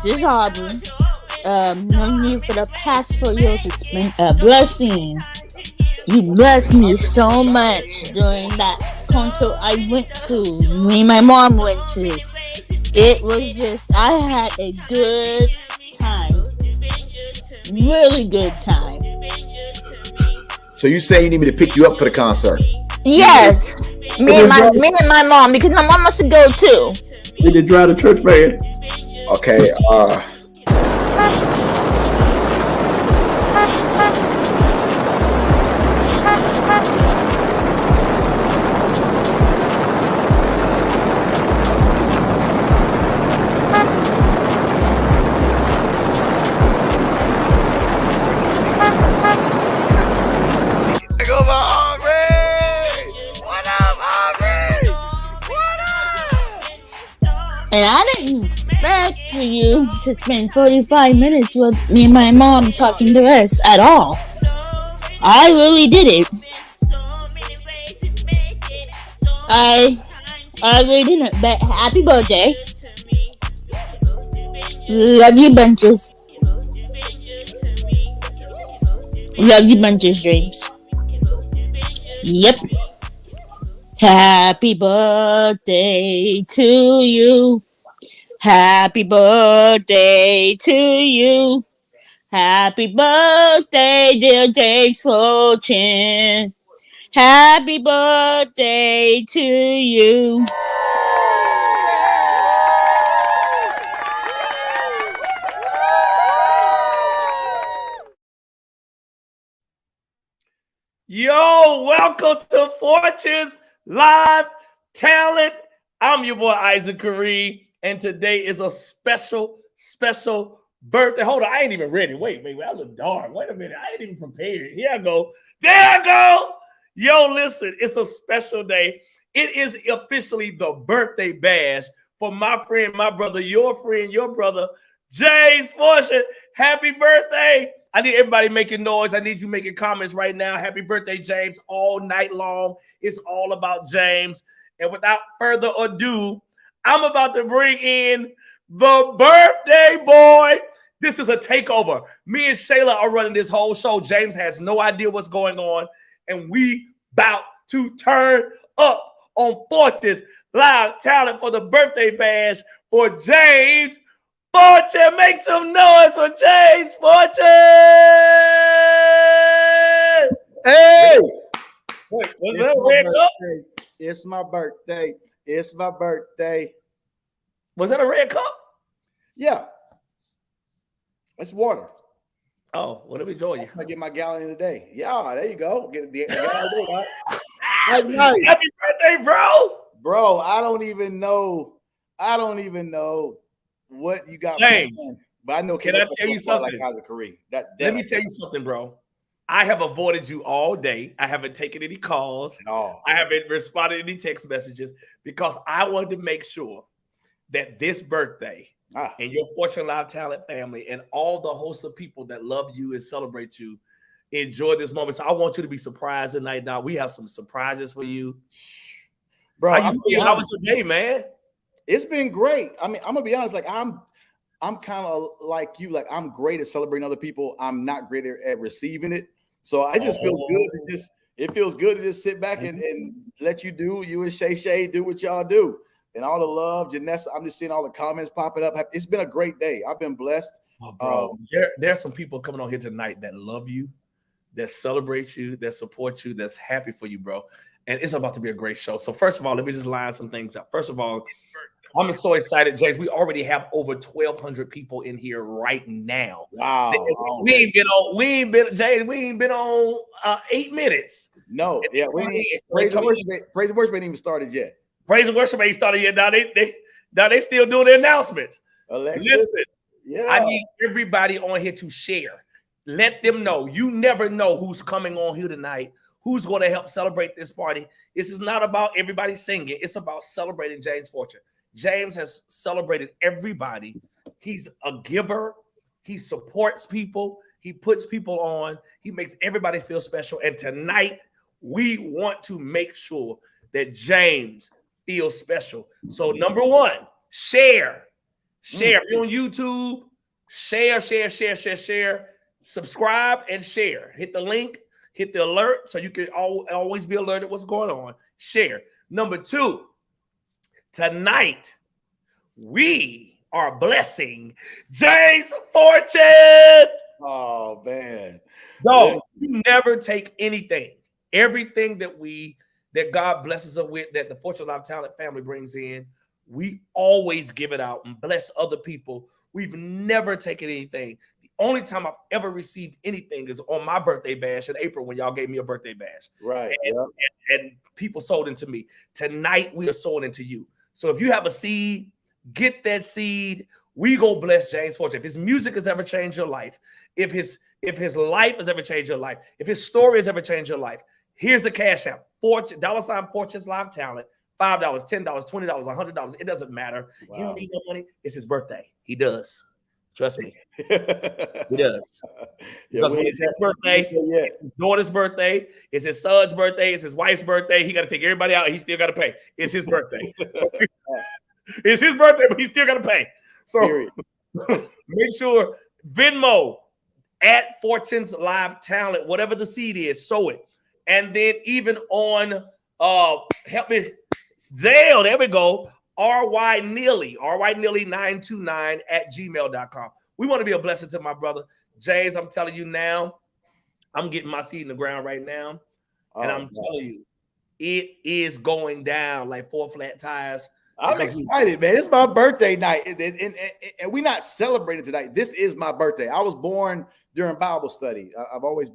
This is Aubrey. Knowing you for the past 4 years, it's been a blessing. You blessed me so much during that concert I went to, me and my mom went to. It was just, I had a good time. Really good time. So you say you need me to pick you up for the concert? Yes. Me and my mom, because my mom wants to go too. We did drive the church van. Okay, And I didn't expect for you to spend 45 minutes with me and my mom talking to us at all. I really didn't. I really didn't. But happy birthday. Love you bunches. Love you bunches, James. Yep. Happy birthday to you. Happy birthday to you. Happy birthday, dear James Fortune. Happy birthday to you. Yo, welcome to Fortunes Live Talent. I'm your boy Isaac Curry, and today is a special birthday. Hold on, I ain't even ready. Wait, I look dark. Wait a minute, I ain't even prepared. Here I go. There I go. Yo, listen, it's a special day. It is officially the birthday bash for my friend, my brother, your friend, your brother, James Fortune. Happy birthday. I need everybody making noise. I need you making comments right now. Happy birthday, James, all night long. It's all about James. And without further ado, I'm about to bring in the birthday boy. This is a takeover. Me and Shayla are running this whole show. James has no idea what's going on. And we about to turn up on Fortunes Live Talent for the birthday bash for James Fortune. Make some noise for James Fortune. hey, Wait, was that a red cup? It's my birthday. It's my birthday. Was that a red cup? Yeah. It's water. Oh, well, let me join you. I get my gallon in a day. Yeah, there you go. Get the gallon a day, right? Happy birthday, bro. Bro, I don't even know what you got. James, but I know. Can I tell you something? Like Curry. Let me tell you something, bro. I have avoided you all day. I haven't taken any calls. No. I haven't responded to any text messages because I wanted to make sure that this birthday and your Fortune Live Talent family and all the hosts of people that love you and celebrate you enjoy this moment. So I want you to be surprised tonight. Now we have some surprises for you. Bro, how was your day, man? It's been great. I mean, I'm gonna be honest. Like I'm kind of like you. Like I'm great at celebrating other people. I'm not great at receiving it. So I just feels good. It feels good to just sit back and let you and Shay do what y'all do. And all the love, Janessa. I'm just seeing all the comments popping up. It's been a great day. I've been blessed. Oh, bro, there's some people coming on here tonight that love you, that celebrate you, that support you, that's happy for you, bro. And it's about to be a great show. So first of all, let me just line some things up. First of all, I'm so excited, James. We already have over 1,200 people in here right now. Wow. We ain't been on 8 minutes. No. Yeah. Praise and worship ain't even started yet. Praise and worship ain't started yet. Now they still doing the announcements. Alexis, listen, yeah. I need everybody on here to share. Let them know. You never know who's coming on here tonight, who's going to help celebrate this party. This is not about everybody singing. It's about celebrating James Fortune. James has celebrated everybody. He's a giver. He supports people. He puts people on. He makes everybody feel special. And tonight, we want to make sure that James feels special. So number one, share Share. If you're on YouTube, share. Subscribe and share. Hit the link, hit the alert so you can always be alerted what's going on. Share. Number 2, tonight we are blessing James Fortune. Oh, man. No, you never take anything. Everything that God blesses us with, that the Fortune Live Talent family brings in, we always give it out and bless other people. We've never taken anything. The only time I've ever received anything is on my birthday bash in April when y'all gave me a birthday bash. Right. And people sold into me. Tonight, we are sowing into you. So if you have a seed, get that seed. We go bless James Fortune. If his music has ever changed your life, if his life has ever changed your life, if his story has ever changed your life, here's the cash app. Fortunes Live Talent. $5, $10, $20, $100. It doesn't matter. Wow. He don't need no money. It's his birthday. He does. Trust me. He does. Because when it's his birthday, it's his daughter's birthday, it's his son's birthday, it's his wife's birthday. He got to take everybody out. He still got to pay. It's his birthday. It's his birthday, but he still got to pay. So make sure Venmo at Fortunes Live Talent, whatever the seed is, sow it. And then even on help me, Zelle, there we go. RYNeely 929 @gmail.com. We want to be a blessing to my brother. James, I'm telling you now, I'm getting my seed in the ground right now. And I'm telling you, it is going down like 4 flat tires. I'm excited, man. It's my birthday night. And we're not celebrating tonight. This is my birthday. I was born during Bible study. I've always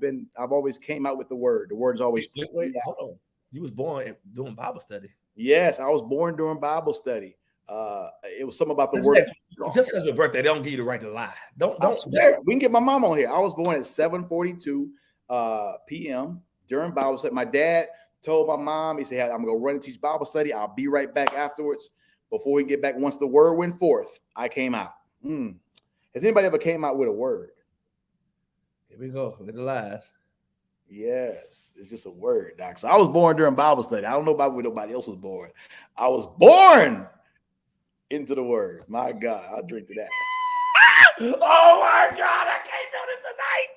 came out with the word. The word's always. Wait, hold on. You was born doing Bible study. Yes, I was born during Bible study. It was something about the word. Just because your birthday, they don't give you the right to lie. Don't swear. We can get my mom on here. I was born at 7:42 p.m. during Bible study. My dad told my mom, he said, hey, I'm going to run and teach Bible study. I'll be right back afterwards. Before we get back, once the word went forth, I came out. Has anybody ever came out with a word? Here we go with the lies. Yes, it's just a word, Doc. So I was born during Bible study. I don't know about when nobody else was born. I was born into the word. My God, I'll drink to that. Oh my God, I can't do this tonight.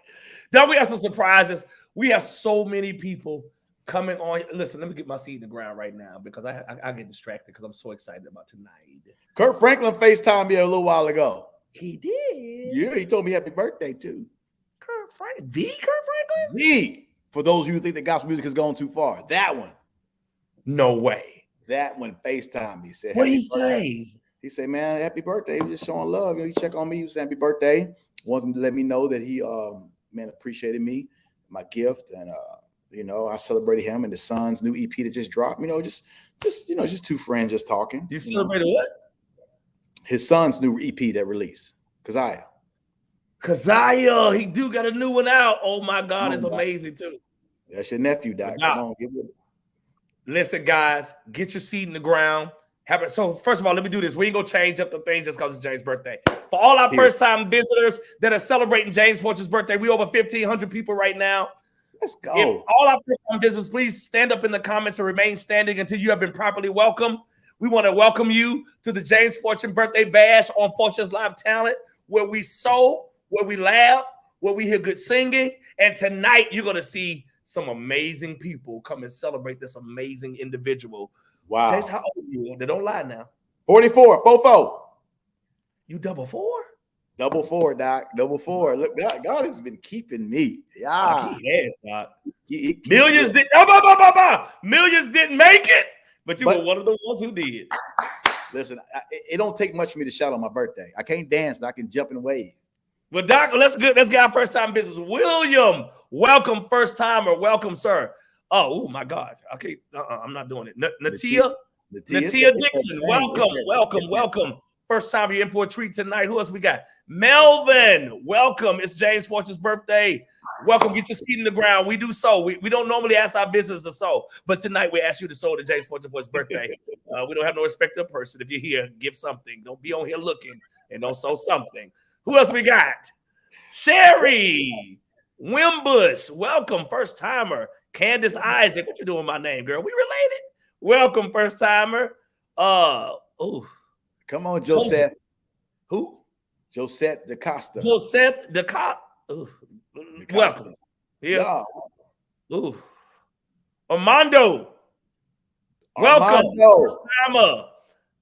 Now we have some surprises. We have so many people coming on. Listen, let me get my seat in the ground right now because I get distracted because I'm so excited about tonight. Kurt Franklin FaceTimed me a little while ago. He did. Yeah, he told me happy birthday too. Kurt Franklin? For those of you who think that gospel music has gone too far, that one. No way. That one FaceTimed me. Said, what did he say? He said, man, happy birthday. He was just showing love. You know, he checked on me. He was saying happy birthday. Wanted him to let me know that he appreciated me, my gift, and I celebrated him and his son's new EP that just dropped. Just two friends just talking. You celebrated what? His son's new EP that released. Keziah, he do got a new one out. Oh my God, it's amazing too. That's your nephew, Doc. Come on, give it. Listen, guys, get your seat in the ground. So first of all, let me do this. We ain't gonna change up the thing just because it's James' birthday. For all our first-time visitors that are celebrating James Fortune's birthday, we over 1,500 people right now. Let's go. If all our first-time visitors, please stand up in the comments and remain standing until you have been properly welcomed. We want to welcome you to the James Fortune Birthday Bash on Fortunes Live Talent, where we sow, where we laugh, where we hear good singing. And tonight, you're going to see some amazing people come and celebrate this amazing individual. Wow. James, how old are you? They don't lie now. 44, 44. You double four? Double four, Doc. Double four. Look, God has been keeping me. Yeah. He has, Doc. Millions didn't make it, but you were one of the ones who did. Listen, it don't take much for me to shout on my birthday. I can't dance, but I can jump and wave. Well, Doc, let's get our first-time business. William, welcome, first-timer. Welcome, sir. Oh my God. Okay, I'm not doing it. Natia Dixon, welcome. First time you're in for a treat tonight. Who else we got? Melvin, welcome. It's James Fortune's birthday. Welcome. Get your seat in the ground. We do so. We don't normally ask our visitors to sow, but tonight we ask you to sow to James Fortune for his birthday. We don't have no respect to a person. If you're here, give something. Don't be on here looking and don't sow something. Who else we got? Sherry Wimbush, welcome. First timer. Candace Isaac, what you doing with my name, girl? We related. Welcome, first timer. Come on, Joseph. Who? Josette DaCosta. Josette DaCosta. Welcome. Yeah. Ooh. Armando. Welcome. First timer.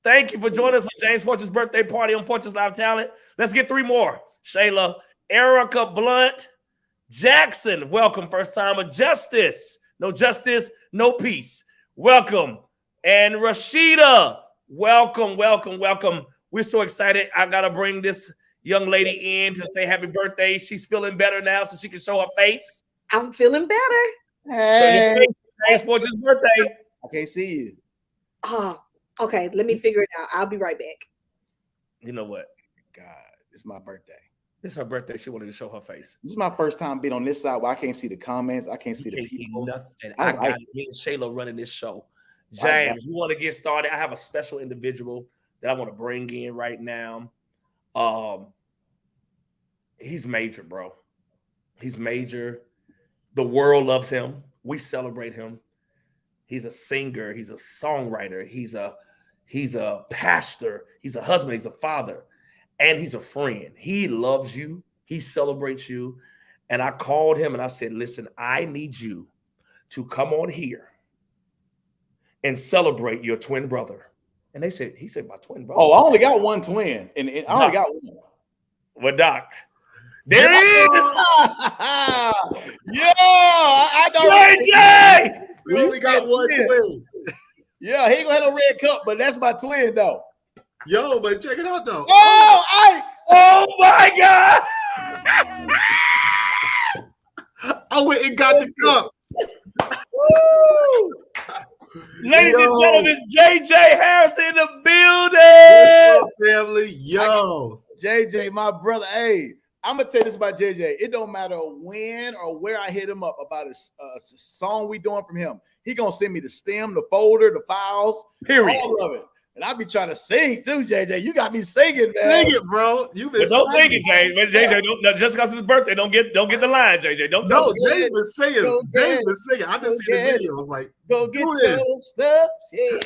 Thank you for joining us for James Fortune's birthday party on Fortune's Live Talent. Let's get 3 more. Shayla, Erica Blunt, Jackson. Welcome, first timer. Justice, no peace. Welcome. And Rashida, welcome. We're so excited. I got to bring this young lady in to say happy birthday. She's feeling better now, so she can show her face. I'm feeling better. Hey. James Fortune's birthday. I can't see you. Oh, okay. Let me figure it out. I'll be right back. You know what? God, it's my birthday. It's her birthday. She wanted to show her face. This is my first time being on this side where I can't see the comments. I can't see the people. Nothing. I got me and Shayla running this show. James, you want to get started? I have a special individual that I want to bring in right now. He's major, bro. He's major. The world loves him. We celebrate him. He's a singer. He's a songwriter. He's a pastor. He's a husband. He's a father. And he's a friend. He loves you. He celebrates you. And I called him and I said, listen, I need you to come on here and celebrate your twin brother. And he said, my twin brother. Oh, I only got one twin. And I only got one. Well, Doc. There he is. Yeah, I know. JJ! We only got one twin. Yeah, he ain't gonna have no red cup, but that's my twin though. Yo, but check it out though. Oh my God! I went and got the cup. Ladies and gentlemen, JJ Harris in the building. What's up, family? Yo, JJ, my brother. Hey, I'm gonna tell you this about JJ. It don't matter when or where I hit him up about a song we doing from him. He gonna send me the stem, the folder, the files, period, all of it. And I be trying to sing too, JJ. You got me singing, man. Sing it, bro. You been don't sing it, James. JJ, don't, just because it's his birthday, don't get the line, JJ. Don't. No, James been singing. James been singing. I've been seeing the videos. Like, go get your stuff. Yeah,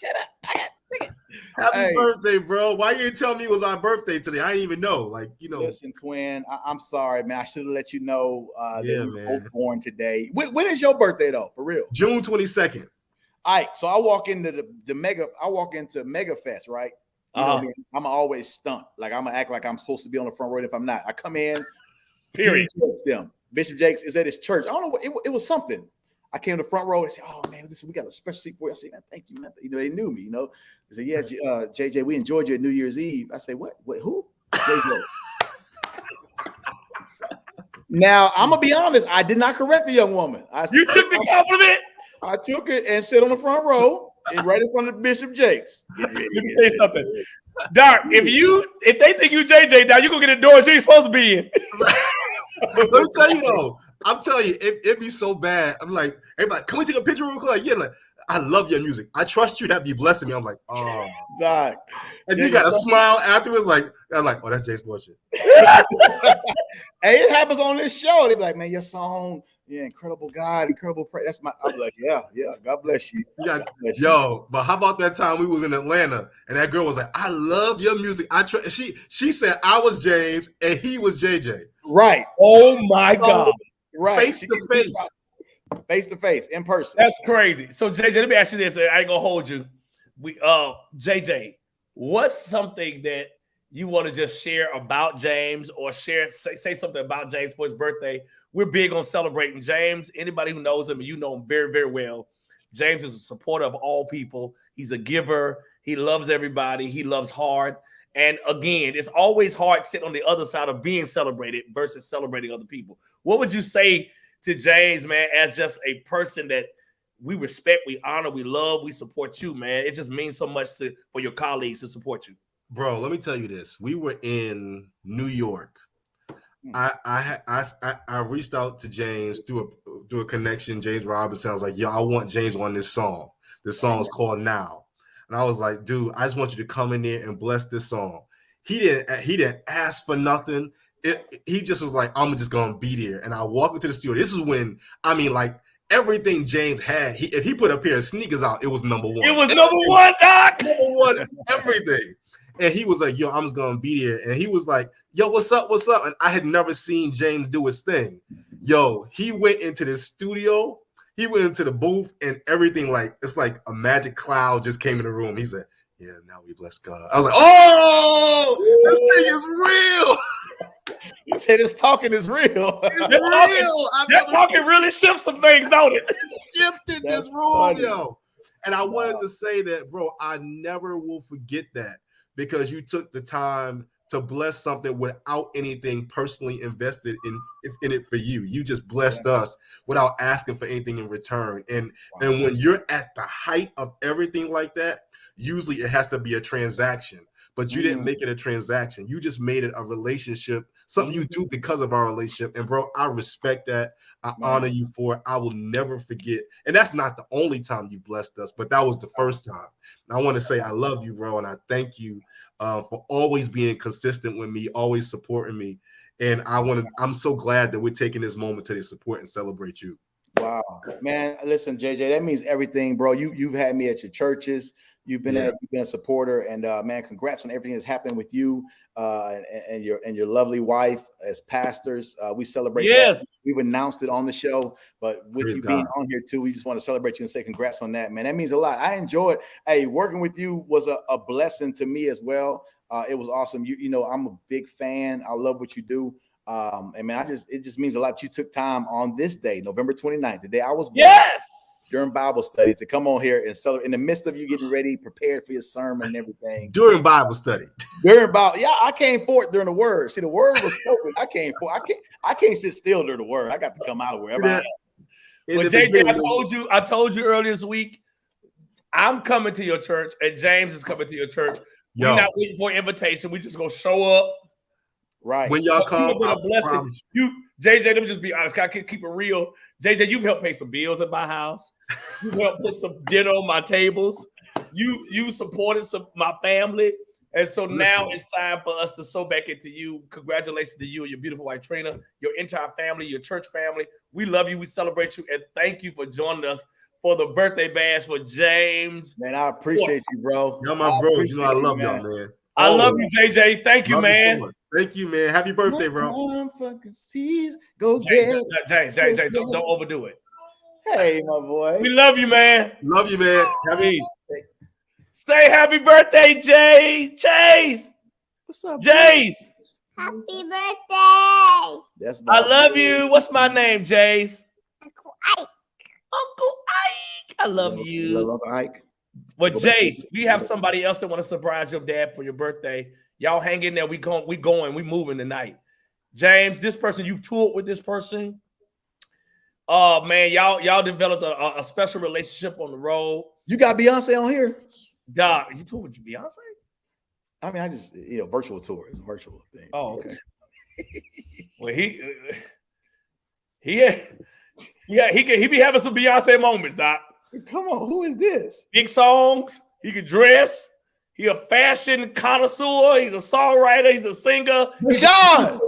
shut up. I got sing it. Happy birthday, bro. Why you didn't tell me it was our birthday today? I didn't even know. Like, you know. Listen, twin, I'm sorry, man. I should have let you know that man. We're both born today. When is your birthday, though? For real? June 22nd. All right, so I walk into Mega Fest, right? You know what I mean? I'm always stunt. Like, I'm gonna act like I'm supposed to be on the front row if I'm not. I come in, period. Bishop Jakes is at his church. I don't know what it was something. I came to the front row and said, "Oh man, we got a special seat for you." I said, "Man, thank you, man." You know, they knew me. You know, they said, "Yeah, JJ, we enjoyed you at New Year's Eve." I said, "What? Who?" JJ. Now I'm gonna be honest. I did not correct the young woman. You took the compliment. I took it and sit on the front row and right in front of Bishop Jakes. Let me tell you something, Doc. If they think you JJ, now you gonna get a door you ain't supposed to be in. Let me tell you though. I'm telling you, it'd be so bad. I'm like, everybody, can we take a picture real quick? Like, yeah, like, I love your music. I trust you. That be blessing me. I'm like, oh, Doc. And you got a smile afterwards, like, I'm like, oh, that's Jay's bullshit. Hey, it happens on this show. They be like, man, your song, yeah, incredible God, incredible prayer. That's my. I'm like, yeah, God bless you. But how about that time we was in Atlanta and that girl was like, I love your music. She said I was James and he was JJ. Right. Oh my God. Right. Face to face. Face to face, in person. That's crazy. So JJ, let me ask you this. I ain't gonna hold you. JJ, what's something that you want to just share about James or say something about James for his birthday? We're big on celebrating James. Anybody who knows him, you know him very, very well. James is a supporter of all people. He's a giver. He loves everybody. He loves hard. And again, it's always hard sitting on the other side of being celebrated versus celebrating other people. What would you say to James, man, as just a person that we respect, we honor, we love, we support you, man? It just means so much for your colleagues to support you. Bro, let me tell you this. We were in New York. I reached out to James through a connection. James Robinson. I was like, yo, I want James on this song. This song is called Now. And I was like, dude, I just want you to come in there and bless this song. He didn't ask for nothing. He just was like, I'm just gonna be there. And I walked into the studio. This is when, I mean, like, everything James had, if he put a pair of sneakers out, it was number one. It was number one, Doc. Number one, everything. And he was like, yo, I'm just gonna be there. And he was like, yo, what's up? What's up? And I had never seen James do his thing. Yo, he went into the studio, he went into the booth, and everything, like, it's like a magic cloud just came in the room. He said, yeah, now we bless God. I was like, oh, this thing is real. You said this talking is real. It's real. That talking really shifts some things, don't it? It shifted this room, yo. And I wanted to say that, bro, I never will forget that, because you took the time to bless something without anything personally invested in it for you. You just blessed us without asking for anything in return. And when you're at the height of everything like that, usually it has to be a transaction. But you didn't make it a transaction. You just made it a relationship, something you do because of our relationship. And bro, I respect that. I honor you for it. I will never forget. And that's not the only time you blessed us, but that was the first time. And I want to say I love you, bro, and I thank you for always being consistent with me, always supporting me. And I'm so glad that we're taking this moment to support and celebrate you. Wow, man. Listen, JJ, that means everything, bro. You've had me at your churches. You've been a supporter, and man, congrats on everything that's happening with you and your lovely wife as pastors. We celebrate. Yes, that. We've announced it on the show, but with Praise you God. being on here too, we just want to celebrate you and say congrats on that, man. That means a lot. I enjoyed. Hey, working with you was a blessing to me as well. It was awesome. You know, I'm a big fan. I love what you do. And man, it just means a lot that you took time on this day, November 29th, the day I was born. Yes. During Bible study to come on here and celebrate in the midst of you getting ready, prepared for your sermon and everything. During Bible study. I came forth during the word. See, the word was spoken. I came forth. I can't sit still during the word. I got to come out of wherever I am. Well, JJ, I told you earlier this week, I'm coming to your church and James is coming to your church. We're not waiting for an invitation. We just gonna show up. Right. When y'all come, I blessing. JJ, let me just be honest. I can keep it real. JJ, you've helped pay some bills at my house. You've helped put some dinner on my tables. You supported my family. And so now it's time for us to sow back into you. Congratulations to you and your beautiful wife, Trina, your entire family, your church family. We love you. We celebrate you. And thank you for joining us for the birthday bash for James. Man, I appreciate you, bro. Y'all my bros. You know I love y'all, man. I love you, JJ. Thank you, man. Thank you, man. Happy birthday, bro. Go James, don't overdo it. Hey, my boy. We love you, man. Love you, man. Say happy birthday, Chase. What's up, Jace? Happy birthday. I love you. What's my name, Jace? Uncle Ike. Uncle Ike. I love you. Love Ike. Well, Jace, we have somebody else that want to surprise your dad for your birthday. Y'all hang in there. We moving tonight. James, this person, you've toured with this person. Oh man, y'all developed a special relationship on the road. You got Beyonce on here? Doc, you toured with Beyonce? I mean, I just virtual tours, virtual thing. Oh, okay. Well, he be having some Beyonce moments, Doc. Come on, who is this? Big songs. He can dress. He a fashion connoisseur. He's a songwriter. He's a singer. Sean,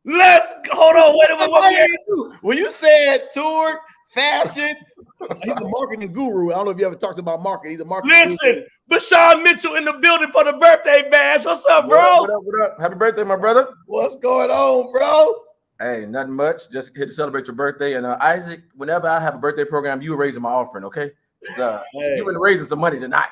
let's hold on. Wait a minute. When you said tour, fashion, he's a marketing guru. I don't know if you ever talked about marketing. He's a marketing guru. Listen, Bashawn Mitchell in the building for the birthday bash. What's up, bro? What up? Happy birthday, my brother. What's going on, bro? Hey, nothing much. Just here to celebrate your birthday. And Isaac, whenever I have a birthday program, you were raising my offering, okay? You've been raising some money tonight.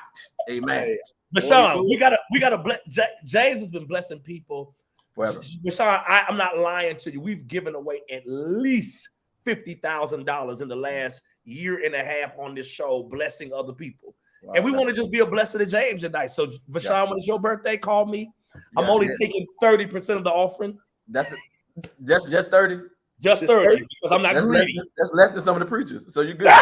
Amen. Hey. Bashawn, we gotta bless. James has been blessing people forever. Bashawn, I'm not lying to you. We've given away at least $50,000 in the last year and a half on this show, blessing other people. Wow, and we want to just be a blessing to James tonight. So, Bashawn, when it's your birthday, call me. I'm only taking 30% of the offering. That's just 30. Just 30 because I'm not greedy. That's less than some of the preachers. So you're good.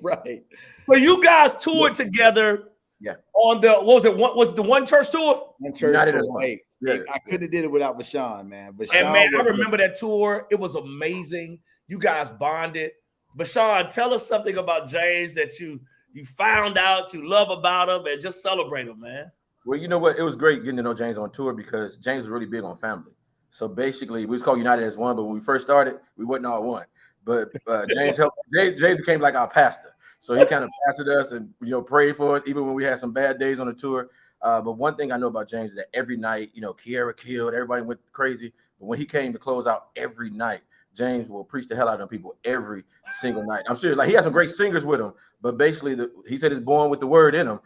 Right. But you guys toured together. Yeah. On the what was the one church tour? One church tour. Hey, I couldn't have did it without Bashawn, man. Bashawn, and man, I remember that tour. It was amazing. You guys bonded. Bashawn, tell us something about James that you found out, you love about him, and just celebrate him, man. Well, you know what? It was great getting to know James on tour because James was really big on family. So basically, we was called United as One, but when we first started, we wasn't all one. But James helped. James became like our pastor. So he kind of pastored us and prayed for us even when we had some bad days on the tour. But one thing I know about James is that every night, Kiara killed, everybody went crazy. But when he came to close out every night, James will preach the hell out of people every single night. I'm serious. Like, he has some great singers with him, but basically he said it's born with the word in him.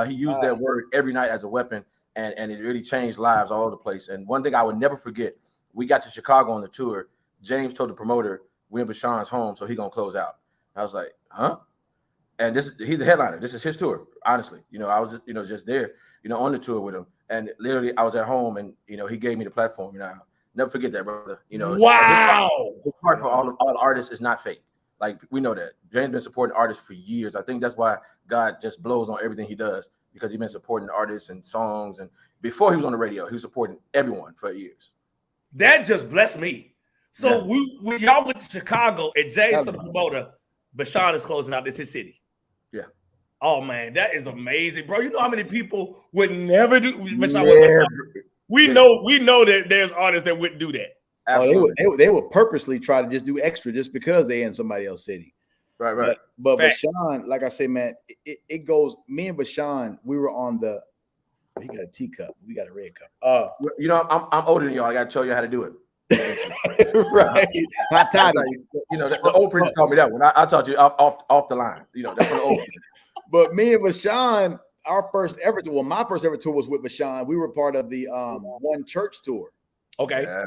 He used that word every night as a weapon, and it really changed lives all over the place. And one thing I would never forget, we got to Chicago on the tour. James told the promoter, we're in Bashan's home, so he's going to close out. I was like, huh? And he's a headliner. This is his tour, honestly. I was just, just there, on the tour with him. And literally I was at home and, he gave me the platform. Never forget that, brother. Wow. The part for all the artists is not fake. Like, we know that. James been supporting artists for years. I think that's why God just blows on everything he does, because he's been supporting artists and songs. And before he was on the radio, he was supporting everyone for years. That just blessed me. So we y'all went to Chicago and James, the promoter, Bashan is closing out. This is his city. Yeah. Oh man, that is amazing, bro. You know how many people would never do Bashan? We know that there's artists that wouldn't do that. Oh, they would purposely try to just do extra just because they in somebody else's city. Right. But Bashan, like I say, man, it goes. Me and Bashan, we were on the. He got a teacup. We got a red cup. I'm older than y'all. I got to show you how to do it. Right. The old preacher taught me that one. I taught you off the line. That's what the old. But me and Bashan, our first ever tour. Well, my first ever tour was with Bashan. We were part of the One Church tour. Okay. Yeah.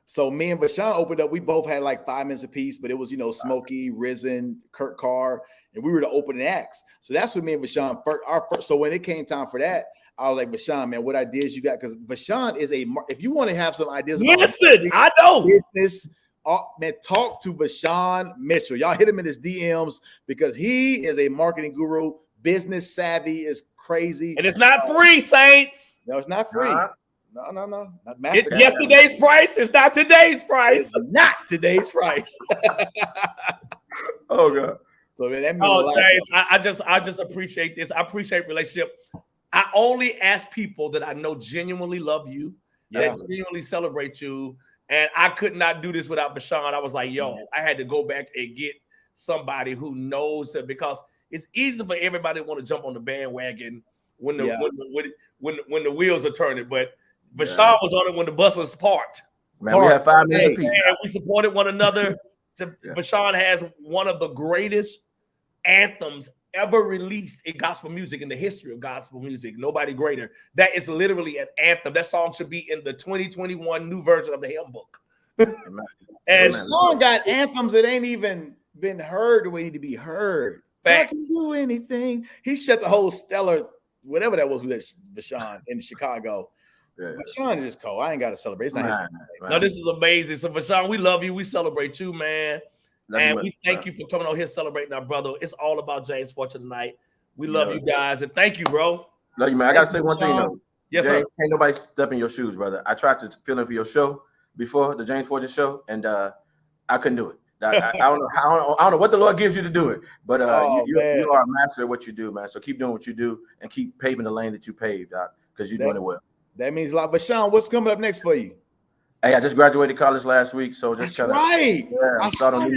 So me and Bashan opened up. We both had like 5 minutes apiece, but it was Smokey, Risen, Kurt Carr, and we were the opening acts. So that's what me and Bashan first. So when it came time for that, I was like, Bashan, man, what ideas you got? Because Bashan is if you want to have some ideas, I know business. Man, talk to Bashan Mitchell. Y'all hit him in his DMs because he is a marketing guru. Business savvy is crazy, and it's not free, Saints. No, it's not free. No. Not it's yesterday's price. It's not today's price. It's not today's price. Oh God. So that means a lot. James, I just appreciate this. I appreciate relationship. I only ask people that I know genuinely love you, that genuinely celebrate you. And I could not do this without Bashan. I was like, I had to go back and get somebody who knows it, because it's easy for everybody to want to jump on the bandwagon when the wheels are turning. But Bashan was on it when the bus was parked. Man, we had 5 minutes apiece. And we supported one another. Bashan has one of the greatest anthems ever released in gospel music, in the history of gospel music. Nobody greater. That is literally an anthem. That song should be in the 2021 new version of the hymn book. And Bashan got anthems that ain't even been heard the way they need to be heard. I can do anything. He shut the whole Stellar, whatever that was with Bashan in Chicago. Bashan is just cold. I ain't got to celebrate. It's not No, this is amazing. So Bashan, we love you. We celebrate you, man. And we thank you for coming on here celebrating our brother. It's all about James Fortune tonight. We love you guys, and thank you, bro. Love you, man. I gotta say one thing though. Yes, James, sir. Ain't nobody step in your shoes, brother. I tried to fill in for your show before the James Fortune show, and I couldn't do it. I don't know what the Lord gives you to do it, but you are a master at what you do, man. So keep doing what you do and keep paving the lane that you paved, because you're doing it well. That means a lot. But Sean, what's coming up next for you? Hey, I just graduated college last week, so just I'm starting on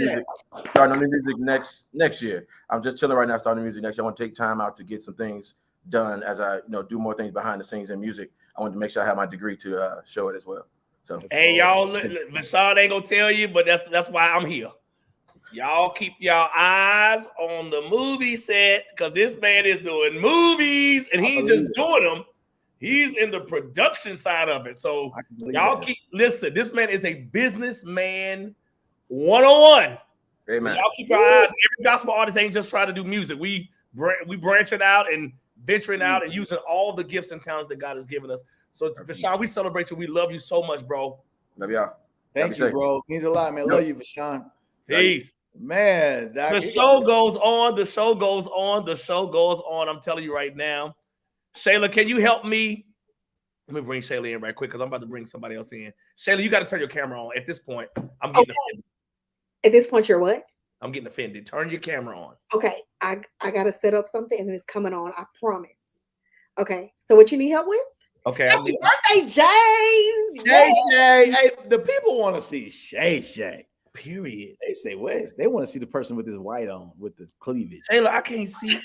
new music next year. I'm just chilling right now, starting music next year. I want to take time out to get some things done as I do more things behind the scenes in music. I want to make sure I have my degree to show it as well. So hey, y'all, Rashad ain't gonna tell you, but that's why I'm here. Y'all keep y'all eyes on the movie set, because this man is doing movies and he ain't just doing them. He's in the production side of it. So y'all listen, this man is a businessman 101. Amen. So y'all keep your eyes. Every gospel artist ain't just trying to do music. We branching out and venturing out and using all the gifts and talents that God has given us. So Vashawn, we celebrate you. We love you so much, bro. Love y'all. Thank you, bro. Means a lot, man. Love you, Vashawn. Peace. Man, the show goes on. The show goes on. The show goes on. I'm telling you right now. Shayla, can you help me? Let me bring Shayla in right quick because I'm about to bring somebody else in. Shayla, you got to turn your camera on. At this point, I'm getting offended. At this point, you're what? I'm getting offended. Turn your camera on. Okay, I got to set up something and then it's coming on. I promise. Okay, so what you need help with? Okay. Happy birthday, James! Shay. Hey, the people want to see Shay. Period. They say, "What?" They want to see the person with this white on, with the cleavage. Shayla, I can't see.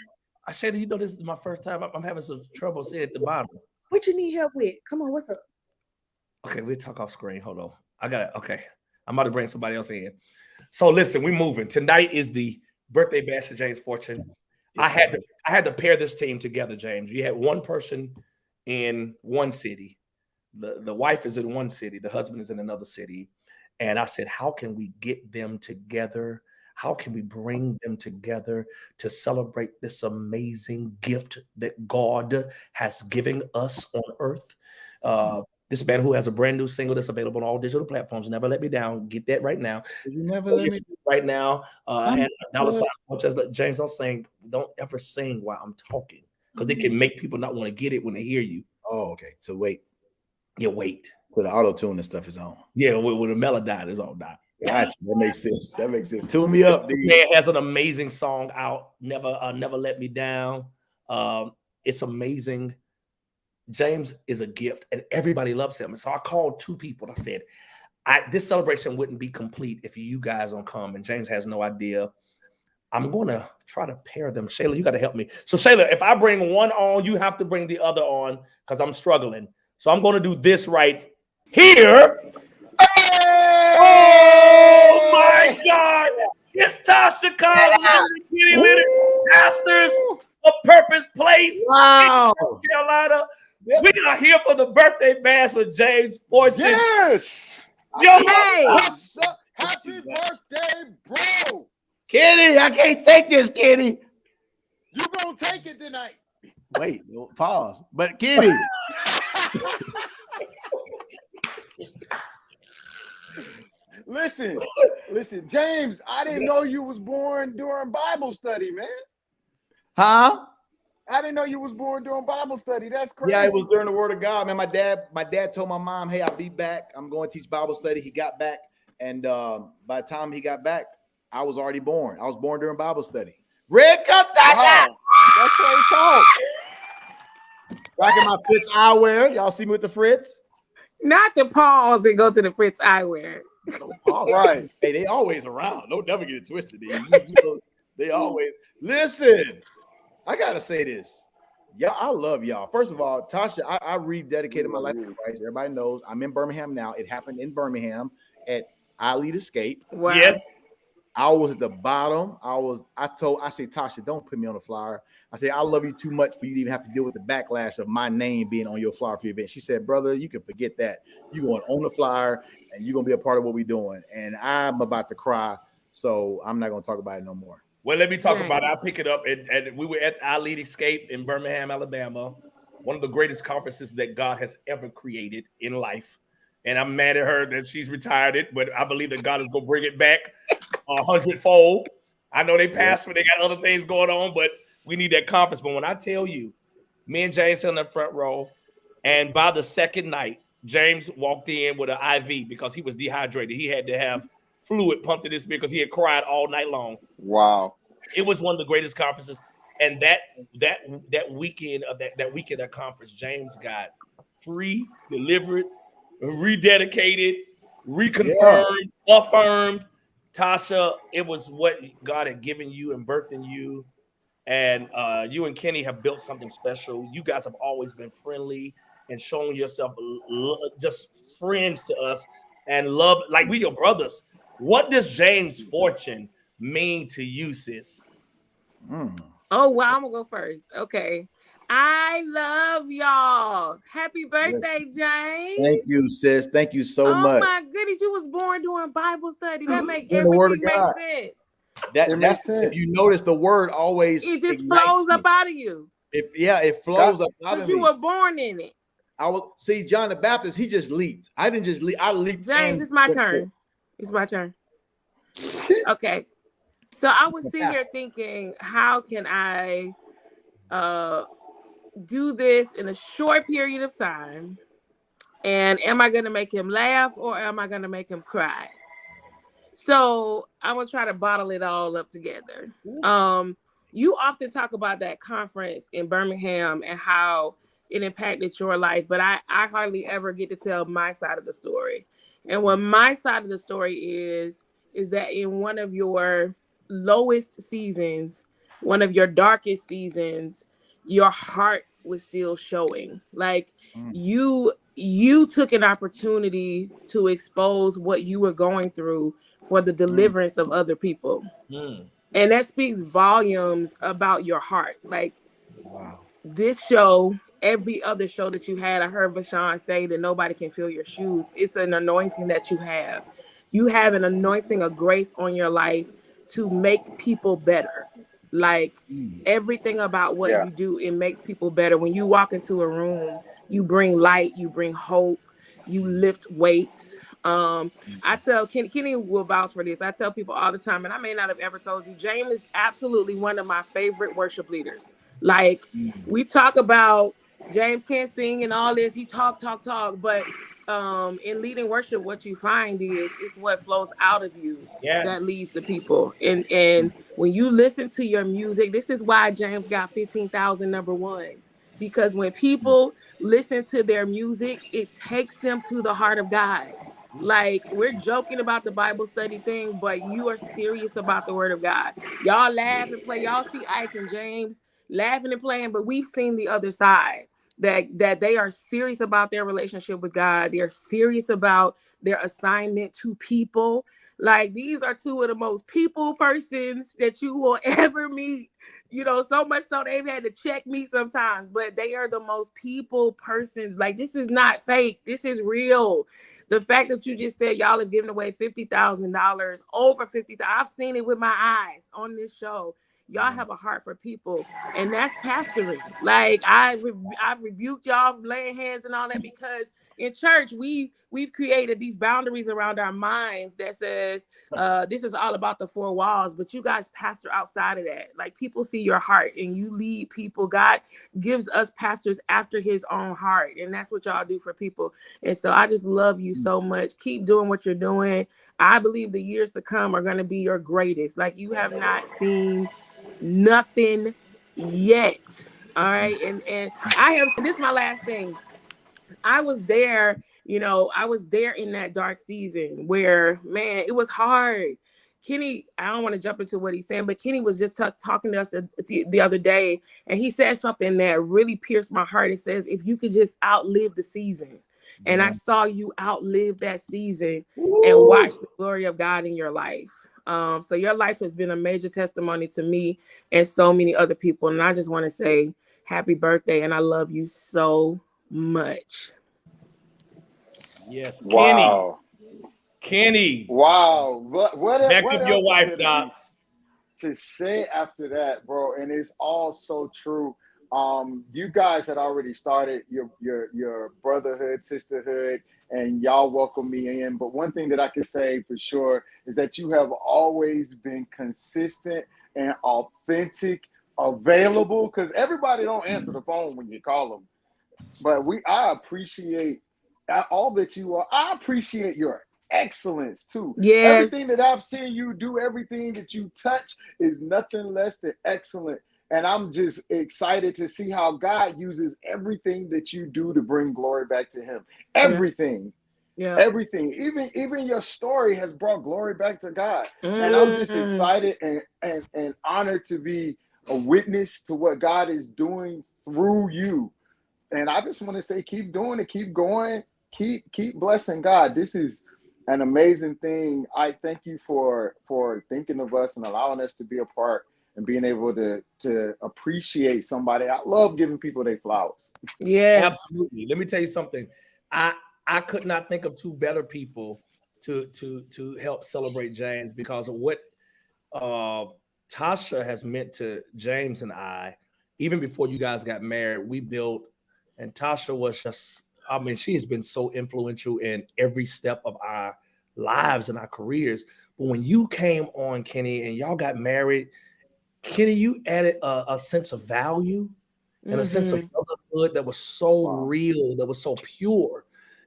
Shayla, you know this is my first time. I'm having some trouble seeing at the bottom. What you need help with? Come on, what's up? Okay, we'll talk off screen. Hold on. I got it. Okay. I'm about to bring somebody else in. So listen, we're moving. Tonight is the birthday bash for James Fortune. I had to pair this team together, James. You had one person in one city. The wife is in one city. The husband is in another city. And I said, how can we get them together? How can we bring them together to celebrate this amazing gift that God has given us on earth? This man who has a brand new single that's available on all digital platforms. Never Let Me Down. Get that right now. You never let me right now. And James, don't ever sing while I'm talking, because it can make people not want to get it when they hear you. Oh, okay. So wait. Yeah, wait. So the auto tune and stuff is on. Yeah, when the melody is on. Gotcha. That makes sense. That makes sense. Tune me up, dude. Man has an amazing song out. Never Let Me Down. It's amazing. James is a gift, and everybody loves him. And so I called two people. I said, this celebration wouldn't be complete if you guys don't come. And James has no idea. I'm going to try to pair them. Shayla, you got to help me. So Shayla, if I bring one on, you have to bring the other on, because I'm struggling. So I'm going to do this right here. Hey! Oh my God. It's Tasha Collins, Masters of Purpose Place, wow, North Carolina. We are here for the birthday bash with James Fortune. Yes. Yo, hey, what's up? Happy birthday, bro. Kenny, I can't take this, Kenny. You gonna take it tonight? Wait, pause. But Kenny. Listen, James, I didn't know you was born during Bible study, man. Huh? I didn't know you was born during Bible study. That's crazy. Yeah, it was during the Word of God, man. My dad told my mom, "Hey, I'll be back. I'm going to teach Bible study." He got back, and by the time he got back, I was already born. I was born during Bible study. Red Cup, wow. That's what he talk. Rocking my Fritz eyewear. Y'all see me with the Fritz? Not the pause and go to the Fritz eyewear. Right. Hey, they always around. Don't never get it twisted. They always listen. I gotta say this. Yeah, I love y'all. First of all, Tasha, I rededicated my life to Christ. Everybody knows I'm in Birmingham now. It happened in Birmingham at I Lead Escape. Wow. Yes. I was at the bottom. I said, Tasha, don't put me on the flyer. I said, I love you too much for you to even have to deal with the backlash of my name being on your flyer for your event. She said, brother, you can forget that. You're going on the flyer and you're going to be a part of what we're doing. And I'm about to cry. So I'm not going to talk about it no more. Well, let me talk about it. I'll pick it up. And we were at I Lead Escape in Birmingham, Alabama. One of the greatest conferences that God has ever created in life. And I'm mad at her that she's retired it, but I believe that God is going to bring it back 100-fold. I know they passed when they got other things going on, but we need that conference. But when I tell you, me and James in the front row, and by the second night, James walked in with an IV because he was dehydrated. He had to have fluid pumped in his beer because he had cried all night long. Wow. It was one of the greatest conferences. And that weekend of that conference, James got free, delivered, rededicated, reconfirmed, affirmed. Tasha, it was what God had given you and birthed in you. And you and Kenny have built something special. You guys have always been friendly and shown yourself just friends to us and love, like we your brothers. What does James Fortune mean to you, sis? Oh, well, I'm going to go first. Okay. I love y'all. Happy birthday, James. Thank you, sis. Thank you so much. Oh, my goodness. You was born during Bible study. That makes everything make sense. That's if you notice the word always it just flows up out of you. It flows up out of me. Because you were born in it. I will see John the Baptist, he just leaped. I didn't just leap, I leaped. James, it's my turn. It's my turn. Okay. So I was sitting here thinking, how can I do this in a short period of time? And am I going to make him laugh or am I going to make him cry? So I'm going to try to bottle it all up together. You often talk about that conference in Birmingham and how it impacted your life, but I hardly ever get to tell my side of the story. And what my side of the story is is that in one of your lowest seasons, one of your darkest seasons, your heart was still showing. Like you took an opportunity to expose what you were going through for the deliverance of other people. And that speaks volumes about your heart. Like, this show, every other show that you had, I heard Vashawn say that nobody can fill your shoes. It's an anointing that you have. You have an anointing of grace on your life to make people better. Like, everything about what you do, it makes people better. When you walk into a room, you bring light, you bring hope, you lift weights. I tell Kenny will vouch for this. I tell people all the time, and I may not have ever told you, James is absolutely one of my favorite worship leaders. Like, we talk about James can't sing and all this. He talk, but in leading worship, what you find is it's what flows out of you that leads the people. And when you listen to your music, this is why James got 15,000 number ones. Because when people listen to their music, it takes them to the heart of God. Like, we're joking about the Bible study thing, but you are serious about the word of God. Y'all laugh and play. Y'all see Ike and James laughing and playing, but we've seen the other side. That they are serious about their relationship with God. They're serious about their assignment to people. Like, these are two of the most people persons that you will ever meet. You know, so much so they've had to check me sometimes, but they are the most people persons. Like, this is not fake. This is real. The fact that you just said y'all have given away $50,000, over 50,000. I've seen it with my eyes on this show. Y'all have a heart for people, and that's pastoring. Like, I've rebuked y'all from laying hands and all that, because in church we've created these boundaries around our minds that says this is all about the four walls, but you guys pastor outside of that. Like, people see your heart and you lead people. God gives us pastors after his own heart, and that's what y'all do for people. And so I just love you so much. Keep doing what you're doing. I believe the years to come are going to be your greatest. Like, you have not seen nothing yet. All right. And I have, this is my last thing. I was there, I was there in that dark season where, man, it was hard. Kenny, I don't want to jump into what he's saying, but Kenny was just talking to us the other day, and he said something that really pierced my heart. It says, if you could just outlive the season. And I saw you outlive that season and watch the glory of God in your life. So your life has been a major testimony to me and so many other people. And I just want to say happy birthday, and I love you so much. Yes, Wow. Kenny. Wow. What Back what up your else wife, is there Doc. to say after that, bro? And it's all so true. You guys had already started your brotherhood, sisterhood, and y'all welcome me in. But one thing that I can say for sure is that you have always been consistent and authentic, available, because everybody don't answer the phone when you call them. But I appreciate all that you are. I appreciate your excellence too. Yes. Everything that I've seen you do, everything that you touch is nothing less than excellent. And I'm just excited to see how God uses everything that you do to bring glory back to him. Everything. Yeah. Everything. Even your story has brought glory back to God. And I'm just excited and honored to be a witness to what God is doing through you. And I just want to say, keep doing it, keep going, keep blessing God. This is an amazing thing. I thank you for thinking of us and allowing us to be a part and being able to appreciate somebody. I love giving people their flowers. Yeah, absolutely. Let me tell you something. I could not think of two better people to help celebrate James, because of what Tasha has meant to James and I. Even before you guys got married, we built, and Tasha was just, I mean, she has been so influential in every step of our lives and our careers. But when you came on, Kenny, and y'all got married, Kenny, you added a sense of value and a sense of brotherhood that was so real, that was so pure.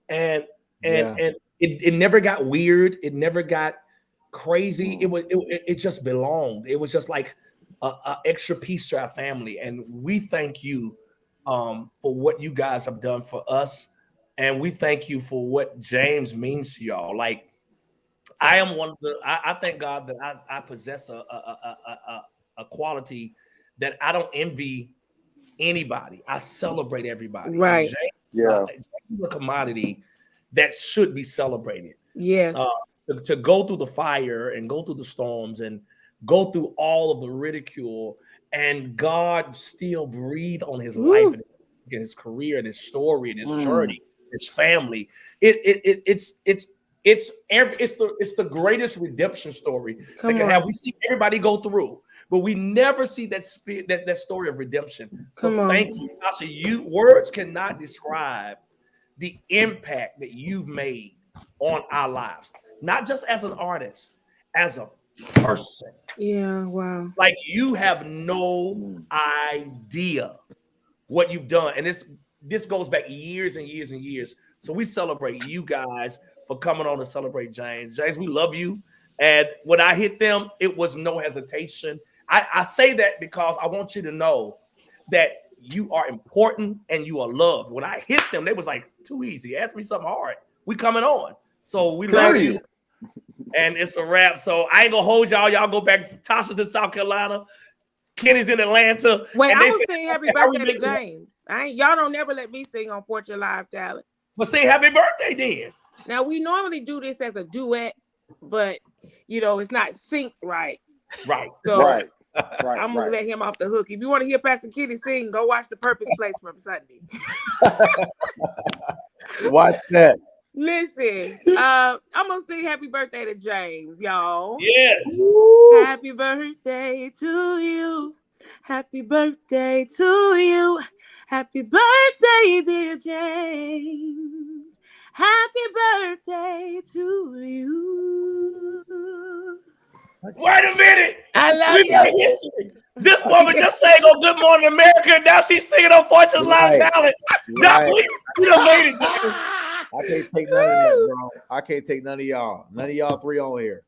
And it never got weird. It never got crazy. It just belonged. It was just like a extra piece to our family. And we thank you for what you guys have done for us. And we thank you for what James means to y'all. Like, I am one of the. I thank God that I possess a quality that I don't envy anybody. I celebrate everybody. Right. And Yeah. James is a commodity that should be celebrated. Yes. To go through the fire and go through the storms and go through all of the ridicule, and God still breathed on his life and his career and his story and his journey, his family. It's the greatest redemption story that can have. We see everybody go through, but we never see that story of redemption. So thank you, Tasha. Words cannot describe the impact that you've made on our lives, not just as an artist, as a person. Yeah, wow. Like, you have no idea what you've done. And this goes back years and years and years. So we celebrate you guys for coming on to celebrate James. James, we love you. And when I hit them, it was no hesitation. I say that because I want you to know that you are important and you are loved. When I hit them, they was like, too easy. Ask me something hard. We coming on. So we love you. And it's a wrap. So I ain't gonna hold y'all. Y'all go back. Tasha's in South Carolina. Kenny's in Atlanta. Wait, and I they will said, sing happy birthday to James. Y'all don't never let me sing on Fortune Live Talent. But sing happy birthday then. Now we normally do this as a duet, but it's not synced right. Right. So Right. I'm gonna let him off the hook. If you want to hear Pastor Kenny sing, go watch The Purpose Place from Sunday. Watch that. Listen, I'm gonna sing happy birthday to James, y'all. Yes. Happy birthday to you. Happy birthday to you. Happy birthday, dear James. Happy birthday to you. Wait a minute. I love We got history. This woman just sang on Good Morning America. Now she's singing on Fortune's Live Talent. We done made it, James. I can't take none of that, bro. I can't take none of y'all. None of y'all three on here.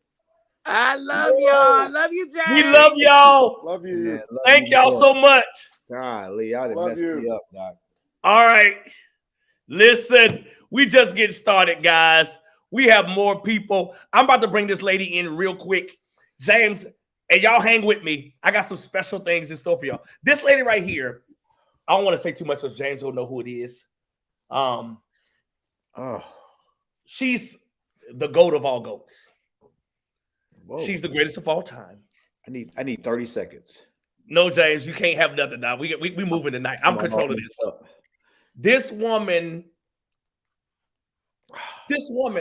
I love y'all. I love you, James. We love y'all. Love you. Man, love Thank you y'all both. so much. Golly, y'all done Love messed you. me up, Doc. All right. Listen, we just getting started, guys. We have more people. I'm about to bring this lady in real quick. James, and y'all hang with me. I got some special things in store for y'all. This lady right here, I don't want to say too much so James will know who it is. She's the GOAT of all GOATs. Whoa. She's the greatest of all time. I need 30 seconds. No, James, you can't have nothing now. We moving tonight. I'm controlling this. This woman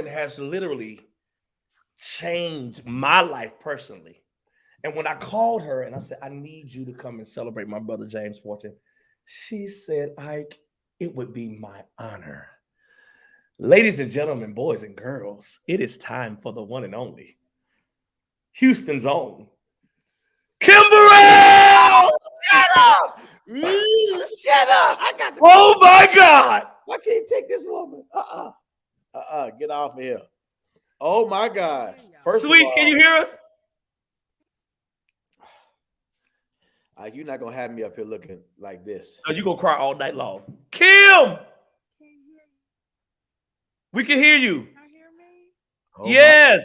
has literally changed my life personally. And when I called her and I said, I need you to come and celebrate my brother James Fortune, she said, Ike, it would be my honor. Ladies and gentlemen, boys and girls, it is time for the one and only Houston's own Kimberell! Shut up! Shut up! I got. Oh my God! I can't take this woman. Get off of here. Oh my God! First Sweet, of all, can you hear us? You're not gonna have me up here looking like this. No, you're gonna cry all night long. Kim! We can hear you. Oh Yes.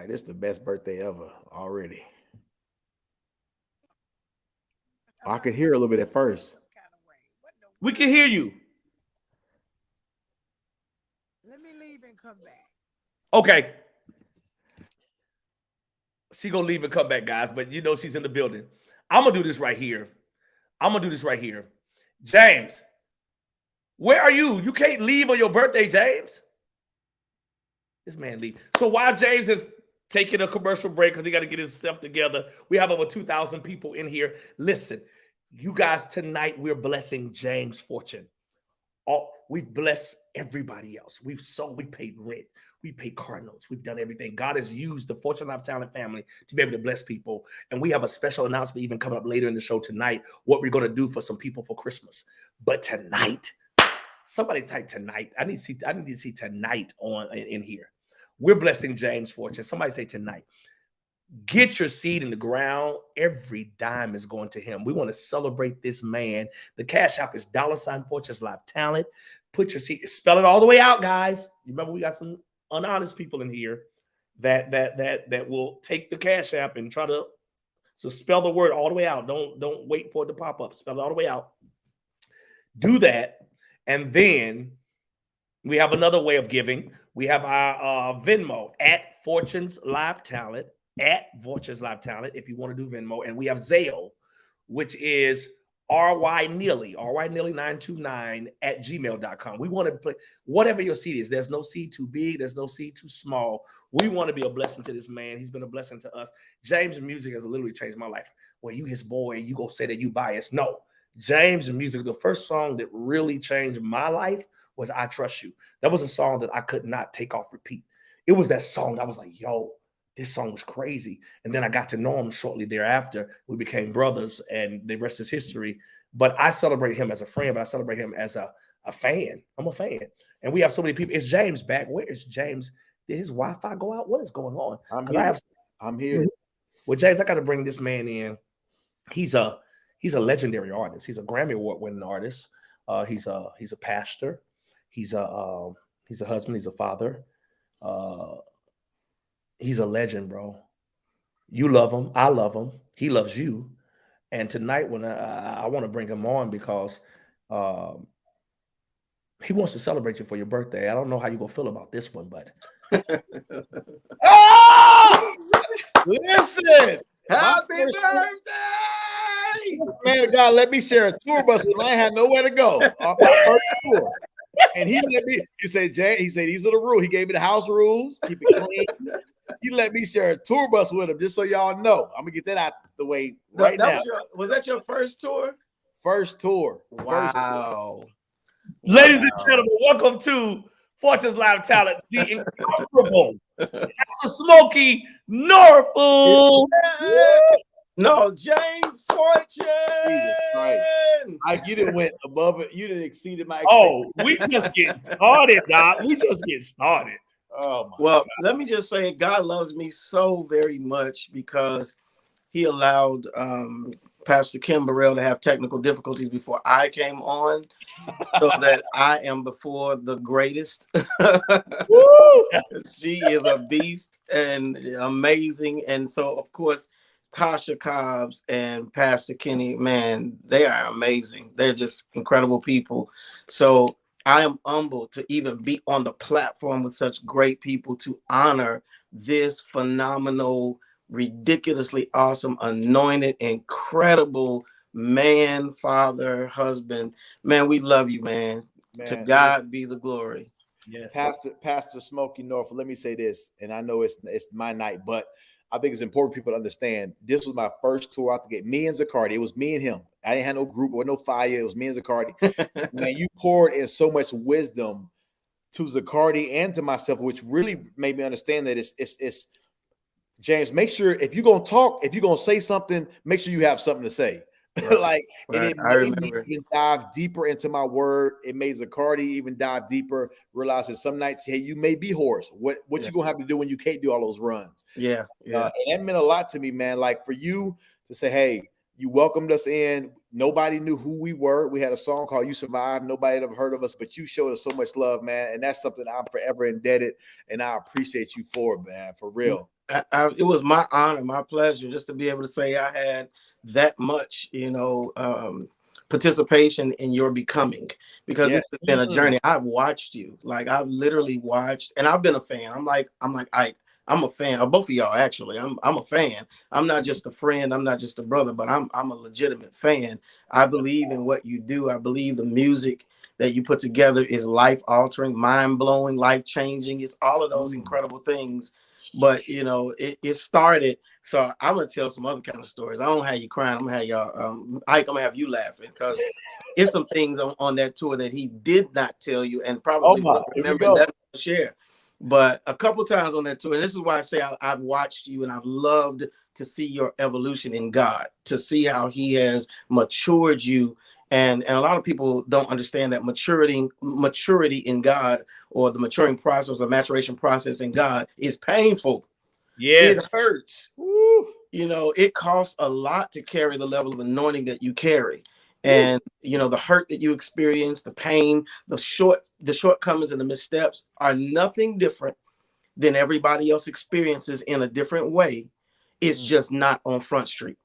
This is the best birthday ever already. I could hear a little bit at first. We can hear you. Let me leave and come back. Okay. She gonna leave and come back, guys, but you know she's in the building. I'm gonna do this right here. James, where are you? You can't leave on your birthday, James. This man leave. So while James is taking a commercial break because he got to get himself together, we have over 2,000 people in here. Listen, you guys, tonight we're blessing James Fortune. We've blessed everybody else. We've sold, we paid rent, we paid car notes, we've done everything. God has used the FortunesLiveTalent family to be able to bless people. And we have a special announcement even coming up later in the show tonight, what we're going to do for some people for Christmas. But tonight, somebody type tonight. I need to see tonight in here. We're blessing James Fortune. Somebody say tonight. Get your seed in the ground. Every dime is going to him. We want to celebrate this man. The cash app is $FortunesLiveTalent. put your seed, spell it all the way out, guys. You remember we got some honest people in here that will take the Cash App and try to spell the word all the way out. Don't wait for it to pop up. Spell it all the way out. Do that, and then we have another way of giving. We have our Venmo at FortunesLiveTalent, at FortunesLiveTalent, if you want to do Venmo. And we have Zelle, which is RYNeely929 at gmail.com. We want to play whatever your seed is. There's no seed too big. There's no seed too small. We want to be a blessing to this man. He's been a blessing to us. James' music has literally changed my life. Well, you his boy, you go say that you biased. No. James' music, the first song that really changed my life was I Trust You. That was a song that I could not take off repeat. It was that song that I was like, yo, this song was crazy. And then I got to know him shortly thereafter. We became brothers, and the rest is history. But I celebrate him as a friend, but I celebrate him as a fan. I'm a fan. And we have so many people. Is James back? Where is James? Did his Wi-Fi go out? What is going on? I'm here. Well, James, I got to bring this man in. He's a legendary artist. He's a Grammy Award winning artist. He's a pastor. He's a husband. He's a father. He's a legend, bro. You love him. I love him. He loves you. And tonight, when I want to bring him on because he wants to celebrate you for your birthday. I don't know how you're gonna feel about this one, but listen, happy birthday! Man of God, let me share a tour bus when I had nowhere to go on my first tour. And he said, Jay, he said, these are the rules. He gave me the house rules, keep it clean. He let me share a tour bus with him, just so y'all know. I'm gonna get that out the way right now. Was that your first tour? First tour. Wow. Ladies and gentlemen, welcome to Fortunes Live Talent, the incomparable Smokey Norfolk. No, James Fortune. Jesus Christ. You didn't went above it. You didn't exceeded my we just get started, Doc. We just get started. Oh my well, God. Let me just say, God loves me so very much because he allowed Pastor Kim Burrell to have technical difficulties before I came on, so that I am before the greatest. She is a beast and amazing. And so, of course, Tasha Cobbs and Pastor Kenny, man, they are amazing. They're just incredible people. So I am humbled to even be on the platform with such great people to honor this phenomenal, ridiculously awesome, anointed, incredible man, father, husband. Man, we love you, man. To God be the glory. Yes. Pastor Smokey Norfolk, let me say this, and I know it's my night, but I think it's important for people to understand this was my first tour out the gate. Me and Zacardi. It was me and him. I didn't have no group or no fire. It was me and Zacardi. Man, you poured in so much wisdom to Zacardi and to myself, which really made me understand that it's James, make sure if you're gonna talk, if you're gonna say something, make sure you have something to say. Right. And it made me even dive deeper into my word. It made Zacardi even dive deeper, realize that some nights, hey, you may be hoarse. What you gonna have to do when you can't do all those runs? Yeah. And that meant a lot to me, man. Like for you to say, hey, you welcomed us in. Nobody knew who we were. We had a song called You Survived. Nobody had ever heard of us, but you showed us so much love, man. And that's something I'm forever indebted. And I appreciate you for it, man, for real. It was my honor, my pleasure, just to be able to say I had that much, participation in your becoming, because this has been a journey. I've watched you, like I've literally watched, and I've been a fan. I'm like Ike. I'm a fan of both of y'all. Actually, I'm a fan. I'm not just a friend. I'm not just a brother, but I'm a legitimate fan. I believe in what you do. I believe the music that you put together is life altering, mind blowing, life changing. It's all of those incredible things. But it started. So I'm gonna tell some other kind of stories. I don't have you crying. I'm gonna have y'all. Ike, I'm gonna have you laughing because it's some things on that tour that he did not tell you, and probably won't remember and doesn't share. But a couple times on that tour, and this is why I say I've watched you, and I've loved to see your evolution in God, to see how He has matured you. And a lot of people don't understand that maturity in God, or the maturing process or maturation process in God, is painful. Yes. It hurts. Woo. It costs a lot to carry the level of anointing that you carry. And you know, the hurt that you experience, the pain, the shortcomings and the missteps are nothing different than everybody else experiences in a different way. It's just not on Front Street.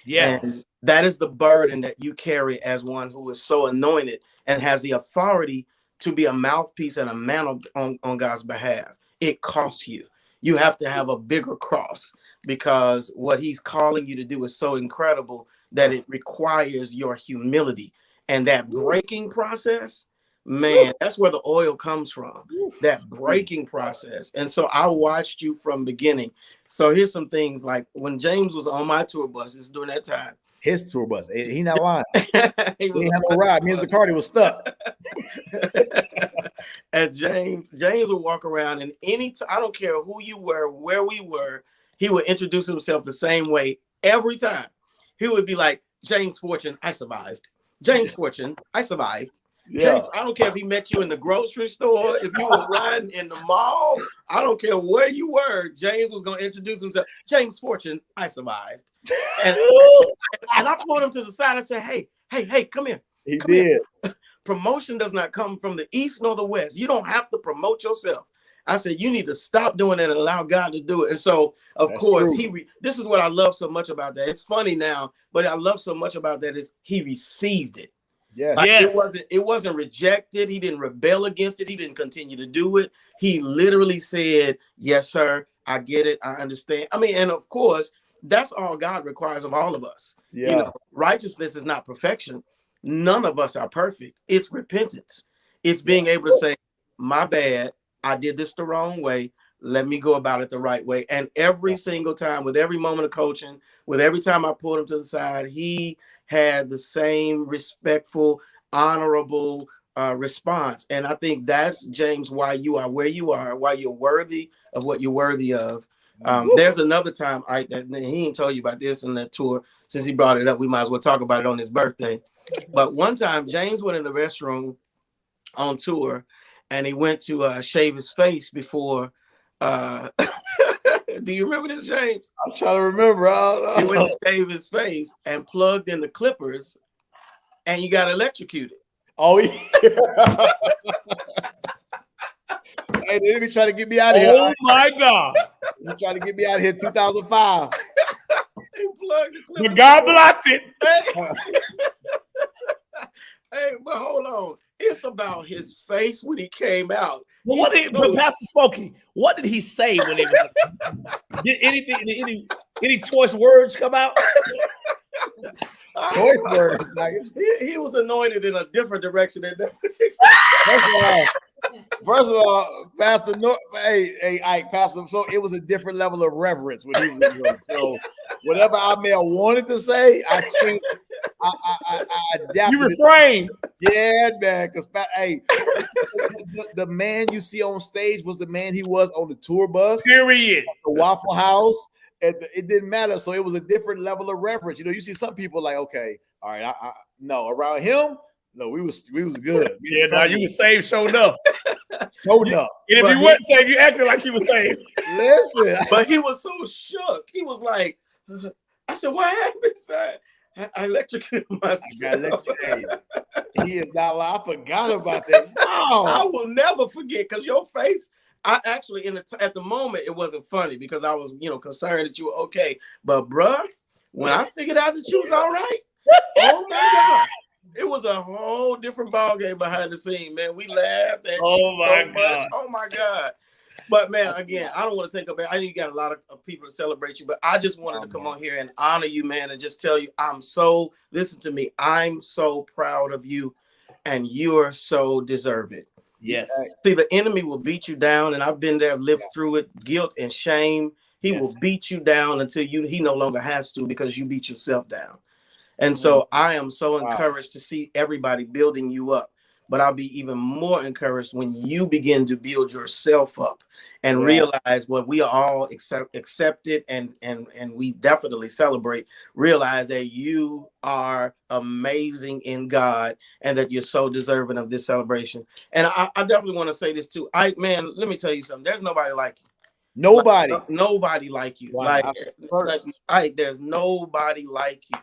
Yes. And that is the burden that you carry as one who is so anointed and has the authority to be a mouthpiece and a man on God's behalf. It costs you. You have to have a bigger cross, because what he's calling you to do is so incredible that it requires your humility. And that breaking process, man, that's where the oil comes from, that breaking process. And so I watched you from beginning. So here's some things, like when James was on my tour bus, this is during that time. His tour bus. He not lying. he didn't have no ride. Me and Zacardi was stuck. And James would walk around, and I don't care who you were, where we were, he would introduce himself the same way every time. He would be like, James Fortune, I survived. James Fortune, I survived. Yeah. James, I don't care if he met you in the grocery store, if you were riding in the mall, I don't care where you were, James was going to introduce himself. James Fortune, I survived. And I pulled him to the side and said, hey, come here. He did. Here. Promotion does not come from the east nor the west. You don't have to promote yourself. I said, you need to stop doing that and allow God to do it. And so, of course, this is what I love so much about that. It's funny now, but I love so much about that is he received it. Yeah, like it wasn't rejected. He didn't rebel against it. He didn't continue to do it. He literally said, yes, sir, I get it. I understand. I mean, and of course, that's all God requires of all of us. Yeah. You know, righteousness is not perfection. None of us are perfect. It's repentance. It's being able to say, my bad. I did this the wrong way. Let me go about it the right way. And every single time, with every moment of coaching, with every time I pulled him to the side, he had the same respectful, honorable response. And I think that's, James, why you are where you are, why you're worthy of what you're worthy of. There's another time that he ain't told you about this in that tour. Since he brought it up, we might as well talk about it on his birthday. But one time, James went in the restroom on tour, and he went to shave his face before. Do you remember this, James? I'm trying to remember. He went to shave his face and plugged in the clippers, and you got electrocuted. Oh, yeah. Hey, they be trying to get me out of here. Oh, my God. They trying to get me out of here 2005. He plugged the clippers. But God blocked it. Hey, but hold on. It's about his face when he came out. Well, but Pastor Smokey, what did he say when it was? Did any choice words come out? Choice words. He was anointed in a different direction than that. First of all, Pastor, hey, Ike, Pastor, so it was a different level of reverence when he was in the room. So whatever I may have wanted to say, I changed. I adapted. You refrained. Yeah, man. Because hey, the man you see on stage was the man he was on the tour bus. Period. The Waffle House. It didn't matter. So it was a different level of reverence. You know, you see some people like, okay, all right, no, around him, no, we was good. Yeah, now you was saved, showed up. Showed up. And if you weren't saved, you acted like you was saved. Listen. But he was so shook. He was like, I said, what happened, son? I electrocuted myself. I got electrocuted. He is not lying. I forgot about that. Wow. I will never forget, because your face, I actually at the moment it wasn't funny because I was, concerned that you were okay. But bruh, when I figured out that you was all right, oh my God, it was a whole different ball game behind the scene, man. We laughed at oh my God. Oh my God. But man, again, I don't want to take up. I know you got a lot of people to celebrate you, but I just wanted to come on here and honor you, man, and just tell you listen to me, I'm so proud of you, and you're so deserving. Yes. See, the enemy will beat you down, and I've been there, lived through it, guilt and shame. He will beat you down until he no longer has to, because you beat yourself down. And so I am so encouraged to see everybody building you up. But I'll be even more encouraged when you begin to build yourself up and realize what we are all accepted and we definitely celebrate. Realize that you are amazing in God and that you're so deserving of this celebration. And I definitely want to say this too. Man, let me tell you something. There's nobody like you. Nobody like you. Wow. Like there's nobody like you.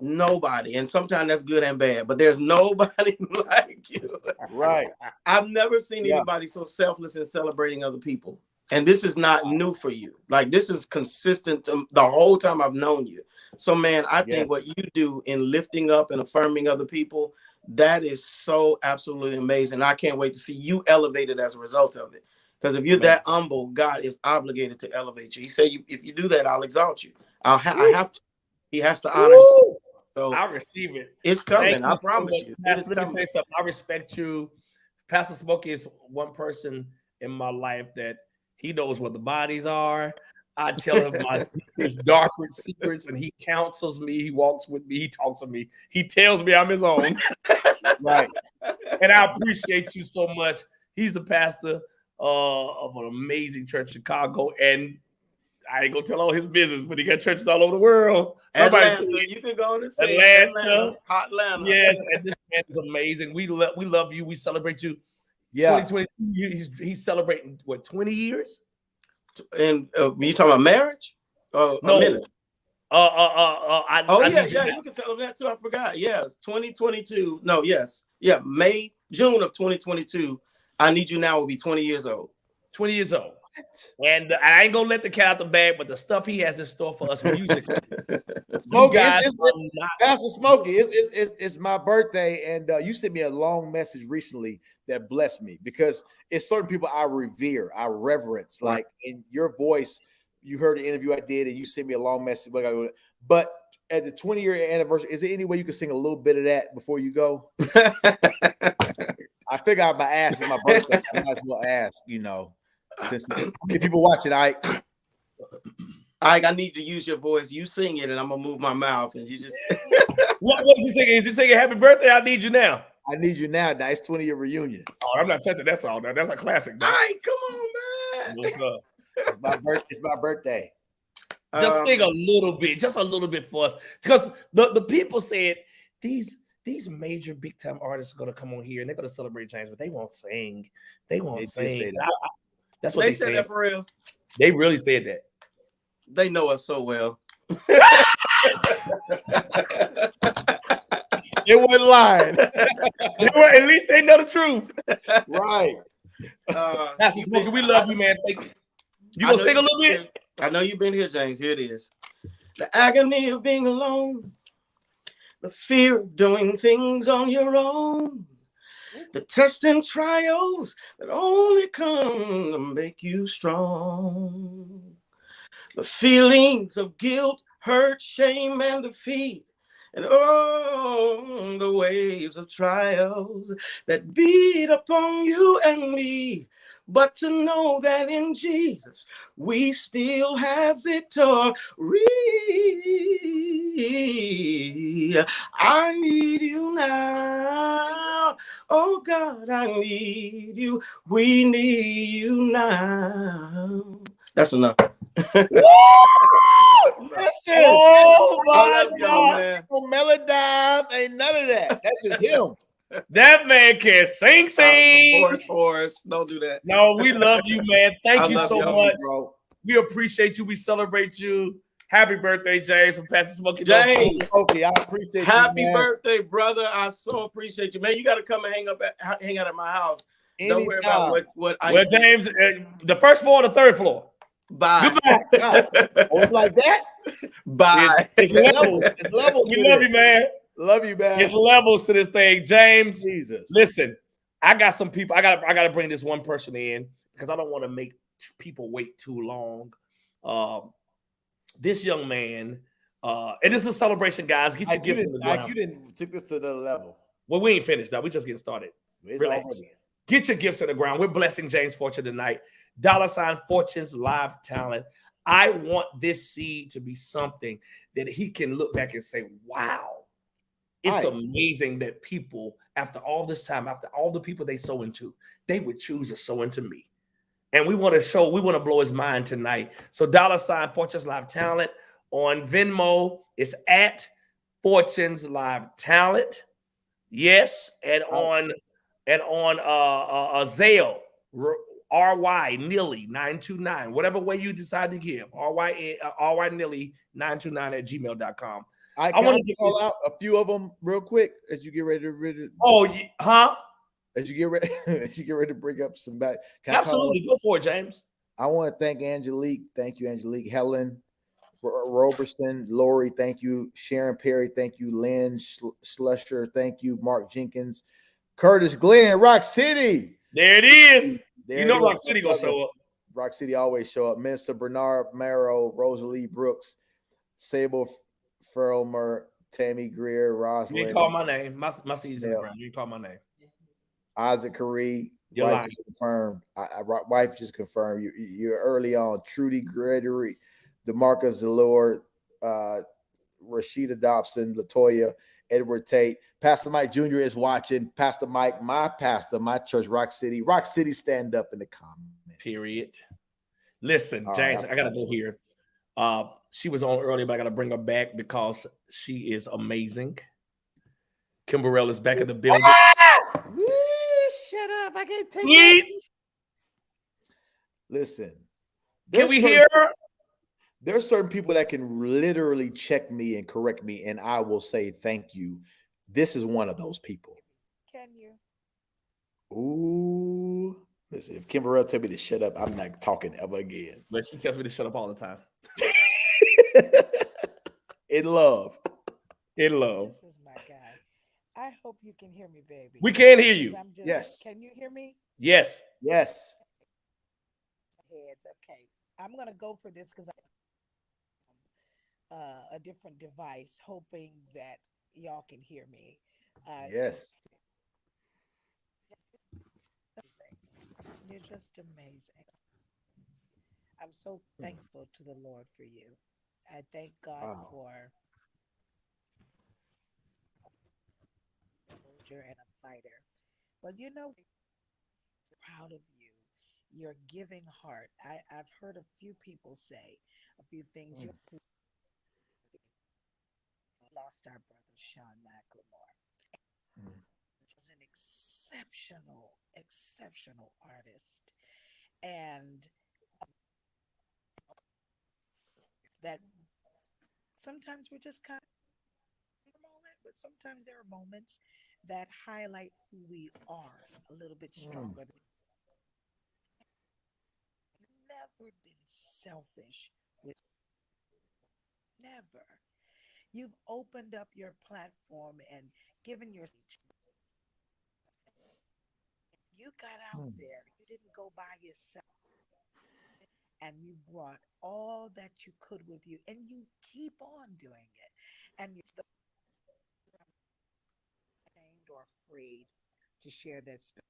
Nobody. And sometimes that's good and bad, but there's nobody like you. Right. I've never seen anybody so selfless in celebrating other people. And this is not new for you. Like, this is consistent the whole time I've known you. So, man, I think what you do in lifting up and affirming other people, that is so absolutely amazing. I can't wait to see you elevated as a result of it. Because if you're that humble, God is obligated to elevate you. He said, if you do that, I'll exalt you. I have to. He has to honor you. So I receive it. It's coming. I So promise much. you. Let me tell you something. I respect you. Pastor Smokey is one person in my life that he knows what the bodies are. I tell him my darkest secrets, and he counsels me. He walks with me. He talks to me. He tells me I'm his own. Right. And I appreciate you so much. He's the pastor of an amazing church in Chicago, and I ain't gonna tell all his business, but he got churches all over the world. Atlanta, you can go on and say Atlanta. Yes, and this man is amazing. We love you. We celebrate you. Yeah, 2022. He's celebrating what, 20 years? And you talking about marriage? No. You can tell him that too. I forgot. Yes, 2022. No, yes, June of 2022. I Need You Now will be 20 years old. 20 years old. And I ain't gonna let the cat out the bag, but the stuff he has in store for us musically. Smokey, Pastor Smokey, it's my birthday, and you sent me a long message recently that blessed me, because it's certain people I revere, I reverence. Like, in your voice, you heard the interview I did, and you sent me a long message. But at the 20-year anniversary, is there any way you could sing a little bit of that before you go? I figure out my ass is my birthday. I might as well ask, since if people watching, I need to use your voice. You sing it, and I'm gonna move my mouth, and you just. What is he singing? Is he singing "Happy Birthday"? I need you now. I need you now. Nice 20-year reunion. Oh, I'm not touching that song. That's a classic. All right, come on, man. What's up? It's my birthday. Just sing a little bit, just a little bit for us, because the people said these major big time artists are gonna come on here and they're gonna celebrate James, but they won't sing. They won't sing. That's what they said. That for real. They really said that. They know us so well. It wasn't lying. At least they know the truth. Right. Pastor Smokey, we love you, man. Thank you. You gonna sing a little bit? I know you've been here, James. Here it is. The agony of being alone, the fear of doing things on your own, the tests and trials that only come to make you strong, the feelings of guilt, hurt, shame, and defeat, and oh, the waves of trials that beat upon you and me. But to know that in Jesus we still have victory. I need you now. Oh God, I need you. We need you now. That's enough. Listen, my God, man. No melodyne, ain't none of that. That's just him. That man can sing. Horse. Don't do that. No, we love you, man. Thank you so much. Bro. We appreciate you. We celebrate you. Happy birthday, James, from Pastor Smokey. James, okay, I appreciate happy you, birthday, brother. I so appreciate you, man. You got to come and hang out at my house. Anytime. Don't worry about what I. Well, James, the first floor or the third floor? Bye. Goodbye. It's like that. Bye. It's levels. It's levels. We love you, man. Love you, man. It's levels to this thing, James. Jesus. Listen, I got some people. I got to bring this one person in because I don't want to make people wait too long. This young man, it is a celebration, guys. Get your gifts in the ground. You didn't take this to the level. Well, we ain't finished now. We just getting started. Relax. Get your gifts in the ground. We're blessing James Fortune tonight. $ Fortunes Live Talent. I want this seed to be something that he can look back and say, wow. It's amazing that people, after all this time, after all the people they sow into, they would choose to sow into me. And we want to blow his mind tonight. So $ Fortunes Live Talent on Venmo. It's at Fortunes Live Talent. Yes. And on Zelle, RY Nilly 929, whatever way you decide to give, RY Nilly 929 at gmail.com. I want to call out a few of them real quick as you get ready to. As you get ready, as you get ready to bring up some back. Absolutely, go for it, James. I want to thank Angelique. Thank you, Angelique. Helen Roberson, Lori. Thank you, Sharon Perry. Thank you, Lynn Slusher. Thank you, Mark Jenkins, Curtis Glenn, Rock City. There it is. You know Rock City gonna show up. Rock City always show up. Minister Bernard Marrow, Rosalie Brooks, Sable Ferlmer, Tammy Greer, Roslyn. You didn't call my name. My season's in the ground. You didn't call my name. Isaac Curry, wife just confirmed. Wife just confirmed. You're early on. Trudy Gregory, DeMarcus Zalor, Rashida Dobson, Latoya, Edward Tate. Pastor Mike Jr. is watching. Pastor Mike, my pastor, my church, Rock City. Rock City, stand up in the comments. Period. Listen, James, I gotta go here. She was on earlier, but I gotta bring her back because she is amazing. Kimberell is back in the building. Shut up. I can't take it. Listen. Can we hear her? There's certain people that can literally check me and correct me, and I will say thank you. This is one of those people. Can you? Ooh. Listen, if Kimberell tell me to shut up, I'm not talking ever again. But she tells me to shut up all the time. In love. In love. This is my guy. I hope you can hear me, baby. We can hear you. Yes. Can you hear me? Yes. Yes. Heads. Okay. I'm gonna go for this because I a different device, hoping that y'all can hear me. Yes. You're just amazing. I'm so thankful to the Lord for you. I thank God for a soldier and a fighter. But you know, I'm proud of you. Your giving heart. I've heard a few people say a few things. You lost our brother Sean McLemore. He was an exceptional artist. And that sometimes we're just kind of in a moment, but sometimes there are moments that highlight who we are a little bit stronger. Never been selfish with never. You've opened up your platform and given your speech. You got out there. You didn't go by yourself. And you brought all that you could with you, and you keep on doing it. And you're ashamed or afraid to share that space.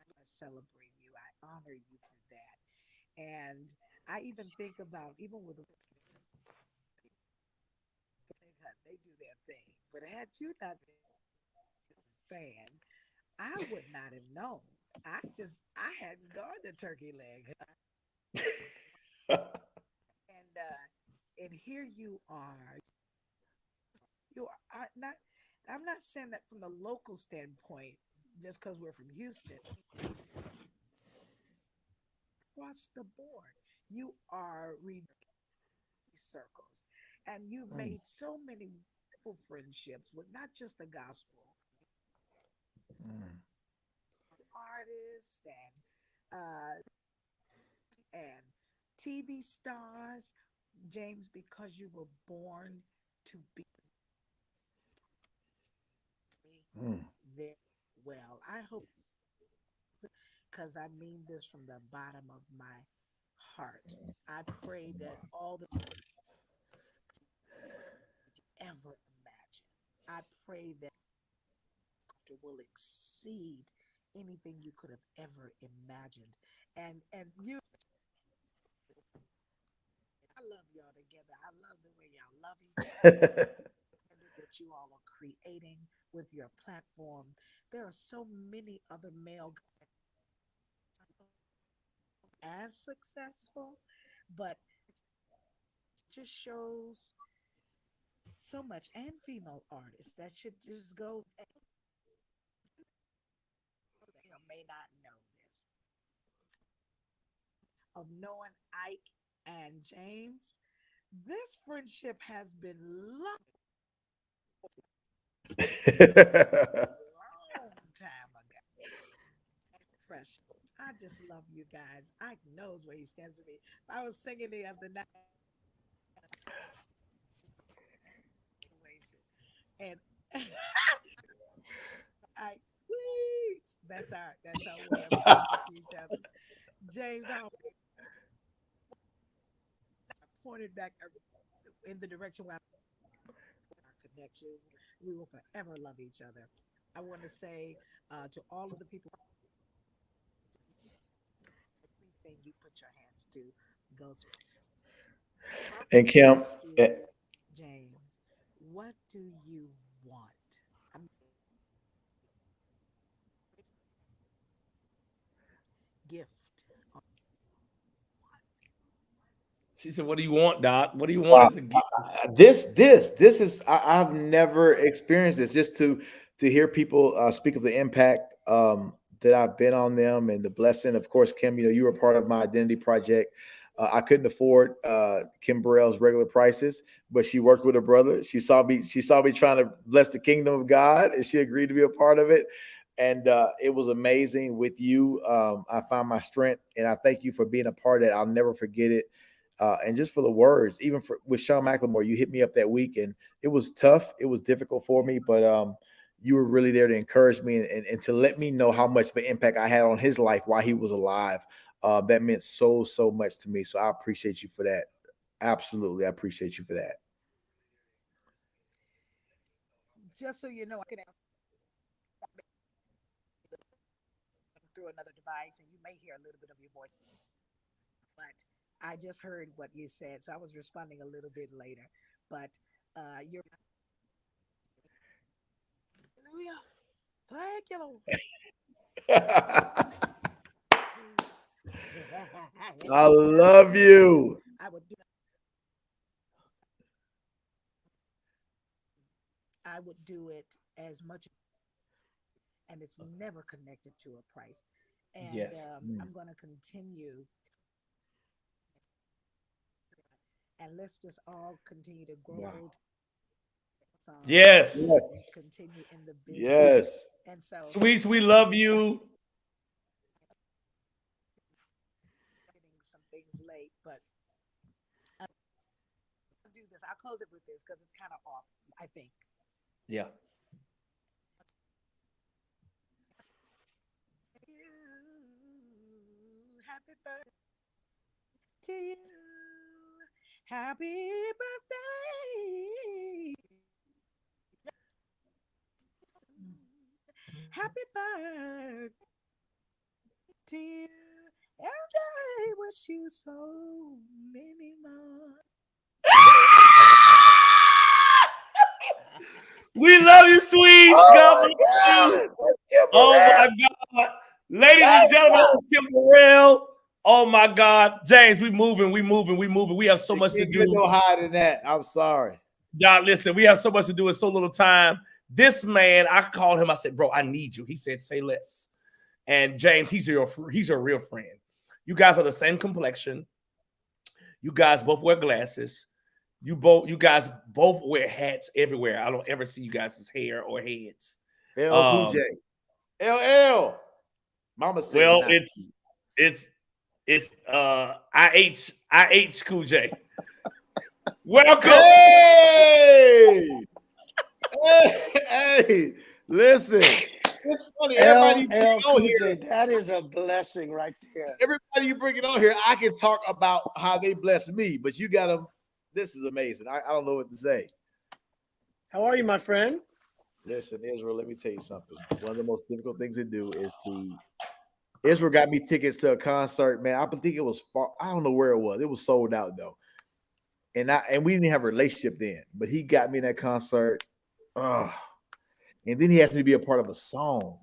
I celebrate you. I honor you for that. And I even think about, even with they do their thing. But had you not been a fan, I would not have known. I hadn't gone to Turkey Leg. And here you are. You are not. I'm not saying that from the local standpoint, just because we're from Houston. Across the board, you are circles, and you've made so many wonderful friendships with not just the gospel artists and TV stars, James, because you were born to be very well. I hope, because I mean this from the bottom of my heart. I pray that all the ever imagine. I pray that it will exceed anything you could have ever imagined. And you, I love y'all together. I love the way y'all love each other. That you all are creating with your platform. There are so many other male as successful, but just shows so much, and female artists that should just go. May not know this of knowing Ike and James, This friendship has been long time ago. Precious. I just love you guys. I knows where he stands with me. I was singing the other night. And I sweet. That's our way of talking to each other. James, I pointed back in the direction where our connection. We will forever love each other. I want to say to all of the people, anything you put your hands to goes. And Kim, James, what do you want? Gift. She said, "What do you want, Doc? What do you want as a gift?" This is I've never experienced this. Just to hear people speak of the impact that I've been on them and the blessing. Of course, Kim, you were part of my identity project. I couldn't afford Kim Burrell's regular prices, but she worked with her brother. She saw me trying to bless the kingdom of God, and she agreed to be a part of it. And it was amazing with you. I found my strength, and I thank you for being a part of it. I'll never forget it. And just for the words, even with Sean McLemore, you hit me up that week, and it was tough. It was difficult for me, but you were really there to encourage me and to let me know how much of an impact I had on his life while he was alive. That meant so much to me. So I appreciate you for that. Absolutely, I appreciate you for that. Just so you know, I can through another device, and you may hear a little bit of your voice, but I just heard what you said, so I was responding a little bit later. But you're hallelujah. Thank you, Lord. I love you. I would do it as much, and it's never connected to a price. And yes. I'm going to continue. And let's just all continue to grow. Wow. Yes. Continue in the business. Yes. And so, Sweets, we love you. Getting some things late, but I'll do this. I'll close it with this because it's kind of off, I think. Yeah. Happy birthday to you. Happy birthday. Happy birthday to you. And I wish you so many more. We love you, Sweets. God bless you. Oh my God. Ladies and gentlemen, it's Kim Burrell. Oh my God. James, we moving. We have so much to do. No higher than that. I'm sorry. Y'all, listen, we have so much to do in so little time. This man, I called him. I said, bro, I need you. He said, say less. And James, he's your real friend. You guys are the same complexion. You guys both wear glasses. You guys both wear hats everywhere. I don't ever see you guys' hair or heads. LJ. LL. Mama said well, not. it's IH Cool J. Welcome. Hey! hey, listen. It's funny. Everybody you bring on here, that is a blessing right there. Everybody you bring it on here, I can talk about how they bless me, but you got them. This is amazing. I don't know what to say. How are you, my friend? Listen, Israel, let me tell you something. One of the most difficult things to do is Israel got me tickets to a concert, man. I think it was far, I don't know where it was. It was sold out though. And we didn't have a relationship then, but he got me in that concert. And then he asked me to be a part of a song.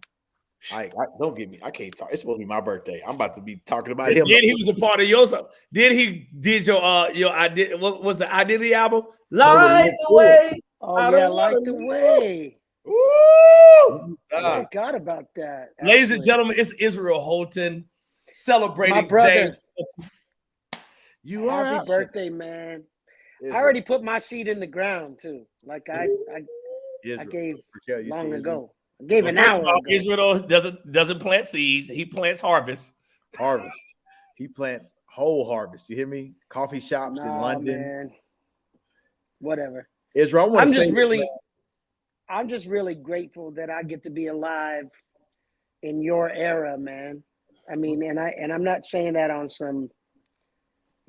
Don't get me. I can't talk. It's supposed to be my birthday. I'm about to be talking about him. Then he was a part of yours. Did your what was the Identity album? Light the Way. Oh yeah, Light the Way. Woo! I forgot about that. Ladies and gentlemen, it's Israel Houghton celebrating my brother. James. You are happy birthday, man. I already put my seed in the ground too. Like I Israel. gave Raquel, you long see ago. I gave an First hour of all, ago. Israel doesn't plant seeds. He plants harvest. Harvest. He plants whole harvest. You hear me? Coffee shops in London. Man. Whatever. Israel, I want to say I'm just really grateful that I get to be alive in your era, man. I mean, and I'm not saying that on some,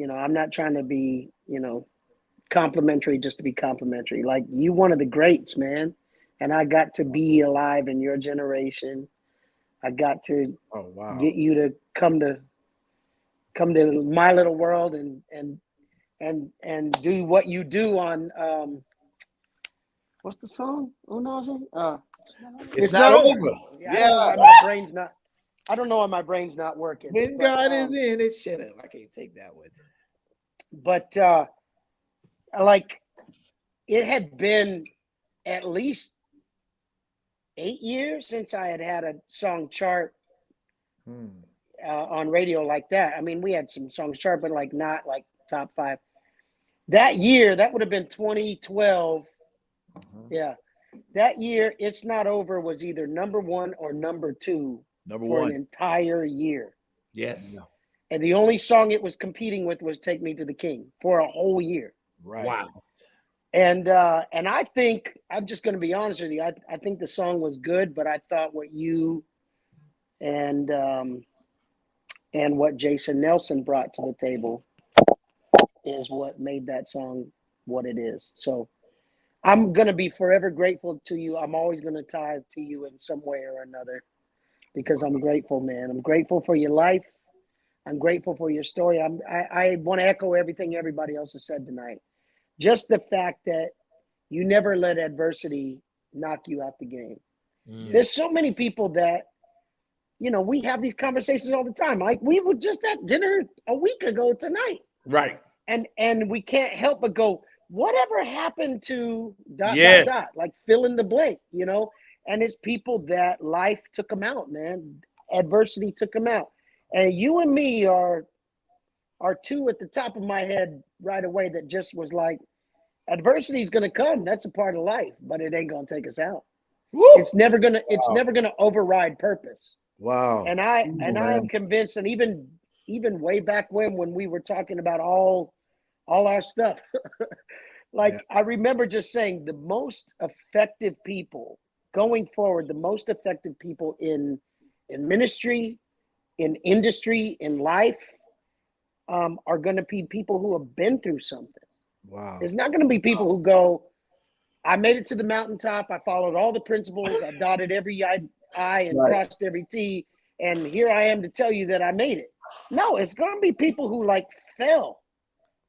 I'm not trying to be, complimentary just to be complimentary. Like, you one of the greats, man. And I got to be alive in your generation. I got to get you to come to my little world and do what you do on what's the song? It's not over. Yeah. I don't know why my brain's not working. When God is in it, shut up. I can't take that one. But like, it had been at least 8 years since I had a song chart on radio like that. I mean, we had some songs chart, but like not like top 5. That year, that would have been 2012. Yeah. That year, It's Not Over was either number 1 or number 2 for an entire year. Yes. And the only song it was competing with was Take Me to the King for a whole year. Right. Wow. And I think, I'm just going to be honest with you, I think the song was good, but I thought what you and what Jason Nelson brought to the table is what made that song what it is. So I'm going to be forever grateful to you. I'm always going to tithe to you in some way or another because I'm grateful, man. I'm grateful for your life. I'm grateful for your story. I want to echo everything everybody else has said tonight. Just the fact that you never let adversity knock you out the game. There's so many people that, we have these conversations all the time. Like, we were just at dinner a week ago tonight. Right. And we can't help but go, whatever happened to ... like fill in the blank, and it's people that life took them out, man. Adversity took them out. And you and me are two at the top of my head right away that just was like, adversity is going to come. That's a part of life, but it ain't going to take us out. Woo! It's never going to override purpose. Wow. And I am convinced, and even way back when we were talking about all our stuff, I remember just saying the most effective people going forward, the most effective people in ministry, in industry, in life, are going to be people who have been through something. Wow. There's not going to be people who go, I made it to the mountaintop. I followed all the principles. I dotted every I and crossed every T. And here I am to tell you that I made it. No, it's going to be people who fell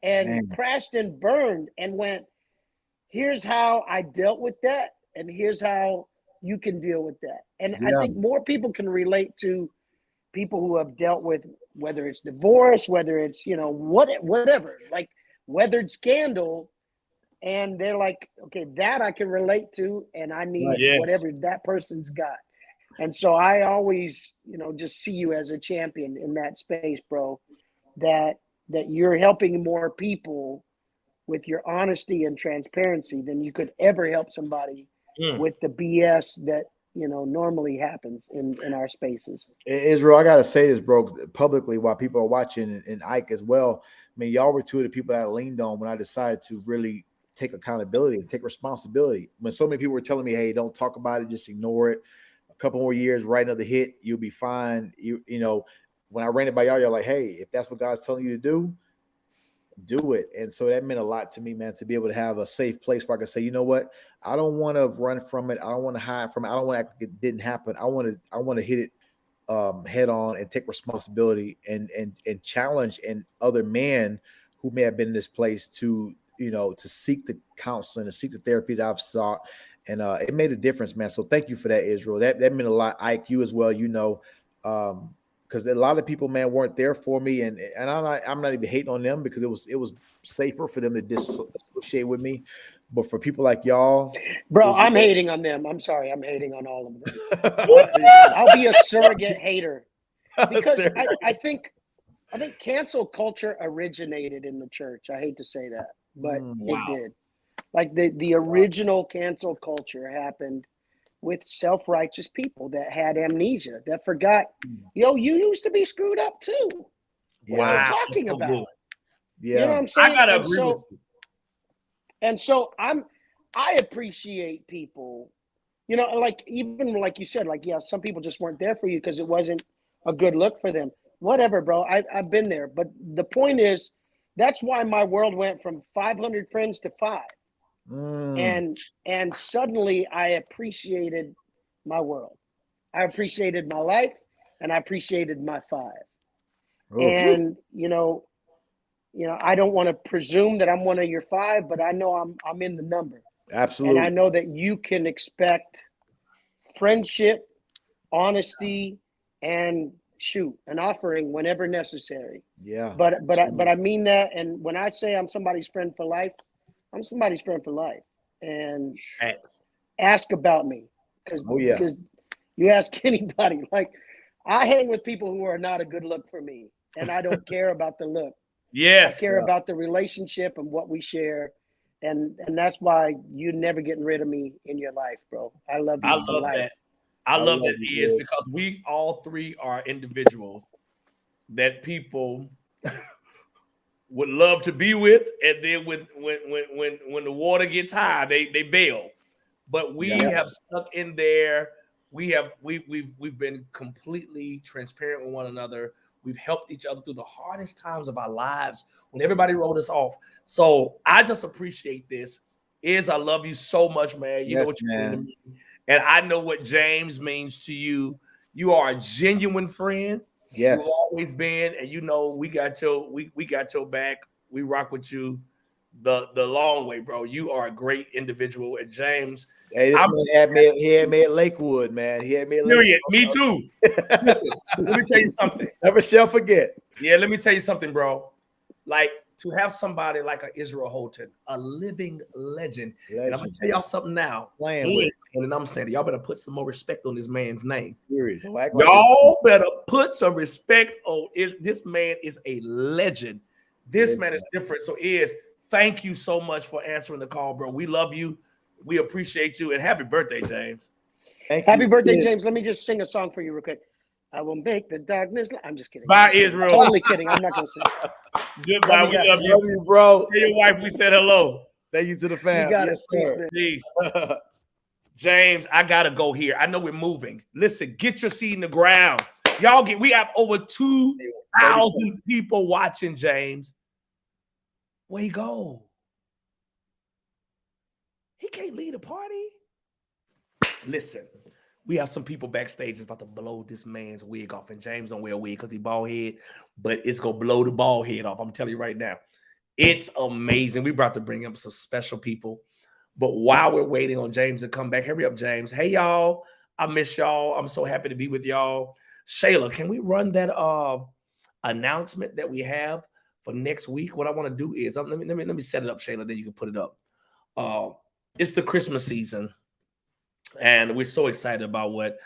and crashed and burned and went, here's how I dealt with that. And here's how you can deal with that. And I think more people can relate to people who have dealt with, whether it's divorce, whether it's, whatever, like weathered scandal. And they're like, okay, that I can relate to, and I need whatever that person's got. And so I always, just see you as a champion in that space, bro, that you're helping more people with your honesty and transparency than you could ever help somebody with the BS that, normally happens in our spaces. Israel, I got to say this, bro, publicly while people are watching, and Ike as well. I mean, y'all were two of the people that I leaned on when I decided to really take accountability and take responsibility. When so many people were telling me, hey, don't talk about it, just ignore it. A couple more years, write another hit, you'll be fine. You know, when I ran it by y'all, you're like, hey, if that's what God's telling you to do it. And so that meant a lot to me, man, to be able to have a safe place where I could say, you know what, I don't want to run from it. I don't want to hide from it. I don't want to act like it didn't happen. I want to hit it head on and take responsibility and challenge and other men who may have been in this place to seek the counseling, to seek the therapy that I've sought. And it made a difference, man. So thank you for that, Israel. That meant a lot. Ike, you as well, because a lot of people, man, weren't there for me. And I'm not even hating on them because it was safer for them to disassociate with me. But for people like y'all, bro, I'm hating on them. I'm sorry. I'm hating on all of them. I'll be a surrogate hater because I think cancel culture originated in the church. I hate to say that. but Wow. it did. Like the original cancel culture happened with self-righteous people that had amnesia, that forgot, yo, you used to be screwed up too. What are you Wow. talking So about? good. You know what I'm I saying? gotta agree with you. And so I appreciate people, you know, like even like you said, like, yeah, some people just weren't there for you because it wasn't a good look for them. Whatever, bro. I've been there. But the point is, that's why my world went from 500 friends to 5. And suddenly I appreciated my world. I appreciated my life, and I appreciated my 5. And you know, I don't want to presume that I'm one of your 5, but I know I'm in the number. Absolutely. And I know that you can expect friendship, honesty, and an offering whenever necessary. Yeah. But I mean that. And when I say I'm somebody's friend for life, I'm somebody's friend for life. And ask about me, because you ask anybody. Like, I hang with people who are not a good look for me, and I don't care about the look. Yes. I care about the relationship and what we share. And that's why you're never getting rid of me in your life, bro. I love you for life. That. I love that is because we all 3 are individuals that people would love to be with, and then when the water gets high, they bail. But we have stuck in there. We've been completely transparent with one another. We've helped each other through the hardest times of our lives when everybody wrote us off. So I just appreciate this. I love you so much, man. You know what you mean to me. And I know what James means to you. You are a genuine friend. Yes. You've always been, and you know we got your back. We rock with you the long way, bro. You are a great individual. And James, hey, this man had me at Lakewood, man. He had me at Lakewood. Me too. Listen, let me tell you something. Never shall forget. Yeah, let me tell you something, bro. Like, to have somebody like a Israel Houghton, a living legend. And I'm gonna tell y'all something now. And I'm saying, y'all better put some more respect on this man's name. Y'all better put some respect on it. This man is a legend. This man is different. So thank you so much for answering the call, bro. We love you. We appreciate you. And happy birthday, James. Happy birthday, James. Let me just sing a song for you real quick. I will make the darkness. I'm just kidding. Bye, Israel. Totally kidding. I'm not gonna sing. Goodbye. We love you, bro. Tell your wife we said hello. Thank you to the family. Yes, sir. Peace. James, I gotta go here. I know we're moving. Listen, get your seat in the ground. We have over 2,000 people watching, James. Where he go? He can't lead a party. Listen, we have some people backstage that's about to blow this man's wig off, and James don't wear a wig because he bald head, but it's gonna blow the bald head off. I'm telling you right now. It's amazing. We're about to bring up some special people. But while we're waiting on James to come back, hurry up, James. Hey, y'all. I miss y'all. I'm so happy to be with y'all. Shayla, can we run that announcement that we have for next week? What I want to do is, let me set it up, Shayla, then you can put it up. It's the Christmas season, and we're so excited about what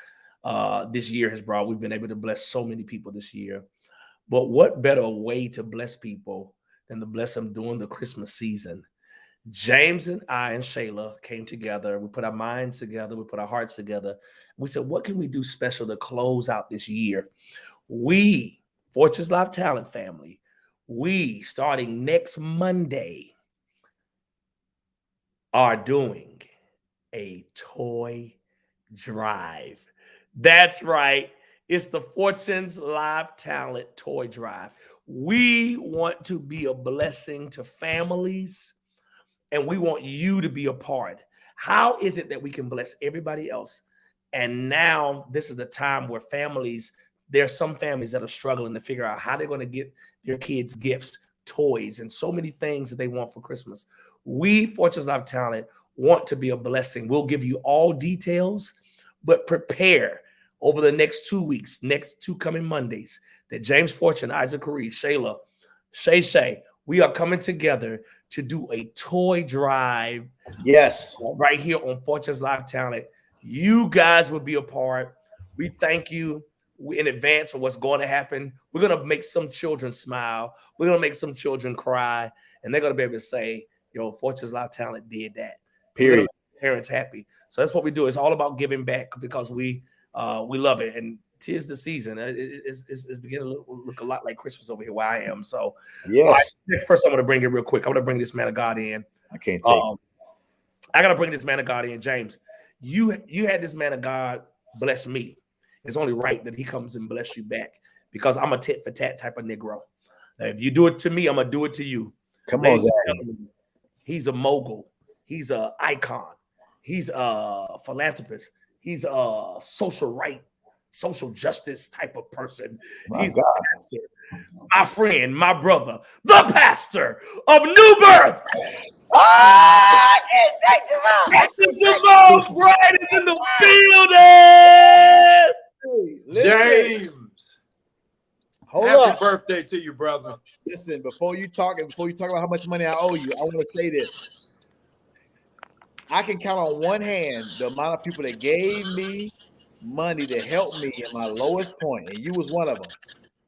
this year has brought. We've been able to bless so many people this year. But what better way to bless people than to bless them during the Christmas season? James and I and Shayla came together. We put our minds together. We put our hearts together. We said, what can we do special to close out this year? We, Fortunes Live Talent family, we, starting next Monday, are doing a toy drive. That's right. It's the Fortunes Live Talent Toy Drive. We want to be a blessing to families, and we want you to be a part. How is it that we can bless everybody else? And now this is the time where there's some families that are struggling to figure out how they're going to get their kids gifts, toys, and so many things that they want for Christmas. We, Fortunes Live Talent, want to be a blessing. We'll give you all details, but prepare over the next 2 weeks, next 2 coming Mondays, that James Fortune, Isaac Corey, Shayla, Shay, we are coming together to do a toy drive. Yes. Right here on Fortunes Live Talent. You guys will be a part. We thank you in advance for what's going to happen. We're going to make some children smile. We're going to make some children cry. And they're going to be able to say, Fortunes Live Talent did that. Period. Parents happy. So that's what we do. It's all about giving back because we love it. And 'tis the season. It's beginning to look a lot like Christmas over here where I am. So yes. Next person I'm going to bring in real quick. I'm going to bring this man of God in. I can't take it. I got to bring this man of God in, James. You had this man of God bless me. It's only right that he comes and bless you back because I'm a tit for tat type of Negro. Now, if you do it to me, I'm going to do it to you. Come on, Zach. He's a mogul. He's an icon. He's a philanthropist. He's a social justice type of person. He's a pastor. My friend, my brother, the pastor of New Birth. Pastor Jamal Bright is in the building. James, happy birthday to you, brother. Listen, before you talk about how much money I owe you, I want to say this. I can count on one hand the amount of people that gave me money to help me in my lowest point, and you was one of them.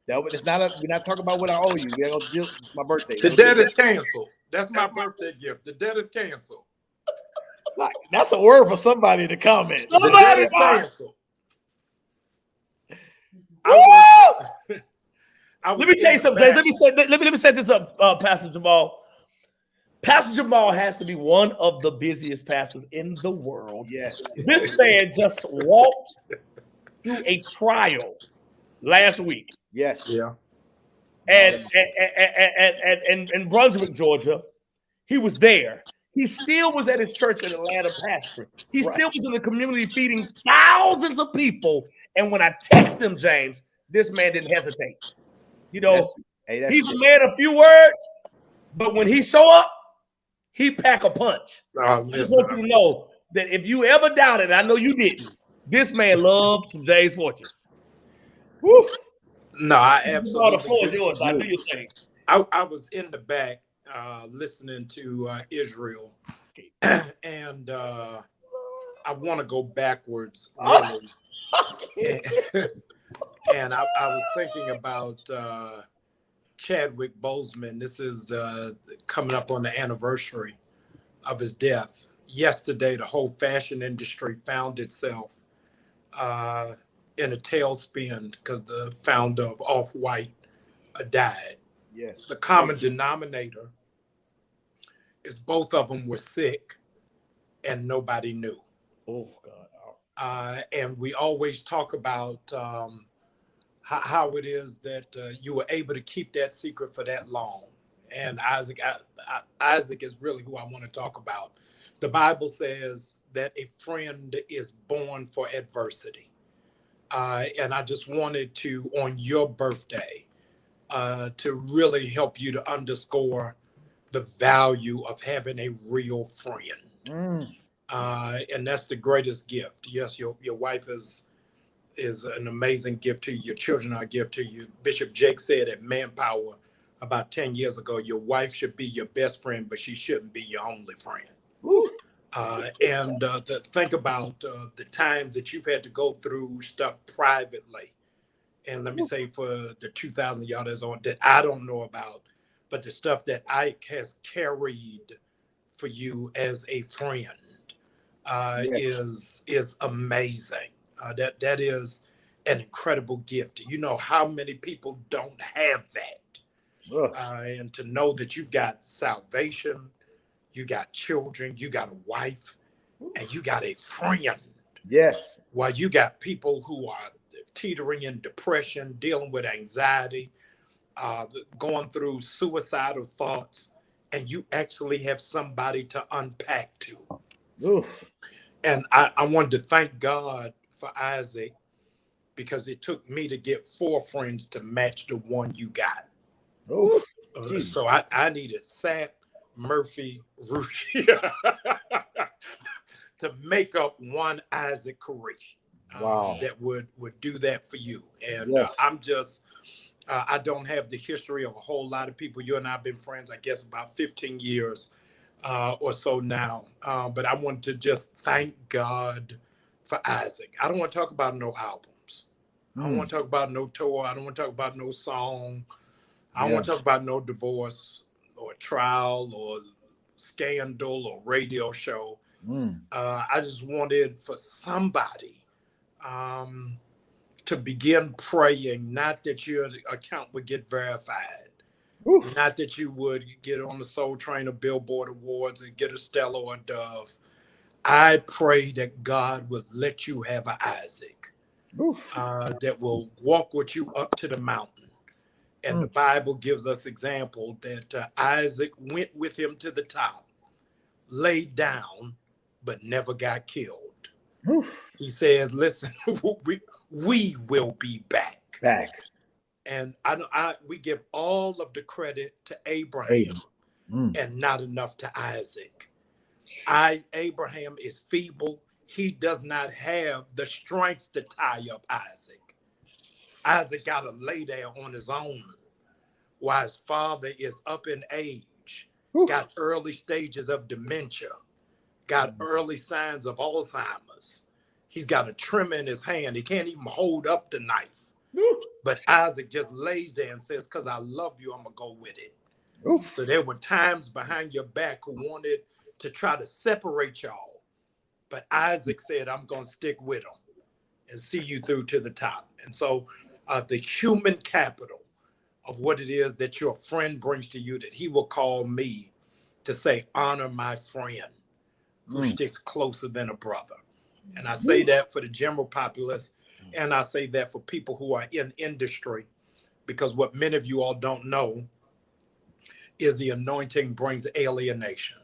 We're not talking about what I owe you. It's my birthday. The debt is canceled. That's my birthday gift. The debt is canceled. Like, that's a word for somebody to comment. The debt is canceled. Let me tell you something, James. Let me set this up, Pastor Jamal. Pastor Jamal has to be one of the busiest pastors in the world. Yes. This man just walked through a trial last week. Yes. Yeah. And in Brunswick, Georgia, he was there. He still was at his church in Atlanta pastoring. He still was in the community feeding thousands of people. And when I text him, James, this man didn't hesitate. He's a man of few words, but when he show up, he pack a punch. I just want you to know that if you ever doubted, I know you didn't, this man loves some James Fortune. Woo. No, I absolutely. The floor is yours. I do your thing. I was in the back listening to Israel, and I want to go backwards. Really. And I was thinking about Chadwick Boseman. This is coming up on the anniversary of his death. Yesterday, the whole fashion industry found itself in a tailspin because the founder of Off-White died. Yes. The common denominator is both of them were sick and nobody knew. Oh, God. And we always talk about how it is that you were able to keep that secret for that long. And Isaac is really who I want to talk about. The Bible says that a friend is born for adversity. And I just wanted to, on your birthday, to really help you to underscore the value of having a real friend. And that's the greatest gift. Yes, your wife is an amazing gift to you. Your children are a gift to you. Bishop Jake said at Manpower about 10 years ago, your wife should be your best friend, but she shouldn't be your only friend. Think about the times that you've had to go through stuff privately. And let me say for the 2,000 y'all that's on that I don't know about, but the stuff that Ike has carried for you as a friend is amazing. That is an incredible gift. You know how many people don't have that. And to know that you've got salvation, you got children, you got a wife, and you got a friend. Yes. While you got people who are teetering in depression, dealing with anxiety, going through suicidal thoughts, and you actually have somebody to unpack to. Oof. And I wanted to thank God for Isaac because it took me to get 4 friends to match the one you got. So I needed Sapp, Murphy, Rudy to make up one Isaac Curry that would do that for you. And I'm just, I don't have the history of a whole lot of people. You and I have been friends, I guess, about 15 years or so now. But I want to just thank God for Isaac. I don't want to talk about no albums. I don't want to talk about no tour. I don't want to talk about no song. I don't want to talk about no divorce or trial or scandal or radio show. I just wanted for somebody to begin praying, not that your account would get verified, not that you would get on the Soul Trainer Billboard Awards and get a Stella or a Dove. I pray that God will let you have an Isaac that will walk with you up to the mountain. And the Bible gives us example that Isaac went with him to the top, laid down, but never got killed. He says, listen, we will be back. And we give all of the credit to Abraham and not enough to Isaac. Abraham is feeble. He does not have the strength to tie up Isaac. Isaac got to lay there on his own while his father is up in age, got early stages of dementia, got early signs of Alzheimer's. He's got a tremor in his hand. He can't even hold up the knife. But Isaac just lays there and says, because I love you, I'm going to go with it. So there were times behind your back who wanted to try to separate y'all. But Isaac said, I'm going to stick with him and see you through to the top. And so the human capital of what it is that your friend brings to you, that he will call me to say, honor my friend who sticks closer than a brother. And I say that for the general populace, and I say that for people who are in industry, because what many of you all don't know is the anointing brings alienation.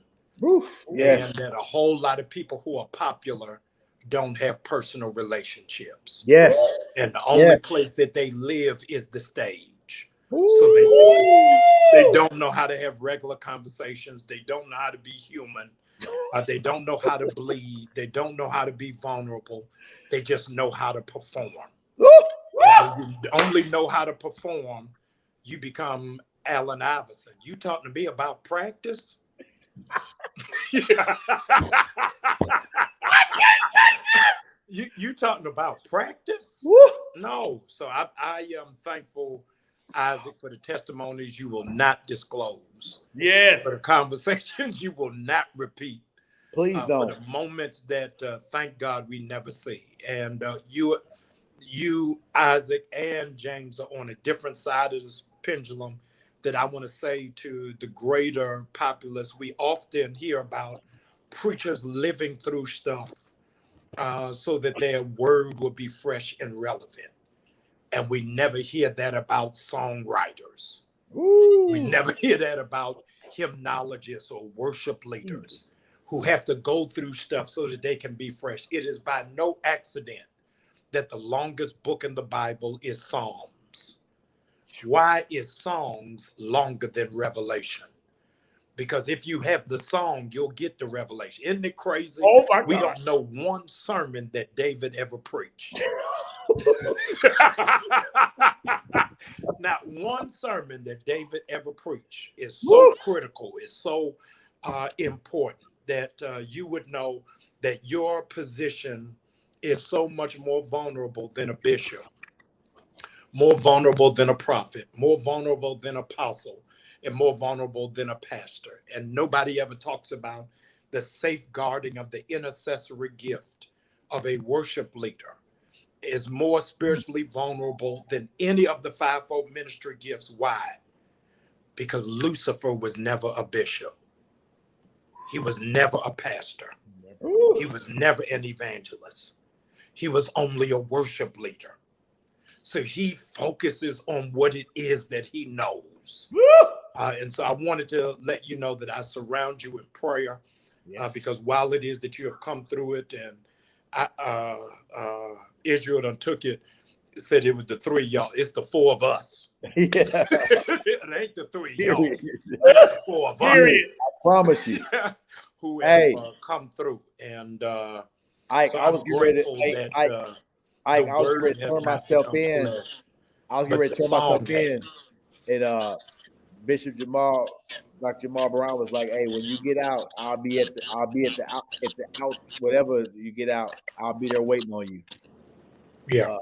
And that a whole lot of people who are popular don't have personal relationships. And the only place that they live is the stage. So they don't know how to have regular conversations. They don't know how to be human. They don't know how to bleed. They don't know how to be vulnerable. They just know how to perform. When you only know how to perform, you become Allen Iverson. You talking to me about practice? You talking about practice? No. So I am thankful, Isaac, for the testimonies you will not disclose. For the conversations you will not repeat. Please don't. For the moments that thank God we never see. And you, Isaac, and James are on a different side of this pendulum that I want to say to the greater populace. We often hear about preachers living through stuff so that their word will be fresh and relevant. And we never hear that about songwriters. We never hear that about hymnologists or worship leaders who have to go through stuff so that they can be fresh. It is by no accident that the longest book in the Bible is Psalms. Why is Songs longer than Revelation? Because if you have the song, you'll get the revelation. Isn't it crazy? Oh my God. We don't know one sermon that David ever preached. Not one sermon that David ever preached is so critical, is so important that you would know that your position is so much more vulnerable than a bishop, more vulnerable than a prophet, more vulnerable than apostle, and more vulnerable than a pastor. And nobody ever talks about the safeguarding of the intercessory gift of a worship leader is more spiritually vulnerable than any of the fivefold ministry gifts. Why? Because Lucifer was never a bishop. He was never a pastor. He was never an evangelist. He was only a worship leader. So he focuses on what it is that he knows. And so I wanted to let you know that I surround you in prayer because while it is that you have come through it, and Israel done took it, said it was the three of y'all. It's the four of us. It ain't the three of y'all. It's the four of us. I promise you. Who have come through. And I was getting ready to turn myself in. I was getting ready to turn myself in. And Bishop Jamal, Dr. Jamal Brown was like, "Hey, when you get out, I'll be at the out, whatever you get out, I'll be there waiting on you." Yeah.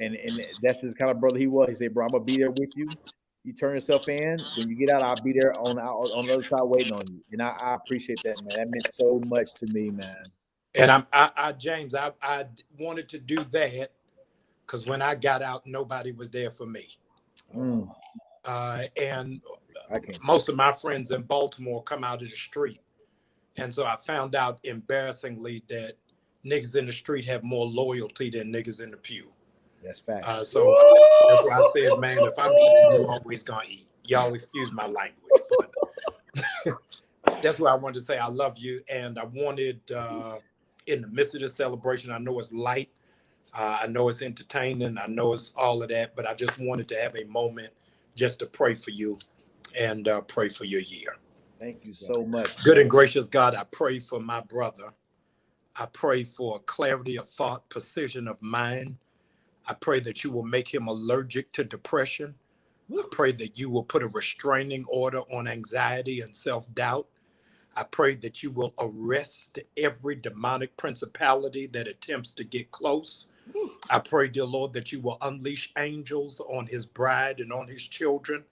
And that's his kind of brother he was. He said, "Bro, I'm gonna be there with you. You turn yourself in. When you get out, I'll be there on the other side waiting on you. And I appreciate that, man. That meant so much to me, man. And James, I wanted to do that because when I got out, nobody was there for me. And most of my friends in Baltimore come out of the street. And so I found out embarrassingly that niggas in the street have more loyalty than niggas in the pew. That's facts. So that's why I said, man, if I'm eating, you're always going to eat. Y'all excuse my language. But that's why I wanted to say I love you. And I wanted, in the midst of this celebration, I know it's light. I know it's entertaining. I know it's all of that. But I just wanted to have a moment just to pray for you and pray for your year. Thank you so much. Good and gracious God, I pray for my brother. I pray for clarity of thought, precision of mind. I pray that you will make him allergic to depression. I pray that you will put a restraining order on anxiety and self-doubt. I pray that you will arrest every demonic principality that attempts to get close. I pray, dear Lord, that you will unleash angels on his bride and on his children.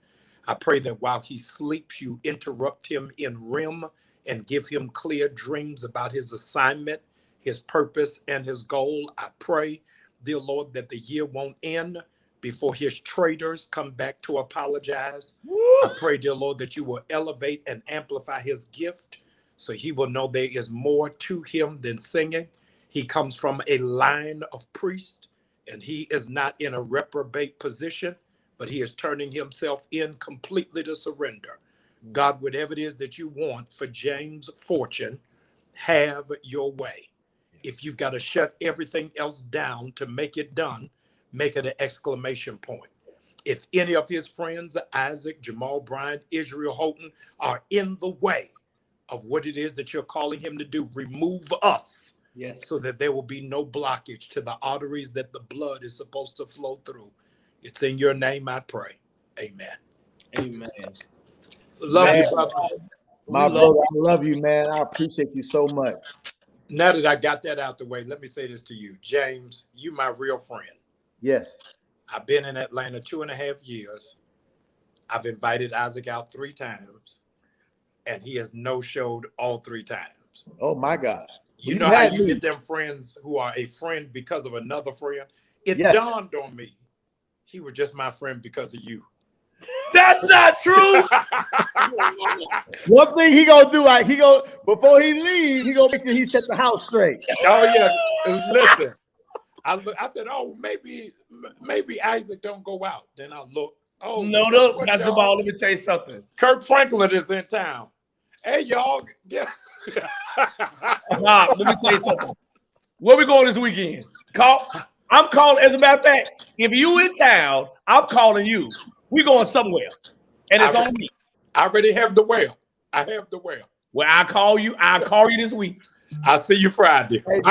I pray that while he sleeps, you interrupt him in REM and give him clear dreams about his assignment, his purpose, and his goal. I pray, dear Lord, that the year won't end before his traitors come back to apologize. I pray, dear Lord, that you will elevate and amplify his gift so he will know there is more to him than singing. He comes from a line of priests, and he is not in a reprobate position, but he is turning himself in completely to surrender. God, whatever it is that you want for James Fortune, have your way. If you've got to shut everything else down to make it done, make it an exclamation point. If any of his friends, Isaac, Jamal Bryant, Israel Houghton, are in the way of what it is that you're calling him to do, remove us. Yes. So that there will be no blockage to the arteries that the blood is supposed to flow through. It's in your name I pray. Amen. Amen. Love man, you, brother. My brother, I love you, man. I appreciate you so much. Now that I got that out the way, let me say this to you. James, you my real friend. Yes. I've been in Atlanta 2.5 years. I've invited Isaac out 3 times, and he has no-showed all 3 times. Oh, my God. You know how you get them friends who are a friend because of another friend? It dawned on me. He was just my friend because of you. That's not true. One thing he gonna do, like before he leave, he gonna make sure he set the house straight. Oh yeah, listen. I said, oh, maybe Isaac don't go out. Then I look. Oh no, Pastor Ball. Let me tell you something. Kirk Franklin is in town. Hey, y'all. Yeah. Nah, let me tell you something. Where we going this weekend? I'm calling. As a matter of fact, if you in town, I'm calling you. We going somewhere, and it's on me. I already have the whale. I have the whale. Well, I'll call you. I'll call you this week. I'll see you Friday. Hey,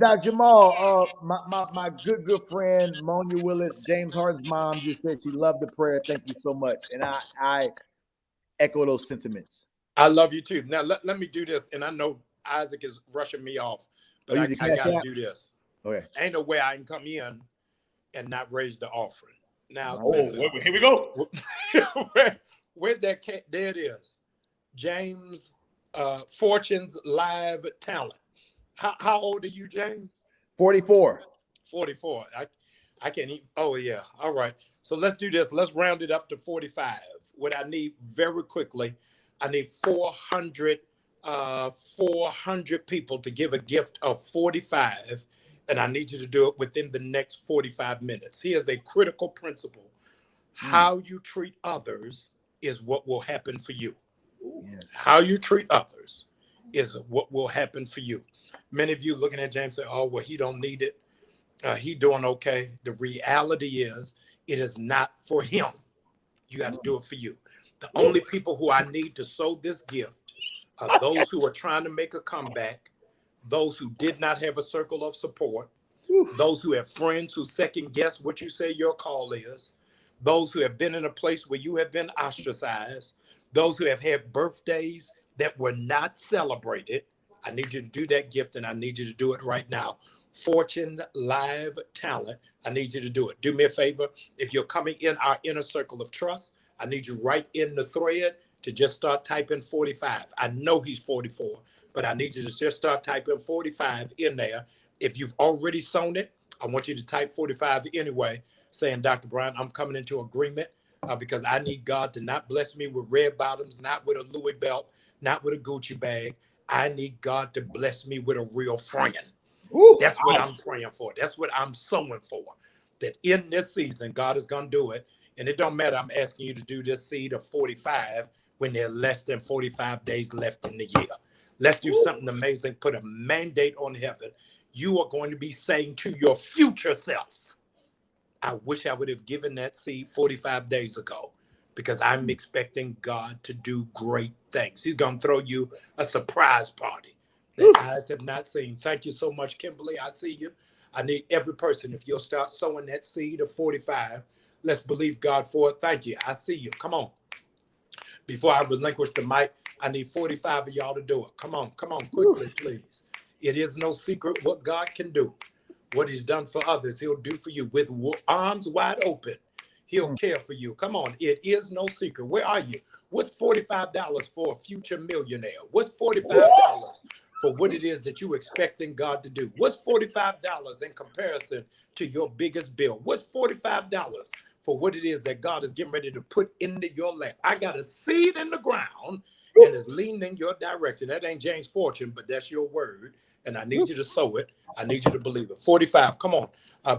Dr. Jamal, my good friend Monia Willis, James Harden's mom, just said she loved the prayer. Thank you so much, and I echo those sentiments. I love you too. Now let me do this, and I know Isaac is rushing me off, but I got to do this. Okay. Ain't no way I can come in and not raise the offering. Now, here we go. Where's that cat? There it is. James, Fortunes Live Talent. How old are you, James? 44. 44. I can't eat. Oh, yeah. All right. So let's do this. Let's round it up to 45. What I need very quickly, I need 400 people to give a gift of 45. And I need you to do it within the next 45 minutes. Here's a critical principle. How you treat others is what will happen for you. Yes. How you treat others is what will happen for you. Many of you looking at James say, oh, well, he don't need it. He doing okay. The reality is it is not for him. You got to do it for you. The only people who I need to sow this gift are those who are trying to make a comeback, those who did not have a circle of support, those who have friends who second guess what you say your call is, those who have been in a place where you have been ostracized, those who have had birthdays that were not celebrated. I need you to do that gift, and I need you to do it right now. Fortune Live Talent, I need you to do it. Do me a favor. If you're coming in our inner circle of trust, I need you right in the thread to just start typing 45. I know he's 44, but I need you to just start typing 45 in there. If you've already sewn it, I want you to type 45 anyway, saying, Dr. Brown, I'm coming into agreement because I need God to not bless me with red bottoms, not with a Louis belt, not with a Gucci bag. I need God to bless me with a real friend. Ooh, that's what I'm praying for. That's what I'm sowing for. That in this season, God is going to do it. And it don't matter. I'm asking you to do this seed of 45 when there are less than 45 days left in the year. Let's do something amazing. Put a mandate on heaven. You are going to be saying to your future self, I wish I would have given that seed 45 days ago because I'm expecting God to do great things. He's going to throw you a surprise party that eyes have not seen. Thank you so much, Kimberly. I see you. I need every person, if you'll start sowing that seed of 45, let's believe God for it. Thank you. I see you. Come on. Before I relinquish the mic, I need 45 of y'all to do it. Come on, quickly, please. It is no secret what God can do. What he's done for others, he'll do for you with arms wide open. He'll care for you. Come on, it is no secret. Where are you? What's $45 for a future millionaire? What's $45 for what it is that you're expecting God to do? What's $45 in comparison to your biggest bill? What's $45 for what it is that God is getting ready to put into your lap? I got a seed in the ground and it's leaning in your direction. That ain't James Fortune, but that's your word. And I need you to sow it. I need you to believe it. 45, come on.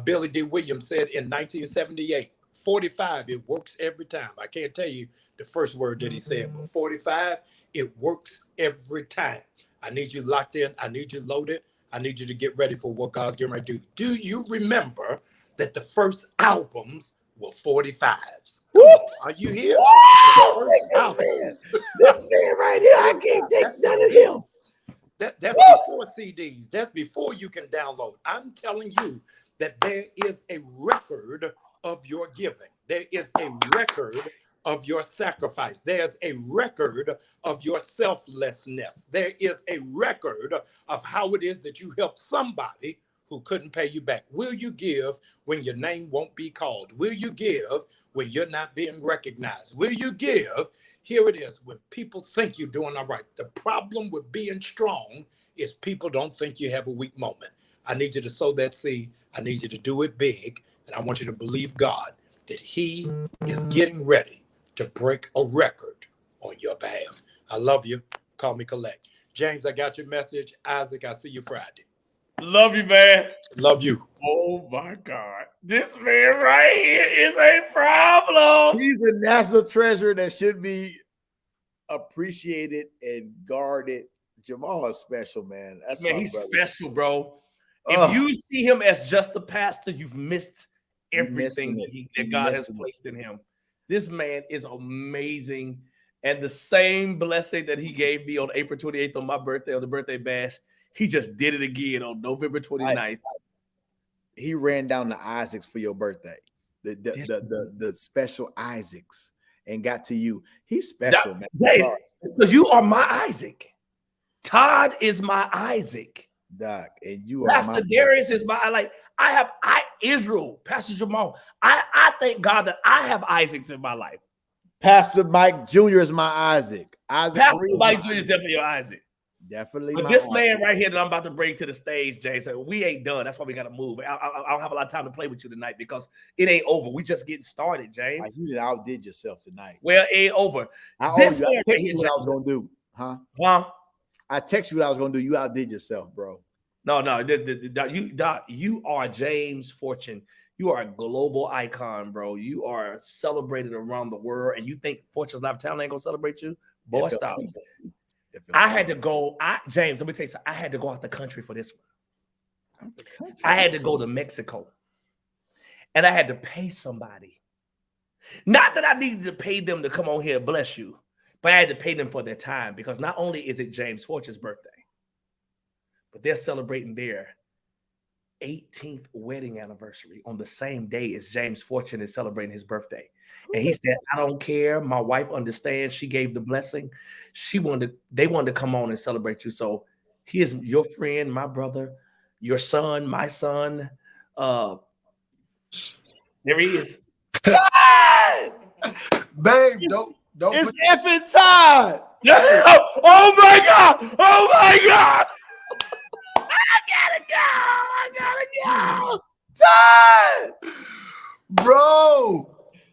Billy D. Williams said in 1978, 45, it works every time. I can't tell you the first word that he said, but 45, it works every time. I need you locked in. I need you loaded. I need you to get ready for what God's getting ready to do. Do you remember that the first albums were 45s? Come on, are you here? This man right here, I can't take none of him. That's before CDs. That's before you can download. I'm telling you that there is a record of your giving. There is a record of your sacrifice. There's a record of your selflessness. There is a record of how it is that you help somebody who couldn't pay you back. Will you give when your name won't be called? Will you give when you're not being recognized? Will you give? Here it is, when people think you're doing all right. The problem with being strong is people don't think you have a weak moment. I need you to sow that seed. I need you to do it big. And I want you to believe God that he is getting ready to break a record on your behalf. I love you. Call me Collect. James, I got your message. Isaac, I see you Friday. Love you, man. Love you. Oh my God. This man right here is a problem. He's a national treasure that should be appreciated and guarded. Jamal is special, man. That's man, he's brother. special, bro. If you see him as just a pastor, you've missed everything that God has placed in him. This man is amazing. And the same blessing that he gave me on April 28th on my birthday, on the birthday bash, he just did it again on November 29th. He ran down the Isaacs for your birthday. The special Isaacs and got to you. He's special, man. So you are my Isaac. Todd is my Isaac. Doc, and you Pastor Darius is my Israel, Pastor Jamal. I thank God that I have Isaacs in my life. Pastor Mike Jr. is my Isaac. Pastor Mike Jr. is definitely your Isaac. Definitely. But this man right here that I'm about to bring to the stage, James, we ain't done. That's why we got to move. I don't have a lot of time to play with you tonight because it ain't over. We just getting started, James. You outdid yourself tonight. Well, it ain't over. I text you what I was going to do. Huh? I text you what I was going to do. You outdid yourself, bro. No. You are James Fortune. You are a global icon, bro. You are celebrated around the world, and you think FortunesLiveTalent ain't gonna celebrate you? Boy, stop. I had to go. James, let me tell you something. I had to go out the country for this one. I had to go to Mexico, and I had to pay somebody. Not that I needed to pay them to come on here and bless you, but I had to pay them for their time because not only is it James Fortune's birthday, but they're celebrating their 18th wedding anniversary on the same day as James Fortune is celebrating his birthday. And he said, I don't care. My wife understands. She gave the blessing. They wanted to come on and celebrate you. So he is your friend, my brother. your son, my son. There he is. Babe, don't. It's effing time. Oh my God! Oh my God! I gotta go. Time, bro.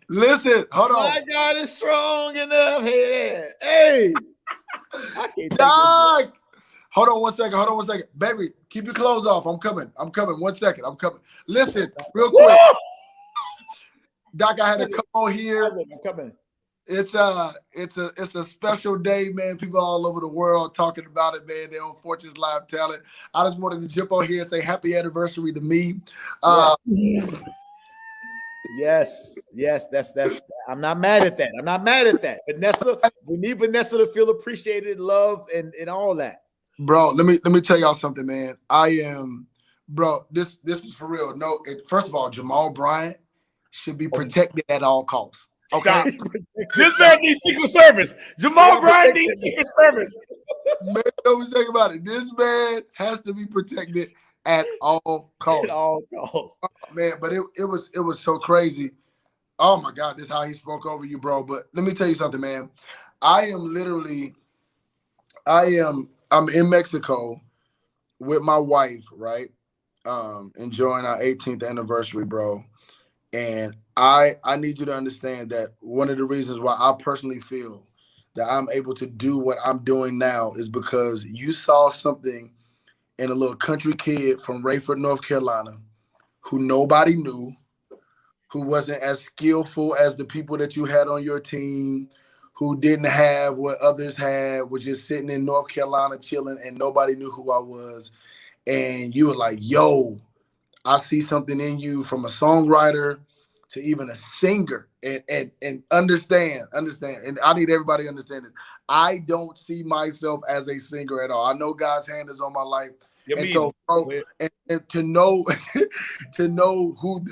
Listen, hold on. My God is strong enough. Hey, I can't Doc. Hold on 1 second. Hold on 1 second. Baby, keep your clothes off. I'm coming. 1 second. I'm coming. Listen, real quick. Doc, I had to come on here. I'm coming. It's a special day, man. People all over the world talking about it, man. They're on Fortunes Live Talent. I just wanted to jump on here and say happy anniversary to me. Yes, that's I'm not mad at that. Vanessa, we need Vanessa to feel appreciated, loved, and all that. Bro, let me tell y'all something, man. This is for real. No, first of all, Jamal Bryant should be protected at all costs. Okay. This man needs Secret Service. Jamal Bryant needs Secret Service. Man, don't mistake about it. This man has to be protected at all costs. At all costs. Oh, man, but it was so crazy. Oh my God, this is how he spoke over you, bro. But let me tell you something, man. I'm in Mexico with my wife, right? Enjoying our 18th anniversary, bro. And I need you to understand that one of the reasons why I personally feel that I'm able to do what I'm doing now is because you saw something in a little country kid from Rayford, North Carolina, who nobody knew, who wasn't as skillful as the people that you had on your team, who didn't have what others had, was just sitting in North Carolina chilling, and nobody knew who I was. And you were like, yo, I see something in you, from a songwriter to even a singer. And understand. And I need everybody to understand this. I don't see myself as a singer at all. I know God's hand is on my life. And so, bro, and to know who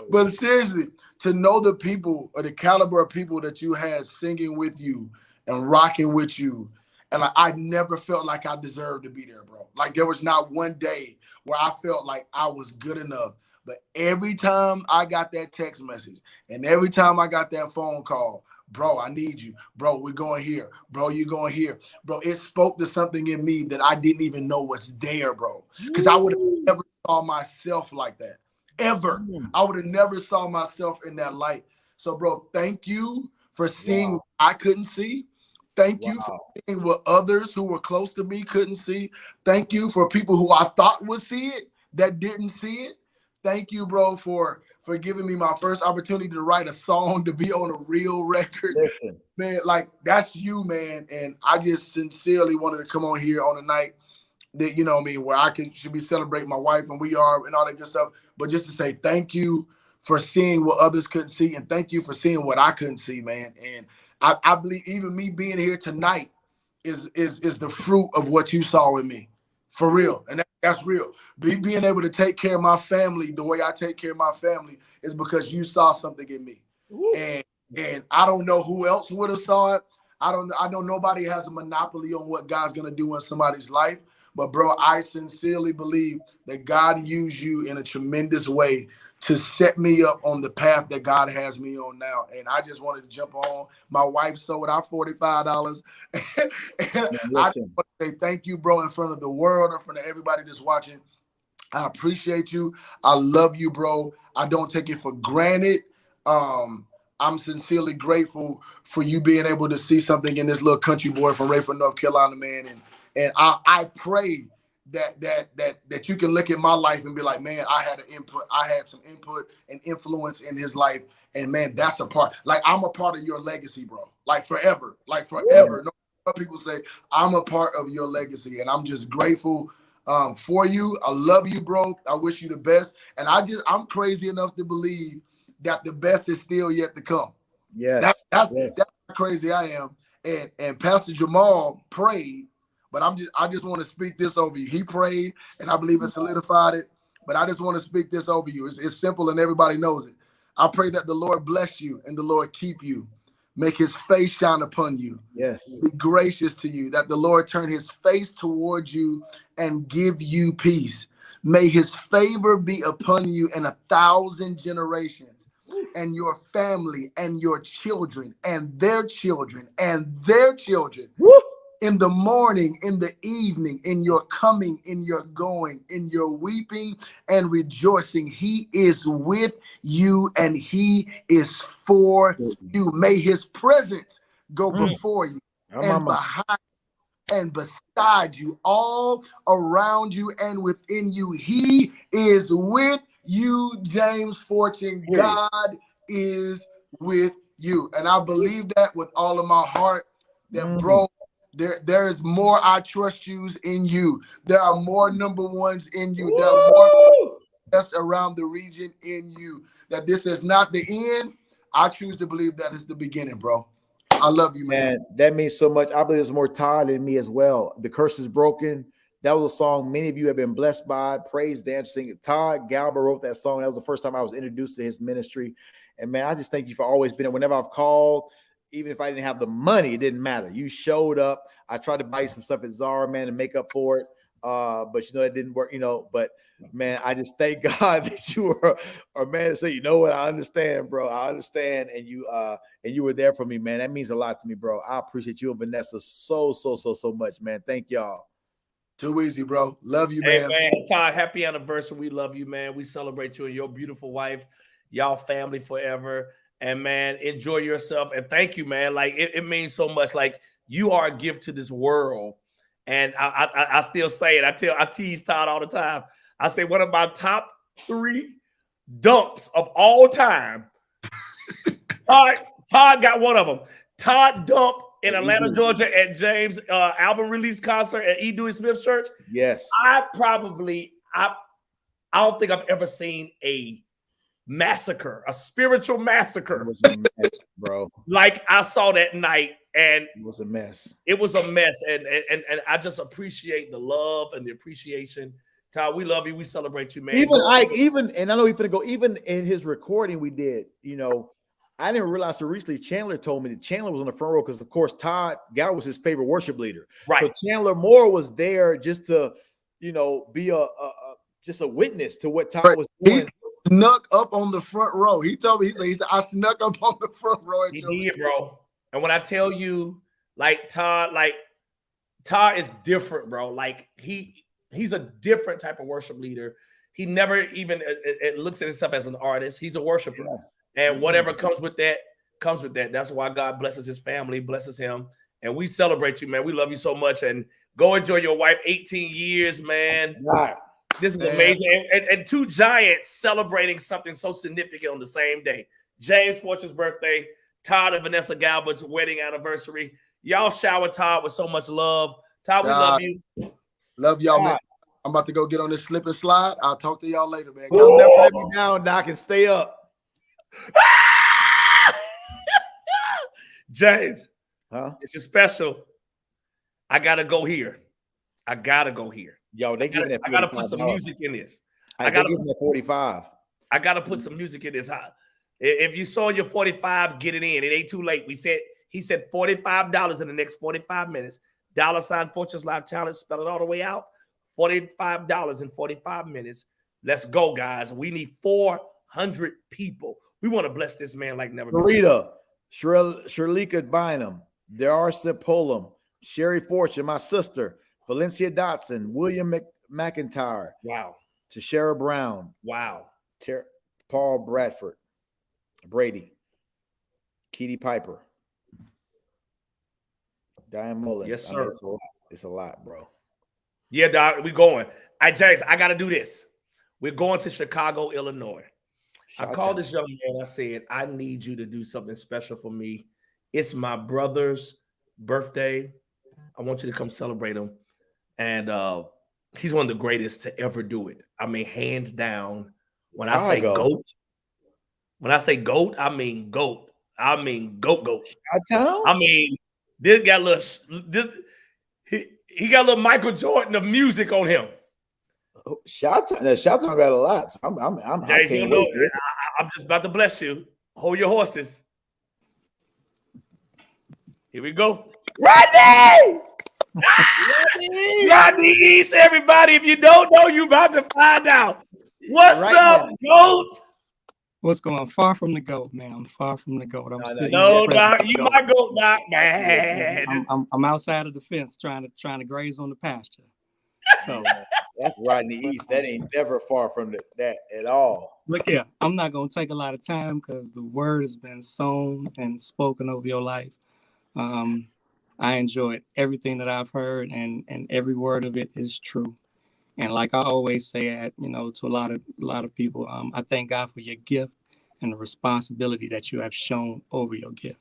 but seriously, to know the people or the caliber of people that you had singing with you and rocking with you, and like, I never felt like I deserved to be there, bro. Like, there was not one day where I felt like I was good enough. But every time I got that text message and every time I got that phone call, bro, I need you. Bro, we're going here. Bro, you're going here. Bro, it spoke to something in me that I didn't even know was there, bro. Because I would have never saw myself like that. Ever. I would have never saw myself in that light. So, bro, thank you for seeing what I couldn't see. Thank you for seeing what others who were close to me couldn't see. Thank you for people who I thought would see it that didn't see it. Thank you, bro, for giving me my first opportunity to write a song, to be on a real record. Listen, man, like, that's you, man. And I just sincerely wanted to come on here on a night that, you know what I mean, where I should be celebrating my wife, and we are, and all that good stuff. But just to say thank you for seeing what others couldn't see, and thank you for seeing what I couldn't see, man. And I believe even me being here tonight is the fruit of what you saw in me. For real. And that's real. Being able to take care of my family the way I take care of my family is because you saw something in me. And I don't know who else would have saw it. I know nobody has a monopoly on what God's going to do in somebody's life. But, bro, I sincerely believe that God used you in a tremendous way to set me up on the path that God has me on now. And I just wanted to jump on. My wife sold out $45. And I just want to say thank you, bro, in front of the world, in front of everybody that's watching. I appreciate you. I love you, bro. I don't take it for granted. I'm sincerely grateful for you being able to see something in this little country boy from Rayford, North Carolina, man. And I pray that you can look at my life and be like, man, I had some input and influence in his life. And man, that's a part. Like, I'm a part of your legacy, bro. Like, forever. Like, forever. No, people say I'm a part of your legacy. And I'm just grateful for you. I love you, bro. I wish you the best. And I'm crazy enough to believe that the best is still yet to come. Yes. That's how crazy I am. And Pastor Jamal prayed. But I just want to speak this over you. He prayed, and I believe it solidified it. But I just want to speak this over you. It's simple, and everybody knows it. I pray that the Lord bless you and the Lord keep you. Make his face shine upon you. Yes. Be gracious to you, that the Lord turn his face towards you and give you peace. May his favor be upon you in 1,000 generations, and your family and your children and their children and their children. Woo! In the morning, in the evening, in your coming, in your going, in your weeping and rejoicing. He is with you and he is for you. May his presence go before you and behind and beside you, all around you and within you. He is with you, James Fortune. God is with you. And I believe that with all of my heart, that bro, there is more I trust yous in you. There are more number ones in you. There are more best around the region in you. That this is not the end. I choose to believe that is the beginning, bro. I love you, man. That means so much. I believe there's more Todd in me as well. The Curse is Broken. That was a song many of you have been blessed by. Praise, dancing. Todd Galber wrote that song. That was the first time I was introduced to his ministry. And man, I just thank you for always being there. Whenever I've called, even if I didn't have the money, it didn't matter. You showed up. I tried to buy you some stuff at Zara, man, to make up for it. But you know, it didn't work, you know. But man, I just thank God that you were a man to say, you know what, I understand, bro. I understand. And you were there for me, man. That means a lot to me, bro. I appreciate you and Vanessa so much, man. Thank y'all. Too easy, bro. Love you, Hey, man. man, Todd, happy anniversary. We love you, man. We celebrate you and your beautiful wife, y'all family forever. And man, enjoy yourself. And thank you, man. Like it means so much. Like you are a gift to this world. And I still say it. I tease Todd all the time. I say one of my top 3 dumps of all time. Todd got one of them. Todd dumped in Atlanta, Georgia at James' album release concert at E. Dewey Smith Church. Yes. I don't think I've ever seen a massacre, a spiritual massacre. It was a mess, bro. Like I saw that night, and it was a mess. It was a mess, and I just appreciate the love and the appreciation. Todd, we love you. We celebrate you, man. And I know he's gonna go. Even in his recording, we did. You know, I didn't realize so recently. Chandler told me that Chandler was on the front row because, of course, Todd Gow was his favorite worship leader. Right. So Chandler Moore was there just to, you know, be just a witness to what Todd was doing. He snuck up on the front row. He told me, he said, I snuck up on the front row. He did, bro. And when I tell you, Todd is different, bro. Like he's a different type of worship leader. He never even looks at himself as an artist. He's a worshiper. Yeah. And whatever comes with that, comes with that. That's why God blesses his family, blesses him. And we celebrate you, man. We love you so much. And go enjoy your wife. 18 years, man. Right. This is amazing. And 2 giants celebrating something so significant on the same day. James Fortune's birthday, Todd and Vanessa Galbert's wedding anniversary. Y'all shower Todd with so much love. Todd, we love you. Love y'all, man. I'm about to go get on this slip and slide. I'll talk to y'all later, man. Don't never let me down, Doc, and stay up. James, this is special. I gotta go here. Yo, they giving that. I gotta put some music in this. I gotta give that 45. I gotta put some music in this. If you saw your 45, get it in. It ain't too late. He said $45 in the next 45 minutes. $ Fortunes Live Talent. Spell it all the way out. $45 in 45 minutes. Let's go, guys. We need 400 people. We want to bless this man like never before. Rita, Shirlika Bynum, Darcy Pullum, Sherry Fortune, my sister, Valencia Dotson, William McIntyre. Wow. Tashara Brown. Wow. Paul Bradford. Brady. Keedy Piper. Diane Mullen. Yes, sir. It's a lot, bro. Yeah, Doc, we going. James, I got to do this. We're going to Chicago, Illinois. I called this young man. I said, I need you to do something special for me. It's my brother's birthday. I want you to come celebrate him. And he's one of the greatest to ever do it. I mean, hands down. When I say GOAT, I mean GOAT. I mean GOAT. I mean, this got he got a little Michael Jordan of music on him. Shot-Town got a lot. So I'm just about to bless you. Hold your horses. Here we go. Rodney! Rodney East, everybody. If you don't know, you about to find out. What's up, GOAT? What's going on? Far from the GOAT, man. I'm far from the GOAT. I'm sitting No, Doc, you my GOAT, Doc, man. I'm outside of the fence trying to graze on the pasture. So that's Rodney East. That ain't never far from that at all. Look here, I'm not gonna take a lot of time because the word has been sown and spoken over your life. I enjoyed everything that I've heard, and every word of it is true. And like I always say, to a lot of people, I thank God for your gift and the responsibility that you have shown over your gift.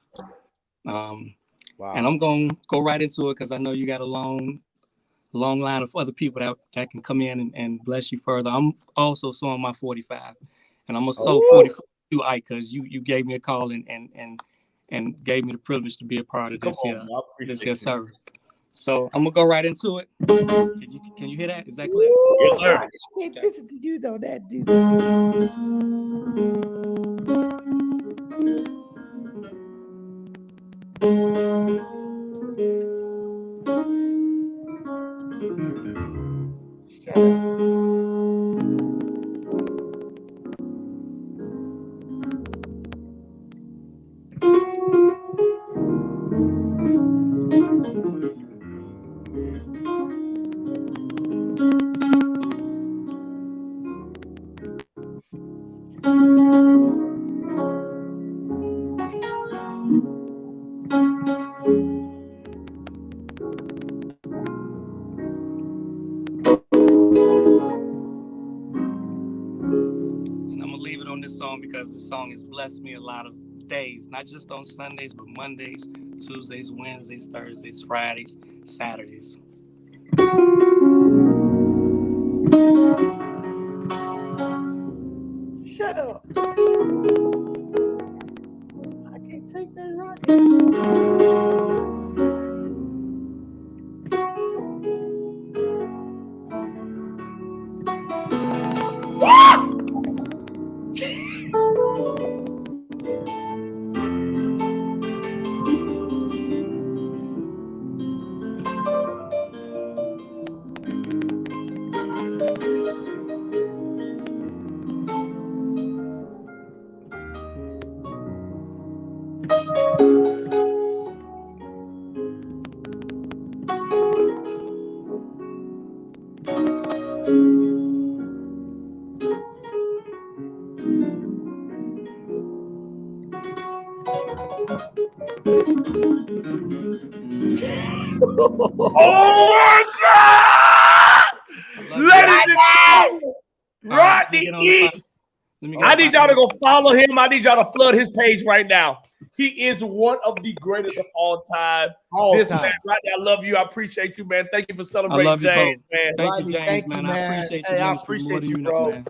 Wow. And I'm gonna go right into it because I know you got a long line of other people that can come in and bless you further. I'm also sowing my 45, and I'm gonna sow 45 to Ike because you gave me a call and gave me the privilege to be a part of this here service. So I'm gonna go right into it. Can you hear that? Is that clear? Yes, sir. I can't listen to you though. That dude. Because the song has blessed me a lot of days, not just on Sundays, but Mondays, Tuesdays, Wednesdays, Thursdays, Fridays, Saturdays. Shut up. I can't take that right. Oh my God! Ladies and gentlemen, Rodney East. I need y'all to go follow him. I need y'all to flood his page right now. He is one of the greatest of all time. Man, Rodney, I love you. I appreciate you, man. Thank you for celebrating James, man. Thank you, James, man. I appreciate you. I appreciate you, bro.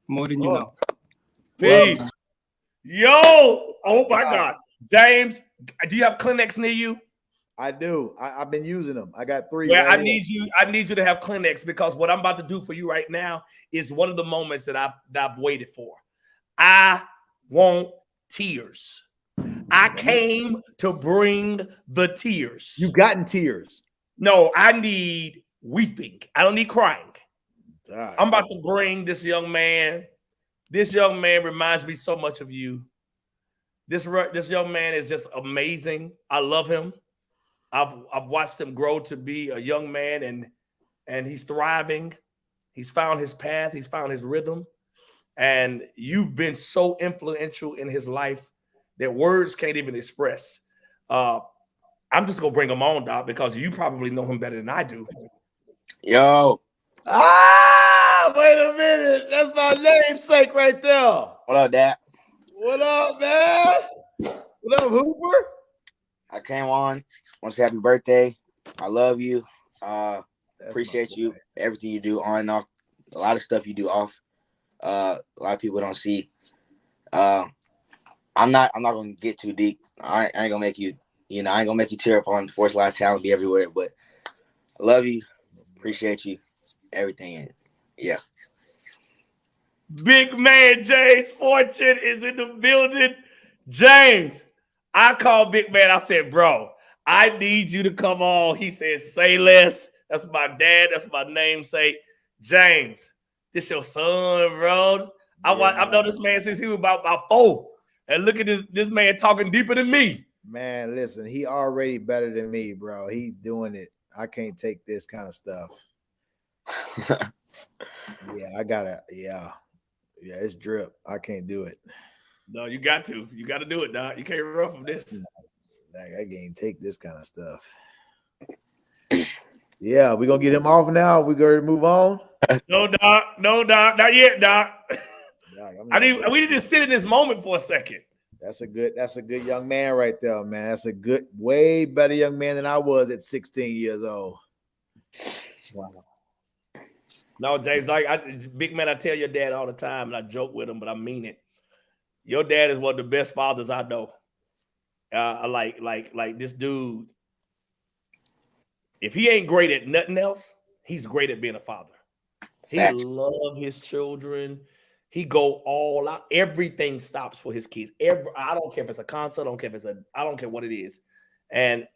More than you know. Peace. Yo, oh my God. James, do you have Kleenex near you? I do. I've been using them. I got 3. Well, I need you to have Kleenex because what I'm about to do for you right now is one of the moments that I've waited for. I want tears. I came to bring the tears. You've gotten tears. No, I need weeping. I don't need crying. I'm about to bring this young man. This young man reminds me so much of you. This young man is just amazing. I love him. I've watched him grow to be a young man, and he's thriving. He's found his path. He's found his rhythm. And you've been so influential in his life that words can't even express. I'm just going to bring him on, Doc, because you probably know him better than I do. Yo. Wait a minute. That's my namesake right there. What up, Dad? What up, man? What up, Hooper? I came on. Want to say happy birthday. I love you. Appreciate you. Everything you do on and off. A lot of stuff you do off. A lot of people don't see. I'm not gonna get too deep. I ain't gonna make you, I ain't gonna make you tear up on Force Live Talent, be everywhere. But I love you. Appreciate you. Everything. And yeah. Big man James Fortune is in the building. James, I called Big Man. I said, bro, I need you to come on. He said, say less. That's my dad. That's my namesake. James, this your son, bro. I've known this man since he was about 4. And look at this man talking deeper than me. Man, listen, he already better than me, bro. He doing it. I can't take this kind of stuff. Yeah, I gotta, yeah, it's drip. I can't do it. No, you got to. You got to do it, Doc. You can't run from this. Like, I can't take this kind of stuff. Yeah, we gonna get him off now. We gonna move on. No, Doc. No, Doc. Not yet, Doc. We need to sit in this moment for a second. That's a good young man right there, man. That's a good, way better young man than I was at 16 years old. Wow. No, James, big man, I tell your dad all the time, and I joke with him, but I mean it. Your dad is one of the best fathers I know. Like this dude. If he ain't great at nothing else, he's great at being a father. He loves his children. He go all out. Everything stops for his kids. I don't care if it's a concert. I don't care what it is. And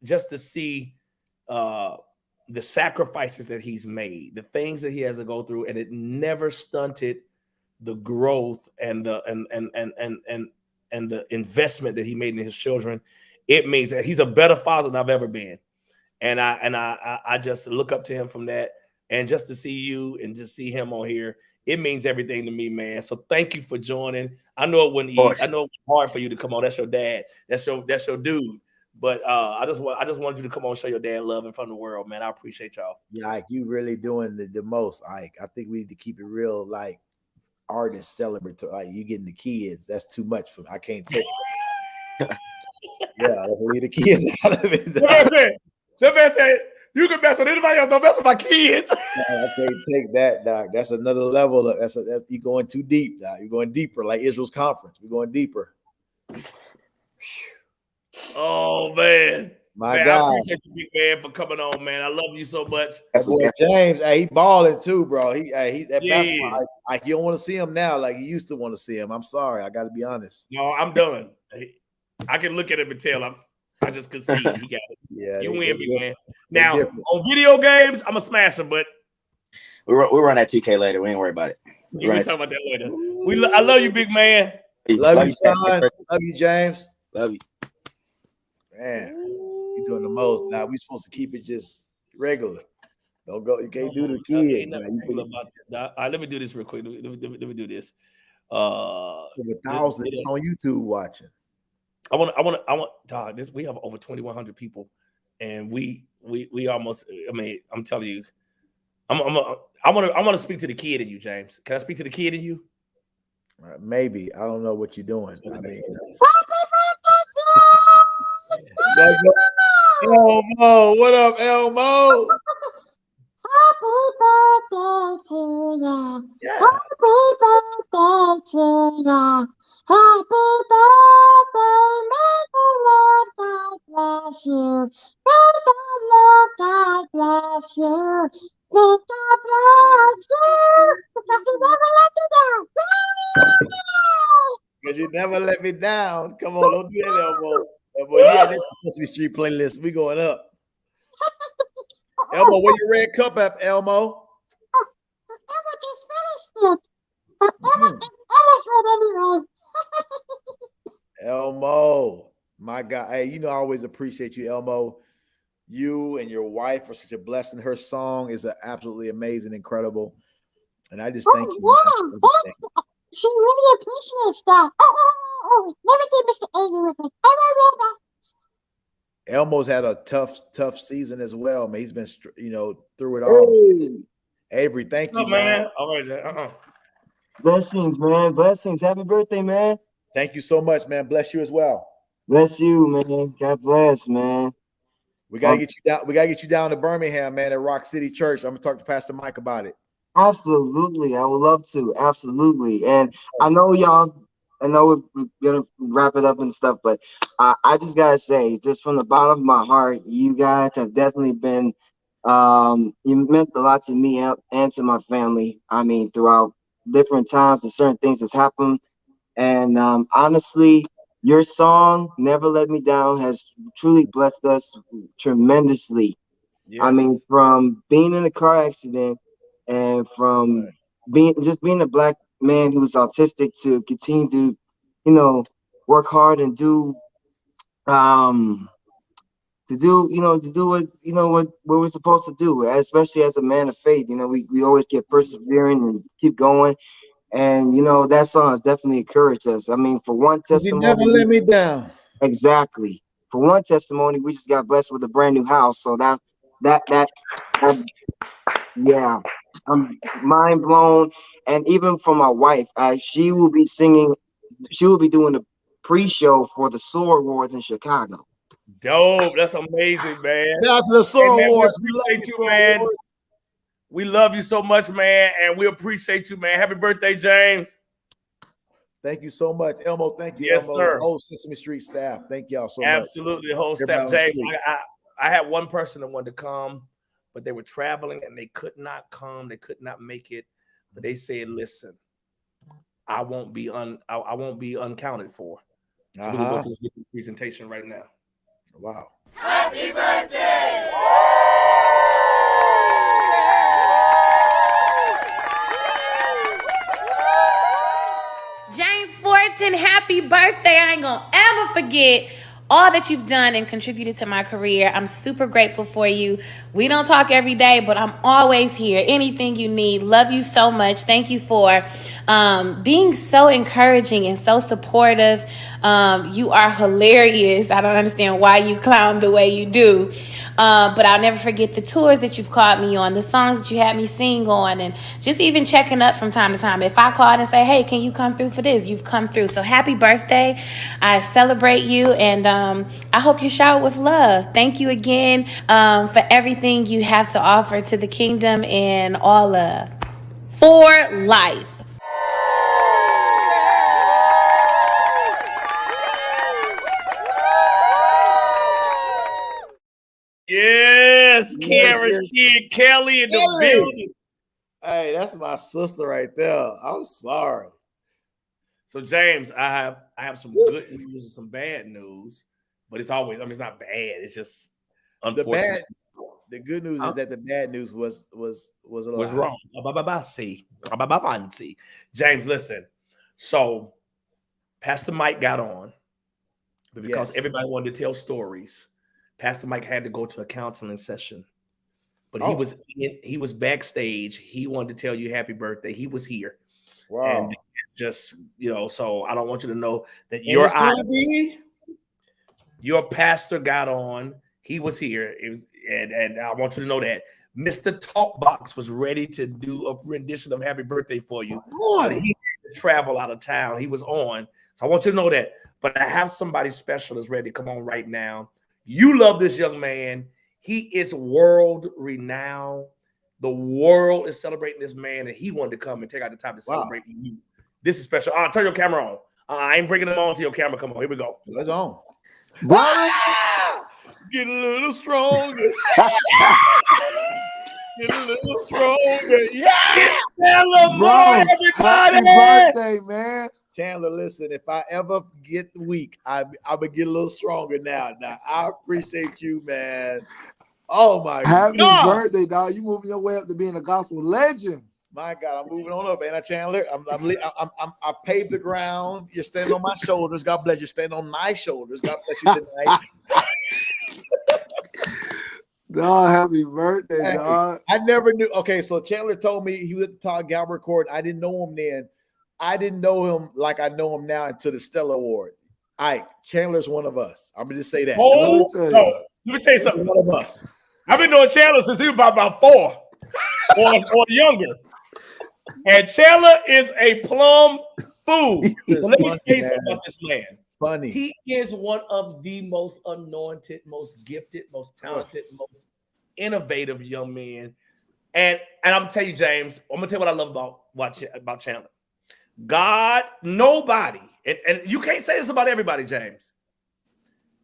just to see the sacrifices that he's made, the things that he has to go through, and it never stunted the growth and the investment that he made in his children. It means that he's a better father than I've ever been. And I just look up to him from that. And just to see you and just see him on here, it means everything to me, man. So thank you for joining. I know it wasn't easy. I know it was hard for you to come on. That's your dad. That's your dude. But I just wanted you to come on and show your dad love in front of the world, man. I appreciate y'all. Yeah, Ike, you really doing the most, Ike. I think we need to keep it real, like artist celebratory. Like, you getting the kids. That's too much for me. I can't take it. Yeah, let's leave the kids out of it. The man said, you can mess with anybody else, don't mess with my kids. I can't take that, Doc. That's another level. That's you're going too deep, Doc. You're going deeper, like Israel's conference. We're going deeper. Oh man. My God. I appreciate you, big man, for coming on, man. I love you so much. That boy James, he balling too, bro. He's that basketball. Like, you don't want to see him now, like you used to want to see him. I'm sorry, I got to be honest. No, I'm done. I can look at him and tell I just concede. He got it. Yeah, you win me, man. Now on video games, I'm a smasher, but we'll run that 2K later. We ain't worry about it. We can talk about that later. I love you, big man. Love you, son. Love you, James. Love you. Man, you doing the most. Now we supposed to keep it just regular. Don't go. You can't do the kid. All right, let me do this real quick. Let me do this. Over thousands on YouTube watching. I want. Dog, we have over 2,100 people, and we almost. I mean, I'm telling you, I want to speak to the kid in you, James. Can I speak to the kid in you? Maybe. I don't know what you're doing. I mean, Elmo, what up, Elmo? Happy birthday to you. Yeah. Happy birthday to you. Happy birthday, may the Lord God bless you. May the Lord God bless you. May God bless you. Because He never let you down. Because you never let me down. Come on, don't do that, Elmo. Elmo, yeah, this Sesame Street playlist. We going up. Elmo, where your red cup at, Elmo? Emma just finished it. But Emma's red anyway. Elmo, my God. Hey, you know I always appreciate you, Elmo. You and your wife are such a blessing. Her song is absolutely amazing, incredible. And I just thank you. Yeah, she really appreciates that. Never get Mr. Angry with me. Elmo's had a tough season as well, man. He's been, through it all. Avery, thank you, man. All right, Blessings, man. Blessings. Happy birthday, man. Thank you so much, man. Bless you as well. Bless you, man. God bless, man. We gotta get you down. We gotta get you down to Birmingham, man, at Rock City Church. I'm gonna talk to Pastor Mike about it. Absolutely. I would love to. Absolutely. And I know we're gonna wrap it up and stuff, but I just gotta say, just from the bottom of my heart, you guys have definitely been you meant a lot to me and to my family. I mean, throughout different times and certain things that's happened. And honestly, Your song, Never Let Me Down, has truly blessed us tremendously. Yes. I mean, from being in a car accident and from being a black man who's autistic to continue to, work hard and do what we're supposed to do, especially as a man of faith. We always get persevering and keep going. And that song has definitely encouraged us. I mean, for one You never testimony, let me down. exactly. For one testimony, we just got blessed with a brand new house. So that yeah, I'm mind blown. And even for my wife, she will be singing. She will be doing the pre-show for the SOAR Awards in Chicago. Dope. That's amazing, man. Shout out to the SOAR man, Awards. We appreciate you, man. We love you so much, man, and we appreciate you, man. Happy birthday, James. Thank you so much, Elmo. Thank you, Yes, Elmo. sir. The whole Sesame Street staff. Thank y'all so much. Absolutely, the whole staff. Everybody on the James, street. I had one person that wanted to come, but they were traveling and they could not come. They could not make it. But they said, "Listen, I won't be uncounted for." So we're gonna go to this presentation right now. Wow. Happy birthday! James Fortune, happy birthday. I ain't gonna ever forget all that you've done and contributed to my career. I'm super grateful for you. We don't talk every day, but I'm always here. Anything you need. Love you so much. Thank you for being so encouraging and so supportive. You are hilarious. I don't understand why you clown the way you do. But I'll never forget the tours that you've called me on, the songs that you had me sing on, and just even checking up from time to time. If I called and say, hey, can you come through for this? You've come through. So happy birthday. I celebrate you, and I hope you shower with love. Thank you again for everything you have to offer to the kingdom, and all love. For life. Yes, Karen, Sheehan, Kelly in the building. Hey, that's my sister right there. I'm sorry. So, James, I have some good news and some bad news, but it's always, it's not bad. It's just unfortunate. The good news is that the bad news was wrong. James, listen. So, Pastor Mike got on, but because everybody wanted to tell stories, Pastor Mike had to go to a counseling session. But he was backstage. He wanted to tell you happy birthday. He was here. Wow. And just, so I don't want you to know that your pastor got on. He was here. It was, and I want you to know that Mr. Talkbox was ready to do a rendition of happy birthday for you. But he had to travel out of town. He was on. So I want you to know that. But I have somebody special that's ready to come on right now. You love this young man. He is world renowned. The world is celebrating this man, and he wanted to come and take out the time to celebrate you. This is special. Turn your camera on. I ain't bringing him on to your camera. Come on, here we go. Let's on. Brother, get a little stronger. Get a little stronger. Yeah, Bro, happy birthday, man. Chandler, listen, if I ever get weak, I'm gonna get a little stronger now. Now, I appreciate you, man. Oh my Happy God. birthday, dog. You moving your way up to being a gospel legend. My God, I'm moving on up, Anna Chandler. I paved the ground. You're standing on my shoulders. God bless you. Standing on my shoulders. God bless you tonight. Dog, happy birthday, dog. I never knew. Okay, so Chandler told me he was at the Todd Galbraith Court. I didn't know him then. I didn't know him like I know him now until the Stella Award. Chandler's one of us. I'm gonna just say that. Let me tell you something. One of us. I've been knowing Chandler since he was about 4 or younger. And Chandler is a plum fool. But let me tell you something about this man. Funny. He is one of the most anointed, most gifted, most talented, most innovative young men. And I'm gonna tell you, James, I'm gonna tell you what I love about Chandler. God, nobody, and you can't say this about everybody, James.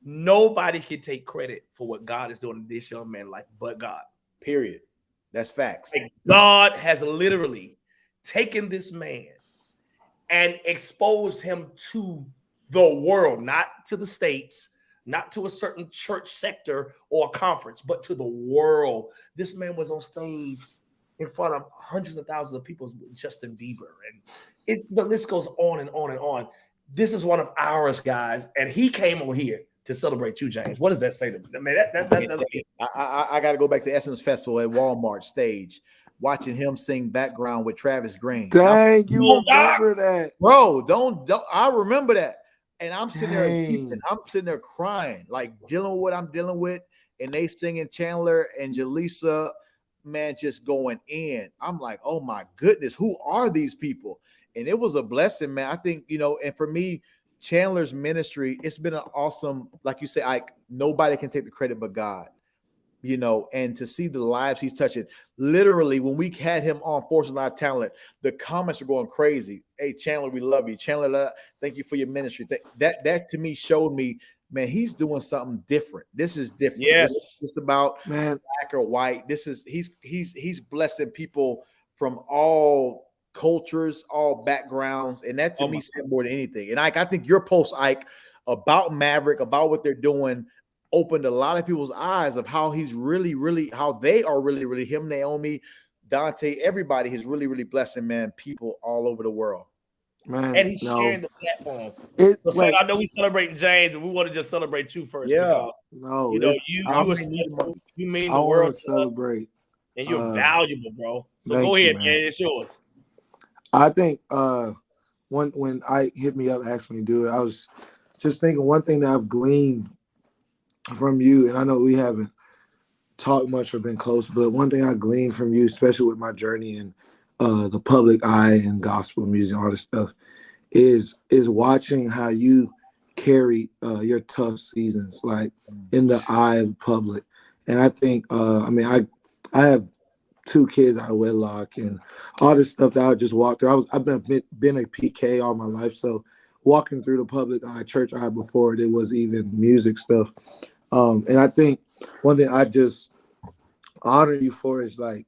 Nobody can take credit for what God is doing in this young man's life but God. Period. That's facts. Like God has literally taken this man and exposed him to the world, not to the States, not to a certain church sector or conference, but to the world. This man was on stage in front of hundreds of thousands of people with Justin Bieber. And the list goes on and on and on. This is one of ours, guys. And he came on here to celebrate you, James. What does that say to me? I mean, I got to go back to Essence Festival at Walmart stage, watching him sing background with Travis Green. Dang, you remember that, bro? Don't I remember that? And I'm sitting there crying, like dealing with what I'm dealing with, and they singing Chandler and Jaleesa, man, just going in. I'm like, oh my goodness, who are these people? And it was a blessing, man. I think, and for me, Chandler's ministry, it's been an awesome, like you say, Ike, nobody can take the credit but God, and to see the lives he's touching. Literally, when we had him on FortunesLiveTalent, the comments were going crazy. Hey, Chandler, we love you. Chandler, thank you for your ministry. That to me showed me, man, he's doing something different. This is different. Yes. This is just about black or white. This is he's blessing people from all cultures, all backgrounds, and that to me said more than anything. And Ike, I think your post, Ike, about Maverick, about what they're doing, opened a lot of people's eyes of how he's really, how they are really, him, Naomi, Dante, everybody is really blessing, man, people all over the world. Man, and he's sharing the platform. I know we celebrating James, but we want to just celebrate you first. Yeah. Because, you mean the world to celebrate. And you're valuable, bro. So go ahead, man. It's yours. I think when I hit me up, asked me to do it, I was just thinking one thing that I've gleaned from you, and I know we haven't talked much or been close, but one thing I gleaned from you, especially with my journey in the public eye and gospel music, all this stuff, is watching how you carry your tough seasons, like in the eye of the public. And I think, I have 2 kids out of wedlock and all this stuff that I just walked through. I've been a PK all my life, so walking through the public eye, church eye before it was even music stuff. And I think one thing I just honor you for is like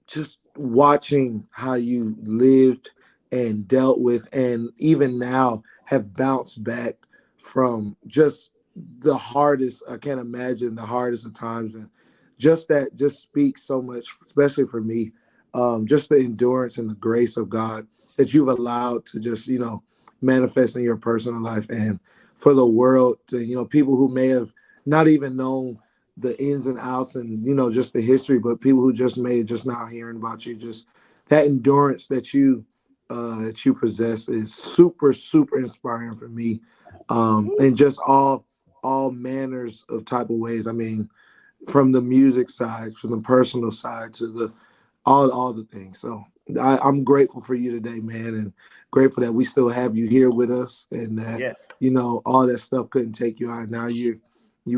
just watching how you lived and dealt with, and even now have bounced back from just the hardest, I can't imagine the hardest of times. And that just speaks so much, especially for me, just the endurance and the grace of God that you've allowed to just, manifest in your personal life, and for the world to, people who may have not even known the ins and outs and, just the history, but people who just now hearing about you, just that endurance that you possess is super, super inspiring for me. And just all manners of type of ways. I mean, from the music side, from the personal side to the all the things. So I'm grateful for you today, man, and grateful that we still have you here with us, and that all that stuff couldn't take you out. Now you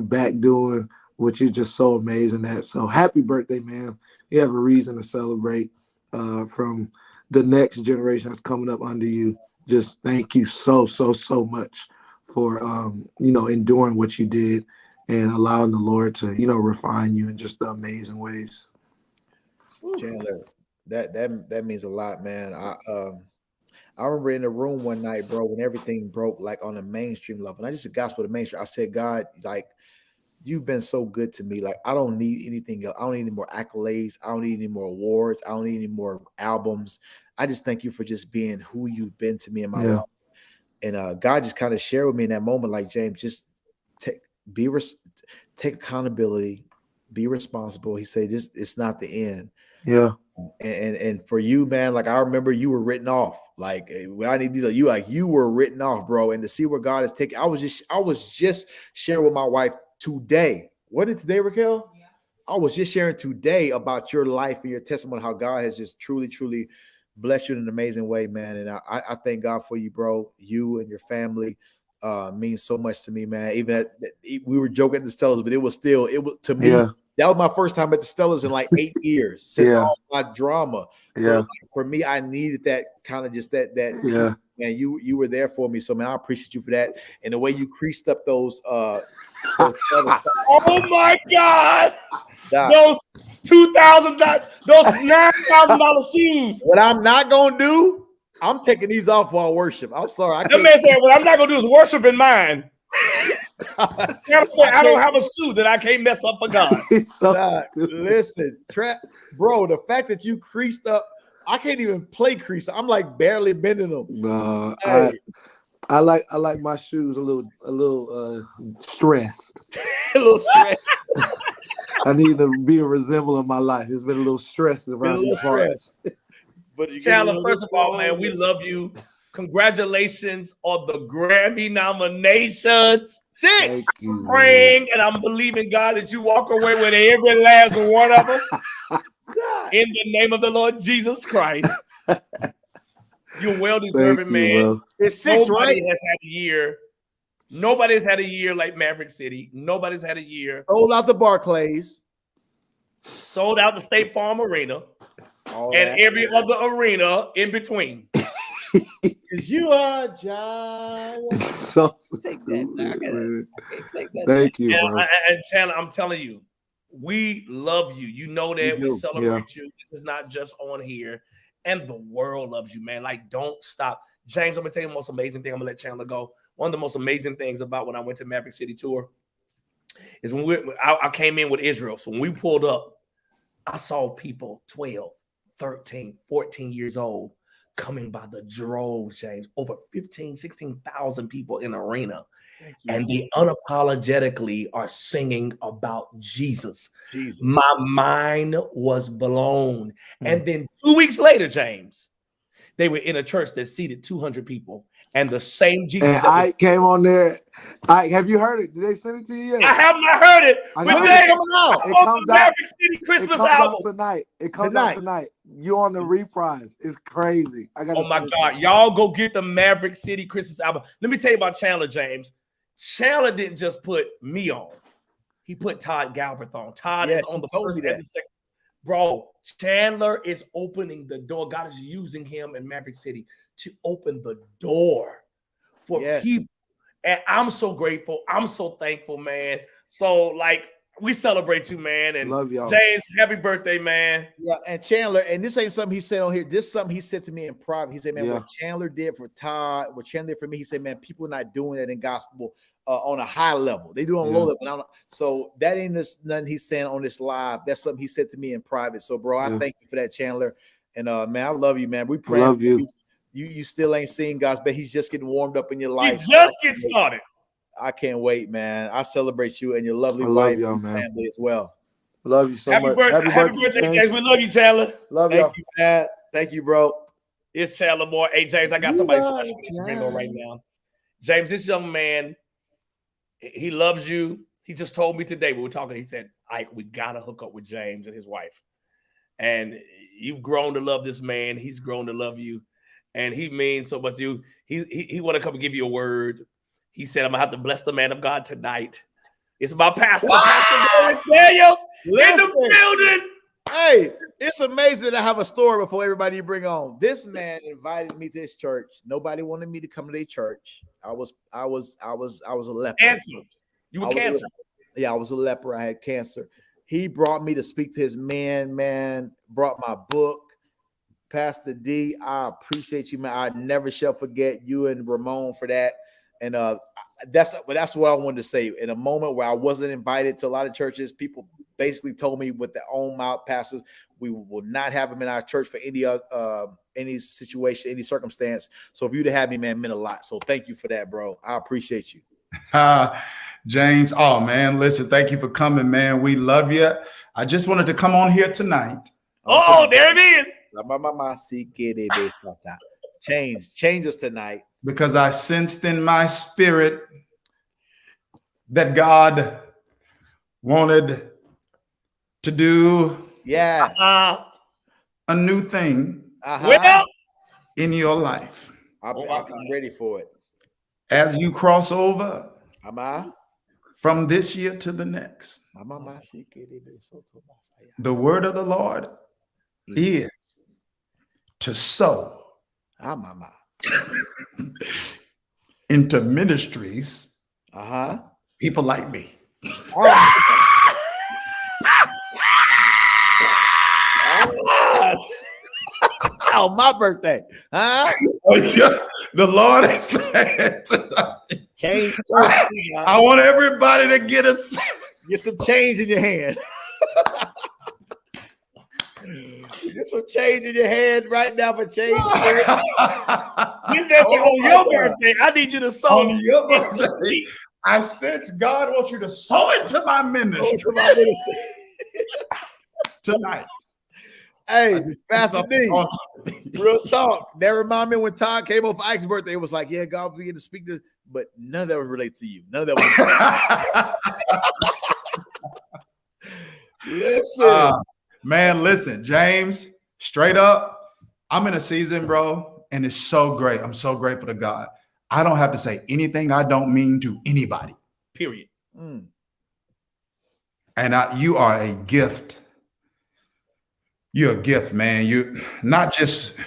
back doing what you're just so amazing at. So happy birthday, man. You have a reason to celebrate from the next generation that's coming up under you. Just thank you so much for enduring what you did and allowing the Lord to refine you in just the amazing ways. Chandler, that means a lot, man. I remember in the room one night, bro, when everything broke, like on a mainstream level. And I just said gospel to mainstream. I said, God, like, you've been so good to me. Like, I don't need anything else. I don't need any more accolades. I don't need any more awards. I don't need any more albums. I just thank you for just being who you've been to me in my life. And God just kind of shared with me in that moment, like, James, just take accountability, be responsible. He said, it's not the end. Yeah. And for you, man, like, I remember you were written off. Like, when I need these, you were written off, bro. And to see where God is taking, I was just sharing with my wife today. What is today, Raquel? Yeah. I was just sharing today about your life and your testimony, how God has just truly blessed you in an amazing way, man. And I thank God for you, bro. You and your family means so much to me, man. Even we were joking at the Stellars, but it was to me. Yeah. That was my first time at the Stellars in like 8 years since all my drama. So like, for me, I needed that kind of just that peace, man. You were there for me. So, man, I appreciate you for that. And the way you creased up those oh my God. Those $2,000, those $9,000 shoes. What I'm not gonna do, I'm taking these off while I worship. I'm sorry. That man said, "What I'm not gonna do is worship in mine." I don't have a suit that I can't mess up for God. Listen, bro, the fact that you creased up, I can't even play crease. I'm like barely bending them. No, Hey. I like my shoes a little stressed. A little stressed. I need to be a resemble in my life. It's been a little stressed around these parts. But Chandler, first of all, man, we love you. Congratulations on the Grammy nominations. 6. I'm praying and I'm believing, God, that you walk away with every last one of them. In the name of the Lord Jesus Christ. You're well deserving, man. Bro. It's 6, Nobody right? has had a year. Nobody's had a year like Maverick City. Nobody's had a year. Sold out the Barclays. Sold out the State Farm Arena. All and that. every other arena in between. You are giant. So stupid, man. Thank you, bro. And Chandler, I'm telling you, we love you. You know that. We celebrate you. This is not just on here. And the world loves you, man. Like, don't stop. James, I'm going to tell you the most amazing thing. I'm going to let Chandler go. One of the most amazing things about when I went to Maverick City Tour is when I came in with Israel. So when we pulled up, I saw people 12, 13, 14 years old coming by the droves, James. Over 15, 16,000 people in the arena. And they unapologetically are singing about Jesus. My mind was blown. And then 2 weeks later, James, they were in a church that seated 200 people. And the same Jesus. And I came on there. Have you heard it? Did they send it to you yet? I have not heard it. When But is they it coming out? It comes out. Maverick City Christmas album tonight. It comes out tonight. You on the reprise. It's crazy. Oh my God. Y'all go get the Maverick City Christmas album. Let me tell you about Chandler, James. Chandler didn't just put me on. He put Todd Galbraith on. Todd is on the first and the second. Bro, Chandler is opening the door. God is using him in Maverick City to open the door for people. And I'm so grateful. I'm so thankful, man. So, like, we celebrate you, man. And love y'all. James, happy birthday, man. Yeah, and Chandler, and this ain't something he said on here. This is something he said to me in private. He said, man, what Chandler did for Todd, what Chandler did for me, he said, man, people are not doing that in gospel on a high level. They do it on a low level. So that ain't nothing he's saying on this live. That's something he said to me in private. So, bro, I thank you for that, Chandler. And man, I love you, man. We pray. Love you. You still ain't seen God's, but he's just getting warmed up in your life. He just getting started. I can't wait, man. I celebrate you and your lovely wife and family as well. Love you so much. Happy birthday, James. We love you, Chandler. Love y'all. Thank you, Dad. Thank you, bro. It's Chandler Moore. Hey, James, I got somebody special to bring on right now. James, this young man, he loves you. He just told me today, we were talking, he said, Ike, we got to hook up with James and his wife. And you've grown to love this man. He's grown to love you. And he means so much to you. He want to come and give you a word. He said, I'm going to have to bless the man of God tonight. It's my pastor, Pastor Boris Daniels, in the building. Hey, it's amazing that I have a story before everybody you bring on. This man invited me to his church. Nobody wanted me to come to their church. I was a leper. Cancer. You were cancer. I was a leper. I had cancer. He brought me to speak to his man, brought my book. Pastor D, I appreciate you, man. I never shall forget you and Ramon for that. And that's what I wanted to say. In a moment where I wasn't invited to a lot of churches, people basically told me with their own mouth, pastors, we will not have them in our church for any situation, any circumstance. So for you to have me, man, meant a lot. So thank you for that, bro. I appreciate you. James, oh man, listen, thank you for coming, man. We love you. I just wanted to come on here tonight. Oh, there it is. Change us tonight. Because I sensed in my spirit that God wanted to do a new thing in your life. I'm ready for it. As you cross over from this year to the next, the word of the Lord is to sow into ministries, people like me. on my birthday. Huh? Oh, yeah. The Lord has said change. I want everybody to get some change in your hand. Get some change in your hand right now for change. On your birthday, I need you to sow. On your birthday, I sense God wants you to sow into my ministry. Tonight. Hey, Pastor D, real talk. That remind me when Todd came over for Ike's birthday, it was like, yeah, God began to speak to, but none of that would relate to you. None of that would listen. Man, listen, James, straight up, I'm in a season, bro, and it's so great. I'm so grateful to God. I don't have to say anything I don't mean to anybody. Period. And you are a gift. You're a gift, man. You not just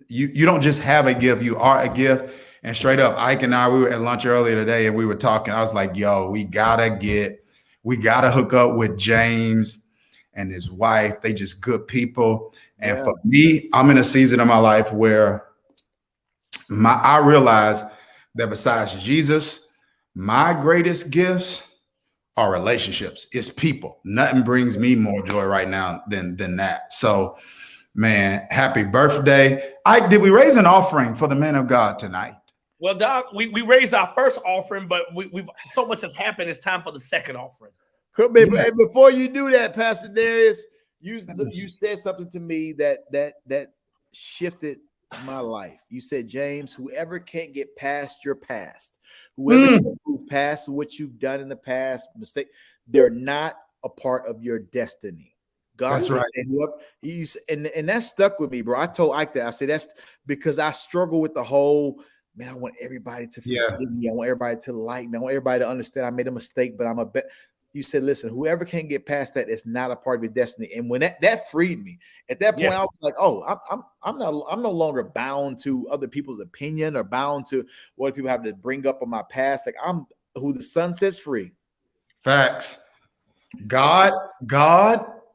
you don't just have a gift, you are a gift. And straight up, Ike and I, we were at lunch earlier today and we were talking. I was like, yo, we gotta hook up with James and his wife. They just good people. And for me, I'm in a season of my life where I realize that besides Jesus, my greatest gifts are relationships. It's people. Nothing brings me more joy right now than that. So, man, happy birthday. Did we raise an offering for the man of God tonight? Well, Doc, we raised our first offering, but we've so much has happened. It's time for the second offering. Hey, before you do that, Pastor Darius, you said something to me that shifted my life. You said, James, whoever can't get past your past, whoever can't move past what you've done in the past, mistake, they're not a part of your destiny. God, that's right. And that stuck with me, bro. I told Ike that. I said that's because I struggle with the whole, man, I want everybody to forgive me. I want everybody to like me. I want everybody to understand I made a mistake, but I'm a bet. You said, listen, whoever can get past that is not a part of your destiny. And when that freed me, at that point, I was like, oh, I'm no longer bound to other people's opinion or bound to what people have to bring up on my past. Like I'm who the Son sets free. Facts. God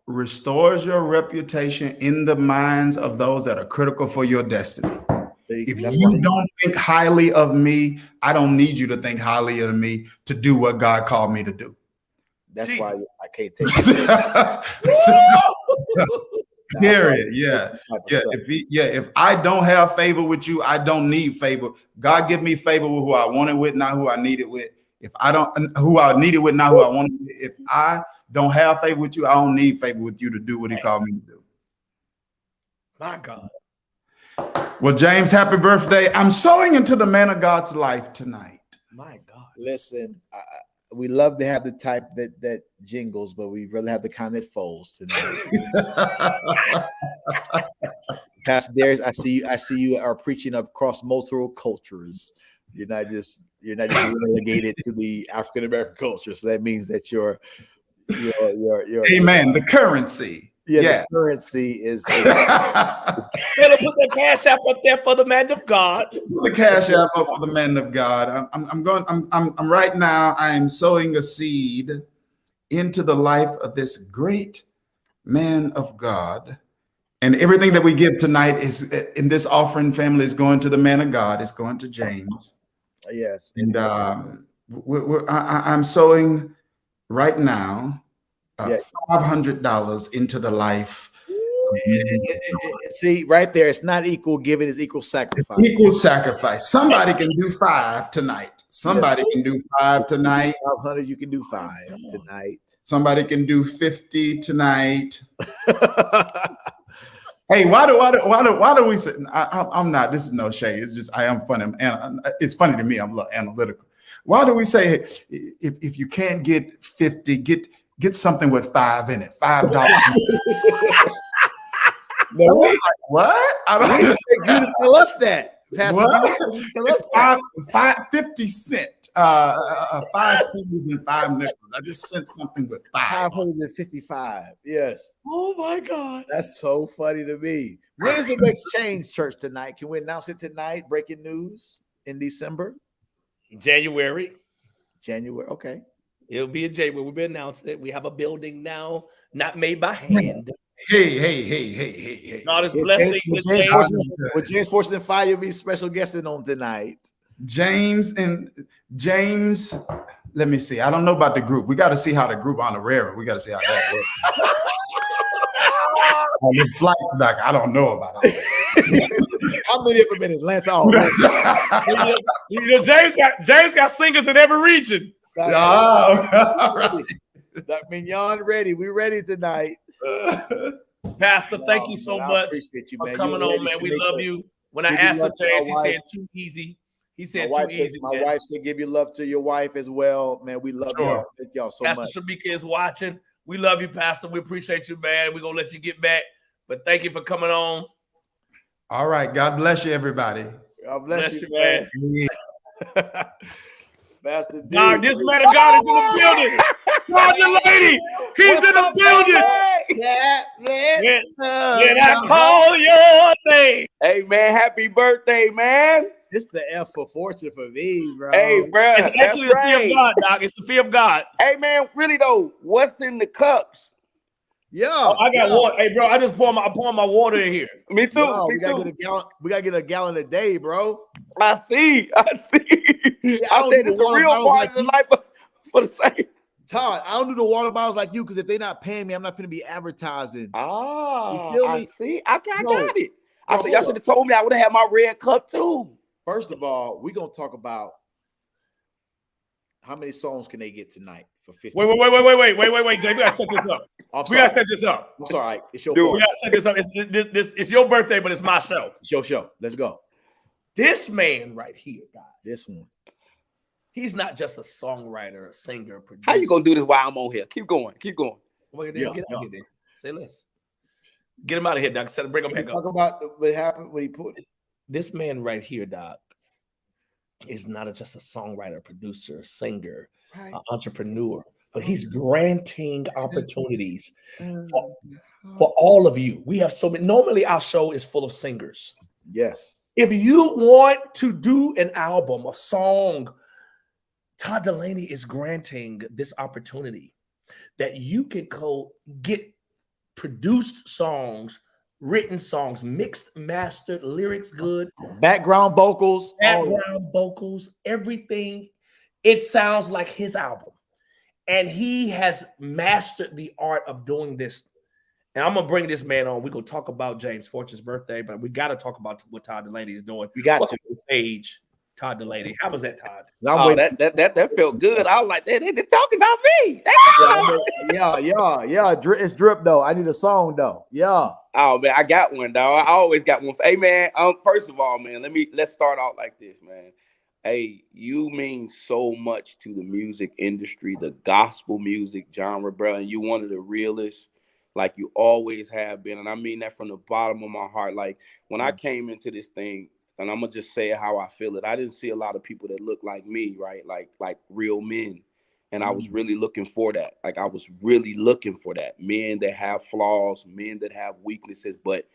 restores your reputation in the minds of those that are critical for your destiny. If you don't think highly of me, I don't need you to think highly of me to do what God called me to do. That's why I can't take it. Period. Yeah. If I don't have favor with you, I don't need favor. God give me favor with who I want it with, not who I need it with. If I don't, who I need it with, not who I want it with. If I don't have favor with you, I don't need favor with you to do what He called me to do. My God. Well, James, happy birthday. I'm sowing into the man of God's life tonight. My God. Listen, we love to have the type that jingles, but we really have the kind that folds tonight. Pastor Darius, I see you are preaching across multiple cultures. You're not just relegated to the African American culture. So that means that you're amen. The currency. The currency is. Better put the cash app up there for the man of God. The cash app up for the man of God. I'm right now. I am sowing a seed into the life of this great man of God, and everything that we give tonight is in this offering family is going to the man of God. It's going to James. Yes, and I'm sowing right now. $500 into the life. See, right there, it's not equal giving, it's equal sacrifice. It's equal sacrifice. Somebody can do 5 tonight. Somebody can do 5 tonight. 500, you can do 5 tonight. Somebody can do 50 tonight. Hey, why do we say I'm not? This is no shade. It's just I am funny, and it's funny to me. I'm a little analytical. Why do we say if you can't get 50, get something with 5 in it? $5. No, what? I don't expect you to tell us that. Pastor, tell us that. 50 cents. 5 pennies and 5 nickels. I just sent something with 555. Yes. Oh my God. That's so funny to me. When is the next change church tonight? Can we announce it tonight? Breaking news in December? January. Okay. It'll be in January. We've been announcing it. We have a building now, not made by hand. Hey. God is blessing With James Fortune and Fire, you'll be special guesting on tonight. James. Let me see. I don't know about the group. We got to see how the group honorarium. We got to see how that works. On the flights back, I don't know about it. How many of them in Atlanta? Oh, James got singers in every region. That Mignon ready. We ready tonight. Pastor, thank you so much for coming on, man. We love you. When I asked him, James, he said too easy. He said too easy. My wife said give your love to your wife as well, man. We love y'all. Thank y'all so much. Pastor Shamika is watching. We love you, Pastor. We appreciate you, man. We're gonna let you get back, but thank you for coming on. All right. God bless you, everybody. God bless you, man. Pastor D. God, this man of God is in the building. God, the lady, he's in the building. When I call your name. Hey, man, happy birthday, man. It's the F for fortune for me, bro. Hey, bro. It's actually the fear of God, Doc. It's the fear of God. Hey, man, really, though, what's in the cups? Yeah. I got water. Hey, bro, I just pour my water in here. Me too. Yo, me we gotta too. get a gallon. We gotta get a gallon a day, bro. I see. Yeah, I said it's a real part of the life for the Saints. Todd, I don't do the water bottles like you because if they're not paying me, I'm not gonna be advertising. Ah, you feel me? I see. I got it. I said y'all should have told me. I would have had my red cup too. First of all, we're gonna talk about how many songs can they get tonight for 50. Wait, Jay, we gotta set this up. We gotta set this up. I'm sorry. It's your We part. gotta set this up. It's your birthday, but it's my show. It's your show. Let's go. This man right here, guys. This one. He's not just a songwriter, a singer, producer. How you gonna do this while I'm on here? Keep going. Keep going. Wait, get out of here. Say less. Get him out of here, Doc. Bring him back up. Talk about what happened when he put it. This man right here, Doc, is not just a songwriter, producer, singer, entrepreneur, but he's granting opportunities for all of you. We have so many. Normally, our show is full of singers. Yes. If you want to do an album, a song, Todd Delaney is granting this opportunity that you can go get produced songs, written songs, mixed, mastered, lyrics good, background vocals, everything. It sounds like his album. And he has mastered the art of doing this. And I'm going to bring this man on. We're going to talk about James Fortune's birthday, but we got to talk about what Todd Delaney is doing. We got to. Stage, Todd Delaney. How was that, Todd? That felt good. I was like, they're talking about me. Yeah. It's drip, though. I need a song, though. Yeah. Oh, man, I got one, dog. I always got one. Hey, man, first of all, man, let's start out like this, man. Hey, you mean so much to the music industry, the gospel music genre, bro. And you one of the realest, like you always have been. And I mean that from the bottom of my heart. Like when I came into this thing, and I'm gonna just say how I feel it. I didn't see a lot of people that look like me, right? Like real men. And I was really looking for that. Like I was really looking for that. Men that have flaws, men that have weaknesses, but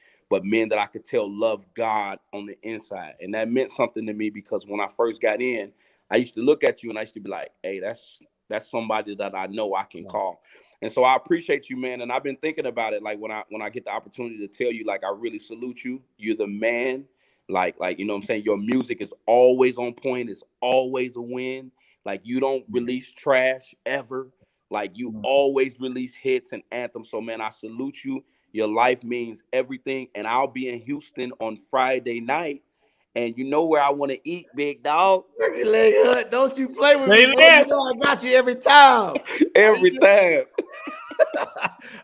men that I could tell love God on the inside. And that meant something to me because when I first got in, I used to look at you and I used to be like, hey, that's somebody that I know I can call. And so I appreciate you, man. And I've been thinking about it. Like when I get the opportunity to tell you, like, I really salute you. You're the man. Like, you know what I'm saying? Your music is always on point. It's always a win. Like you don't release trash ever. Like you always release hits and anthems. So man, I salute you. Your life means everything. And I'll be in Houston on Friday night. And you know where I want to eat, big dog? Don't you play with me. I got you every time. Every time.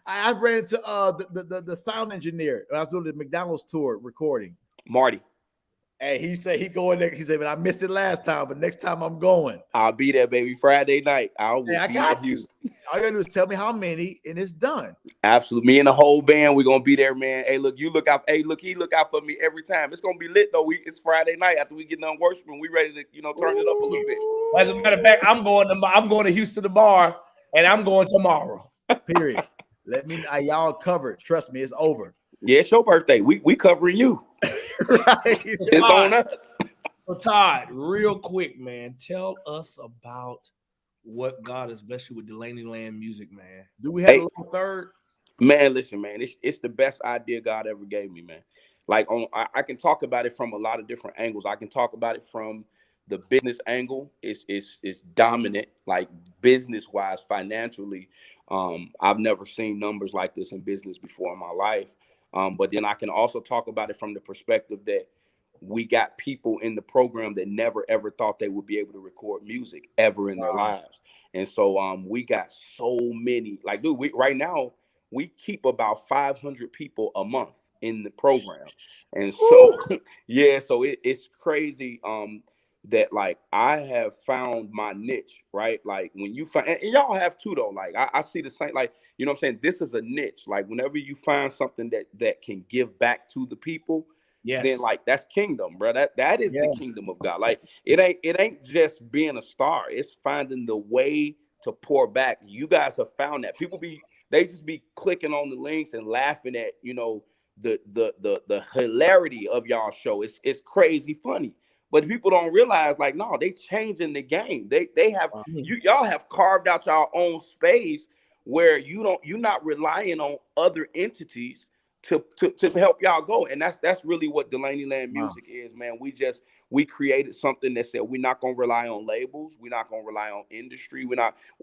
I ran into the sound engineer. I was doing the McDonald's tour recording. Marty. Hey, he said he going there. He said, "Man, I missed it last time, but next time I'm going." I'll be there, baby. Friday night. I got you. All you gotta do is tell me how many, and it's done. Absolutely. Me and the whole band, we're gonna be there, man. Hey, look, you look out. Hey, look, he look out for me every time. It's gonna be lit though. It's Friday night after we get done worshiping. We ready to, turn it up a little bit. As a matter of fact, I'm going to Houston tomorrow, and I'm going tomorrow. Period. Let me y'all covered. Trust me, it's over. Yeah, it's your birthday. We covering you. Right. It's on us. So Todd, real quick, man, tell us about what God has blessed you with Delaney Land music, man. Do we have a little third? Man, listen, man, it's the best idea God ever gave me, man. Like I can talk about it from a lot of different angles. I can talk about it from the business angle. It's dominant, like business wise, financially. I've never seen numbers like this in business before in my life. But then I can also talk about it from the perspective that we got people in the program that never ever thought they would be able to record music ever in their lives. And so we got so many, like, dude, we right now we keep about 500 people a month in the program. And so yeah, so it's crazy that like I have found my niche, right? Like when you find, and y'all have too though, like I see the same, like, you know what I'm saying, this is a niche. Like whenever you find something that can give back to the people, then like that's kingdom, bro. That is the kingdom of God. Like it ain't just being a star, it's finding the way to pour back. You guys have found that. They just be clicking on the links and laughing at, you know, the hilarity of y'all show. It's crazy funny. But people don't realize, like, no, they changing the game. They have y'all have carved out your own space where you're not relying on other entities to help y'all go. And that's really what Delaney Land Music is, man. We created something that said we're not gonna rely on labels, we're not gonna rely on industry,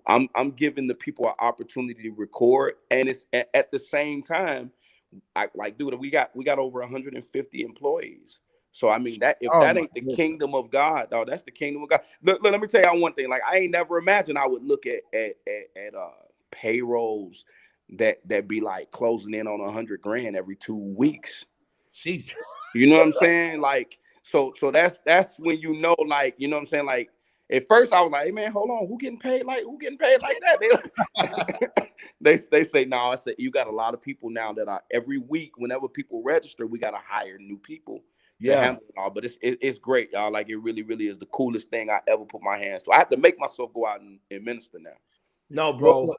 I'm giving the people an opportunity to record, and it's at the same time, dude, we got over 150 employees. So I mean, that if that ain't the kingdom of God, dog, that's the kingdom of God. Look, let me tell y'all one thing. Like I ain't never imagined I would look at payrolls that be like closing in on 100 grand every 2 weeks. Jesus. You know what I'm saying? Like, so that's when you know, like, you know what I'm saying? Like, at first I was like, hey man, hold on, who getting paid like that? They say, no, I said, you got a lot of people now that are every week, whenever people register, we gotta hire new people to handle it all. But it's great, y'all. Like it really, really is the coolest thing I ever put my hands to. I have to make myself go out and minister now. No, bro.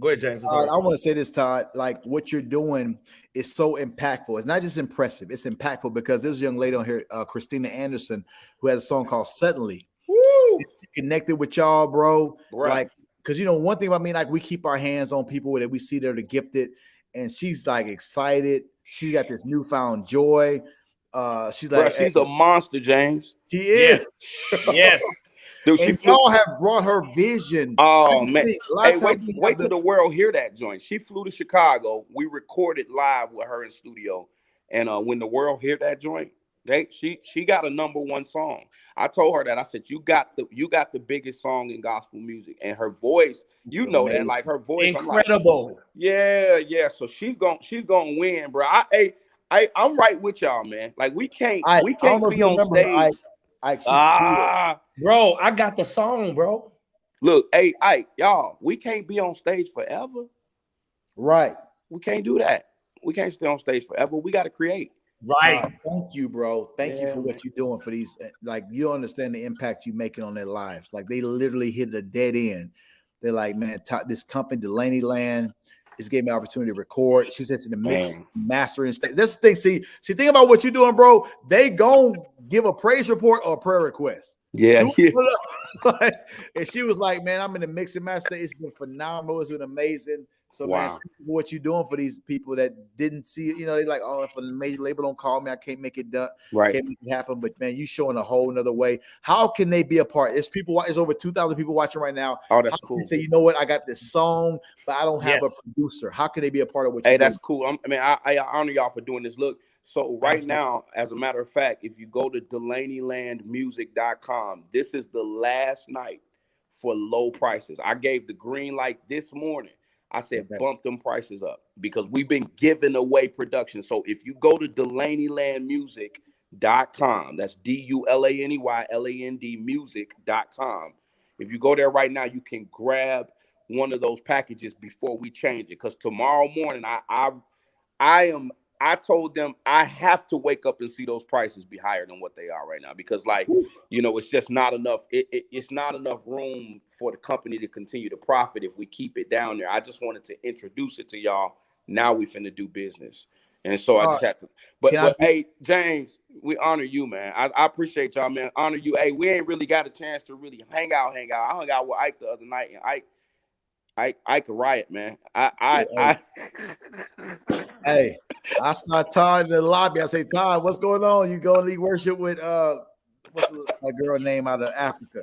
Go ahead, James. I want to say this, Todd. Like what you're doing is so impactful. It's not just impressive; it's impactful because there's a young lady on here, Christina Anderson, who has a song called "Suddenly." Woo! She connected with y'all, bro. Right. Like, because you know one thing about me, like we keep our hands on people that we see that are gifted, and she's like excited. She got this newfound joy. She's like, bro, she's a monster, James. She is. Yes. Dude, and y'all have brought her vision. Oh man! Hey, wait till the world hear that joint. She flew to Chicago. We recorded live with her in studio, and when the world hear that joint, she got a #1 song. I told her that. I said, you got the biggest song in gospel music, and her voice, you know that, like her voice, incredible. Like, yeah. So she's gonna win, bro. I'm right with y'all, man. Like we can't be on stage. Bro, I got the song, bro. Look, hey, y'all, we can't be on stage forever. Right. We can't do that. We can't stay on stage forever. We got to create. Right. Thank you, bro. Thank you for what you're doing for these. Like, you understand the impact you're making on their lives. Like, they literally hit the dead end. They're like, man, this company, Delaney Land, just gave me an opportunity to record. She says in the mix, mastering stage. This thing, see, think about what you're doing, bro. They gonna give a praise report or a prayer request. Yeah. And she was like, man, I'm in the mix and master. It's been phenomenal. It's been amazing. So, man, what you doing for these people that didn't see it, you know, they like, oh, if a major label don't call me, I can't make it done. Right. Can't make it happen. But man, you showing a whole nother way. How can they be a part? It's over 2,000 people watching right now. Oh, that's cool. Say, you know what? I got this song, but I don't have a producer. How can they be a part of what you're doing? That's cool. I honor y'all for doing this. Look, so right now, as a matter of fact, if you go to DelaneyLandMusic.com, this is the last night for low prices. I gave the green light this morning. I said, bump them prices up because we've been giving away production. So if you go to DelaneyLandMusic.com, that's DULANEYLAND music.com. If you go there right now, you can grab one of those packages before we change it. Because tomorrow morning, I told them I have to wake up and see those prices be higher than what they are right now because, like, you know, it's just not enough. It's not enough room for the company to continue to profit if we keep it down there. I just wanted to introduce it to y'all. Now we finna do business. And so I just have to. But hey, James, we honor you, man. I appreciate y'all, man. Honor you. Hey, we ain't really got a chance to really hang out. I hung out with Ike the other night, and Ike, I could riot, man. I Hey, I saw Todd in the lobby. I say, Todd, what's going on? You go and lead worship with what's a girl name out of Africa?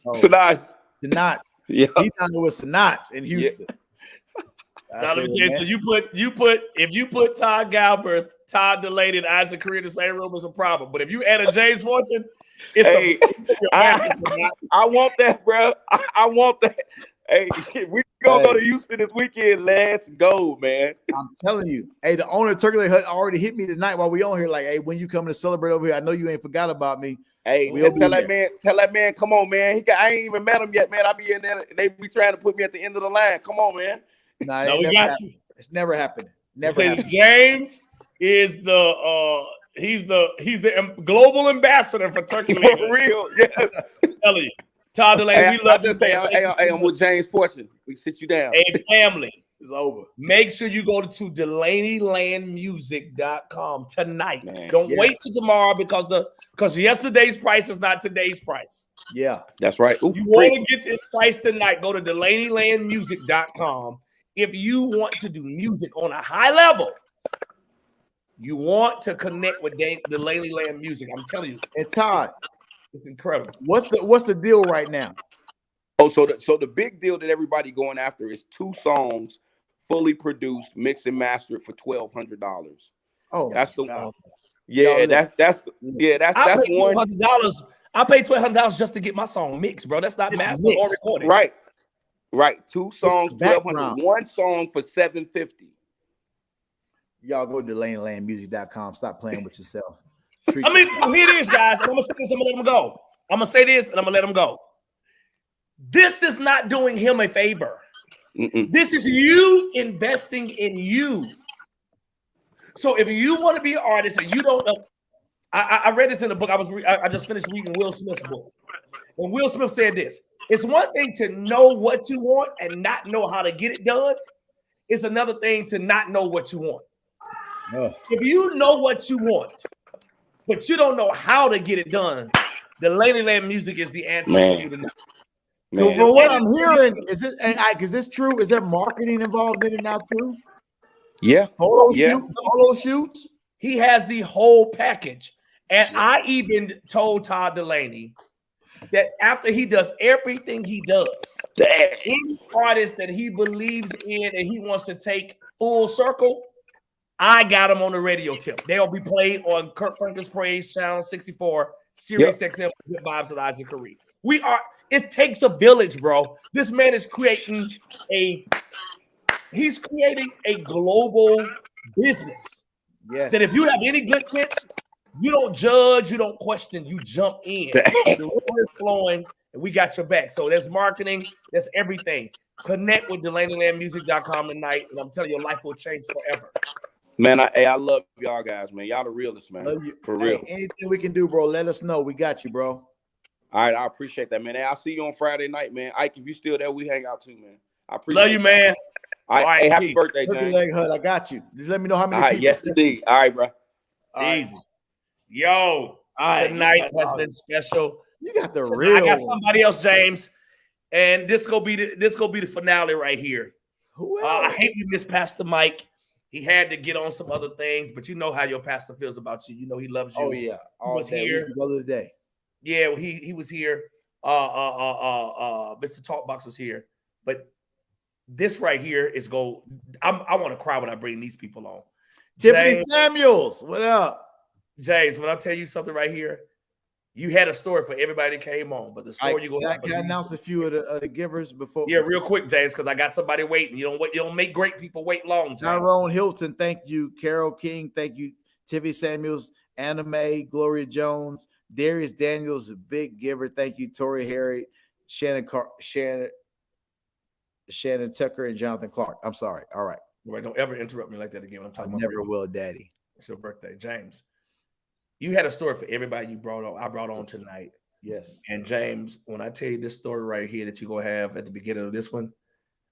Sinach. Sinach. Yeah. He's down there with Sinach in Houston. Now let me tell you, so if you put Todd Galbraith, Todd Delaney, and Isaac Career in the same room, it's a problem. But if you add a James Fortune, it's I want that, bro. I want that. Hey, we gonna go to Houston this weekend. Let's go, man. I'm telling you. Hey, the owner of Turkey Leg Hut already hit me tonight while we on here. Like, hey, when you coming to celebrate over here? I know you ain't forgot about me. Hey, tell that man, come on, man. I ain't even met him yet, man. I be in there. They be trying to put me at the end of the line. Come on, man. Nah, No, we got you. It's never happening. Never happened. James is the he's the global ambassador for Turkey Leg. For real, yeah. Tell you, Todd Delaney, we love this. Hey, I'm with James Fortune. We sit you down. Hey, family. It's over. Make sure you go to DelaneyLandMusic.com tonight. Man, Don't wait till tomorrow because yesterday's price is not today's price. Yeah, that's right. Ooh, you want to get this price tonight, go to DelaneyLandMusic.com. If you want to do music on a high level, you want to connect with Delaney Land Music. I'm telling you. And Todd, it's incredible. What's the deal right now? Oh, so the big deal that everybody going after is 2 songs, fully produced, mixed and mastered for $1,200. Oh, that's the one. Yeah, that's one. I paid $1,200 just to get my song mixed, bro. That's not mastered or recorded. Right. 2 songs, $1,200. 1 song for $750. Y'all go to DelaneyLandMusic.com. Stop playing with yourself. Here it is, guys. I'm gonna say this. I'm gonna let him go. I'm gonna say this, and I'm gonna let him go. This is not doing him a favor. This is you investing in you. So if you want to be an artist and you don't know, I read this in the book. I just finished reading Will Smith's book, and Will Smith said this: it's one thing to know what you want and not know how to get it done. It's another thing to not know what you want. If you know what you want, but you don't know how to get it done, Delaney Land Music is the answer for you tonight. From what I'm hearing, is this true? Is there marketing involved in it now too? Yeah. Photo shoots. He has the whole package. And I even told Todd Delaney that after he does everything he does, any artist that he believes in and he wants to take full circle, I got him on the radio tip. They'll be played on Kurt Franklin's Praise Channel 64, Sirius XM, Good Vibes with Isaac Career. It takes a village, bro. This man is creating a global business. Yes. That if you have any good sense, you don't judge, you don't question, you jump in. The river is flowing, and we got your back. So there's marketing, that's everything. Connect with DelaneyLandMusic.com tonight, and I'm telling you, your life will change forever. Man, I love y'all guys, man. Y'all the realest, man. For real. Anything we can do, bro, let us know. We got you, bro. All right, I appreciate that, man. Hey, I'll see you on Friday night, man. Ike, if you still there, we hang out too, man. I appreciate Love you, man. All right, hey, happy birthday, Turkey James. Leg Hut, I got you. Just let me know how many people. Yes, indeed. All right, bro. Easy. Yo, tonight has been special. You got the real. I got somebody else, James, and this gonna be the finale right here. Who else? I hate you missed Pastor Mike. He had to get on some other things, but you know how your pastor feels about you. You know he loves you. Oh yeah, all was day. here. We go today. Yeah, well, he was here. Mr. Talkbox was here, but this right here is go. I want to cry when I bring these people on. Tiffany James, Samuels, what up? James, when I tell you something right here, you had a story for everybody that came on, but the story you gonna have can I announce a few of the givers before? Yeah, real quick, James, because I got somebody waiting. You don't make great people wait long, James. Tyrone Hilton, thank you. Carol King, thank you. Tiffany Samuels, Anna Mae, Gloria Jones, Darius Daniels, a big giver. Thank you, Tori Harry, Shannon Tucker, and Jonathan Clark. I'm sorry. All right. Right, don't ever interrupt me like that again when I'm talking about never will, Daddy. It's your birthday, James. You had a story for everybody I brought on tonight. Yes. And James, when I tell you this story right here that you're gonna have at the beginning of this one,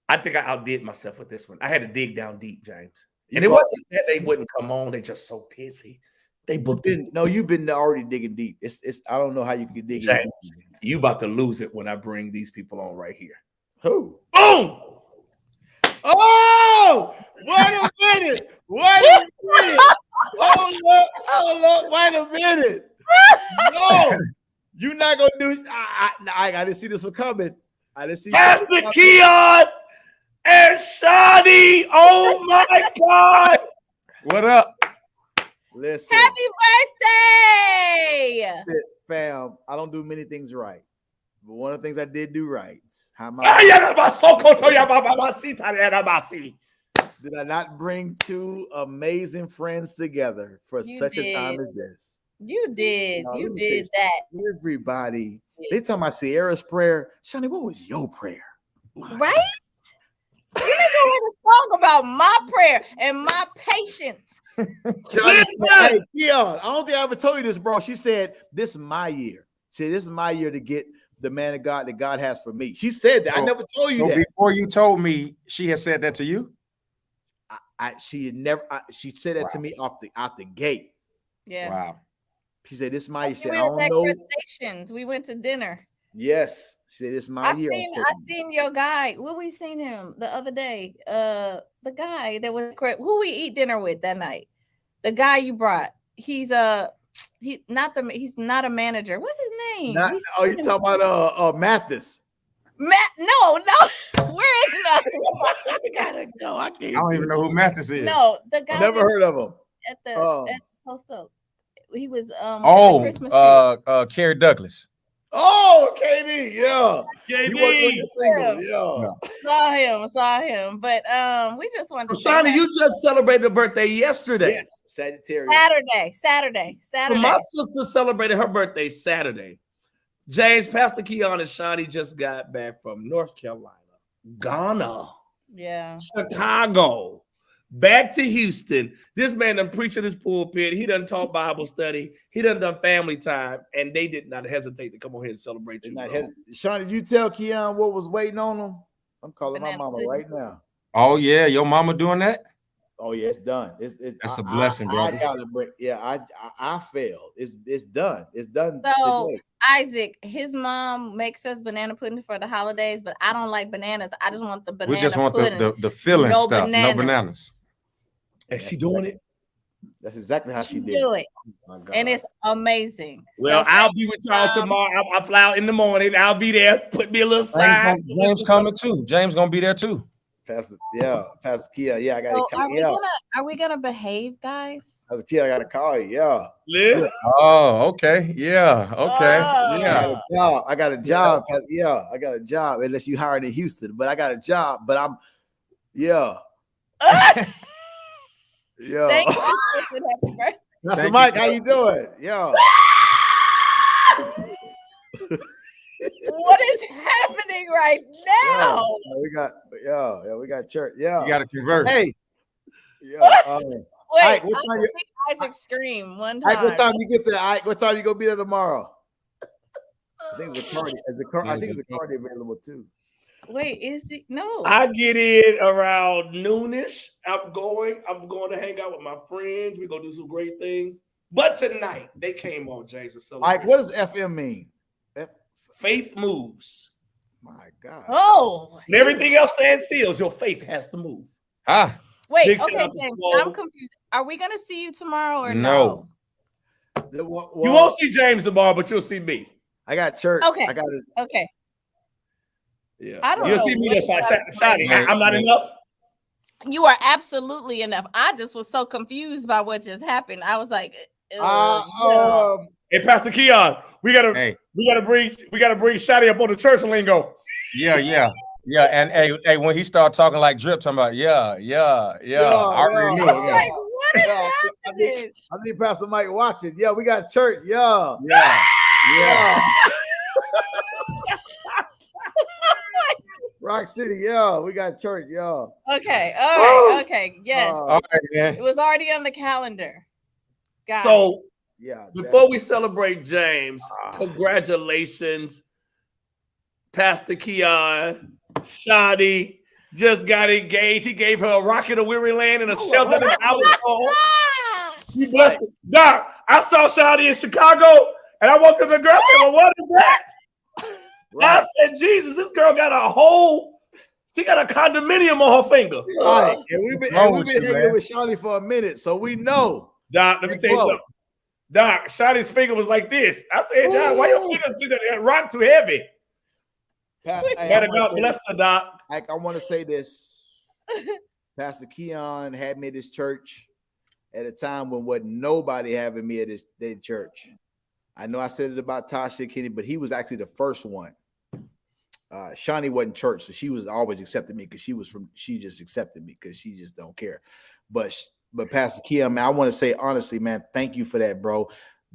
I think I outdid myself with this one. I had to dig down deep, James. And it wasn't that they wouldn't come on, they just so pissy. They booked it. No, you've been already digging deep. It's I don't know how you can dig James, deep. You about to lose it when I bring these people on right here. Who? Boom! Oh, wait a minute. Wait a minute. Hold up. Wait a minute. No, you're not gonna do. I didn't see this one coming. I didn't see. Pastor Keon and Shadi. Oh my God. What up? Listen, Happy birthday, fam. I don't do many things right, but one of the things I did do right. Did I not bring two amazing friends together for such a time as this? You did. No, You let me tell did that. Everybody, they talking about Sierra's prayer. Shawnee, what was your prayer? Right? You need to write a song about my prayer and my patience. Shawnee said, hey, Keon, I don't think I ever told you this, bro. She said, this is my year. She said, this is my year to get the man of God that God has for me. She said that. I never told you that. Before you told me, she had said that to you? She had never. She said that to me out the gate. Yeah. Wow. She said, "This is my." She said, We "I were don't at know." Crustaceans. We went to dinner. Yes, she said, "This is my year." I seen your guy. Where we seen him the other day? The guy that was who we eat dinner with that night. The guy you brought. He's not a manager. What's his name? Oh, you talking about Mathis? No. Where is Mathis? I gotta go. I can't. I don't even know who Mathis is. No, the guy. Never heard of him. At the post up. He was at the Christmas tree. Kerry Douglas. Oh, KD, yeah. KD. He wasn't with the single, yeah. Saw him. But we just wanted to Shani, you just celebrated a birthday yesterday. Yes, Sagittarius. Saturday. So my sister celebrated her birthday Saturday. James, Pastor Keon, and Shani just got back from North Carolina, Ghana, Chicago, back to Houston. This man done preached in his pulpit. He done taught Bible study. He done family time, and they did not hesitate to come on here and celebrate you. Shani, did you tell Keon what was waiting on him? I'm calling my mama right now. Oh yeah, your mama doing that? Oh yeah, it's done. That's a blessing, bro. I failed. It's done. It's done. So today. Isaac, his mom makes us banana pudding for the holidays, but I don't like bananas. I just want the banana. We just want pudding. the filling No stuff, bananas. no bananas. And she doing it. That's exactly how she did. Do it, and it's amazing. Well, I'll be with y'all tomorrow. I fly out in the morning. I'll be there. Put me a little sign. James coming too. James gonna be there too. Pastor Kia, I got to So are we gonna behave, guys? Pastor Kia, I got to call you, Liz? Oh, okay, yeah, okay, yeah. I got a job, I got a job. Unless you hired in Houston, but I got a job. But I'm, yeah. Thank you. Happy birthday. Pastor Mike, how you doing? What is happening right now? We got church. You gotta convert. Hey. Wait, Ike, I can see Isaac scream one time. Ike, what time you get there? Ike, what time you gonna be there tomorrow? I think it's a party. I think it's a party available too. Wait, is it? No. I get in around noonish. I'm going to hang out with my friends. We're gonna do some great things. But tonight they came on, James, to celebrate. Ike, what does FM mean? Faith moves. My God. Oh. When everything else stands still, your faith has to move. Wait, Big okay, shout out to James, Swole. I'm confused. Are we gonna see you tomorrow or No. You won't see James tomorrow, but you'll see me. I got church. Okay. I got it. Okay. Yeah. I don't You'll know see me what there, Shadi. I'm not enough. You are absolutely enough. I just was so confused by what just happened. I was like, Hey, Pastor Keon, we gotta bring Shadi up on the church lingo. Yeah. And hey, when he started talking like Drip, talking about I already knew. Like, what is happening? I need Pastor Mike watching. Yeah, we got church. Yeah. Rock City, we got church, Okay, all right, okay, yes. All right, man. It was already on the calendar. So, yeah. Before we celebrate James, congratulations, Pastor Keon. Shadi just got engaged. He gave her a rocket of weary land and a shelter in his household. She blessed it. Doc, I saw Shadi in Chicago, and I walked up to the girl and said, well, what is that? I said, Jesus, this girl got a whole She got a condominium on her finger. All right, and we've been hanging with Shawnee for a minute, so we know. Doc, let me tell you something. Doc, Shawnee's finger was like this. I said, Doc, why your finger rock too heavy? Better God bless her, Doc. I want to say this. Pastor Keon had me at his church at a time when wasn't nobody having me at their church. I know I said it about Tasha Kenny, but he was actually the first one. Shawnee wasn't church, so she was always accepting me because she just accepted me because she just don't care. But Pastor Keon, man, I want to say honestly, man, thank you for that, bro.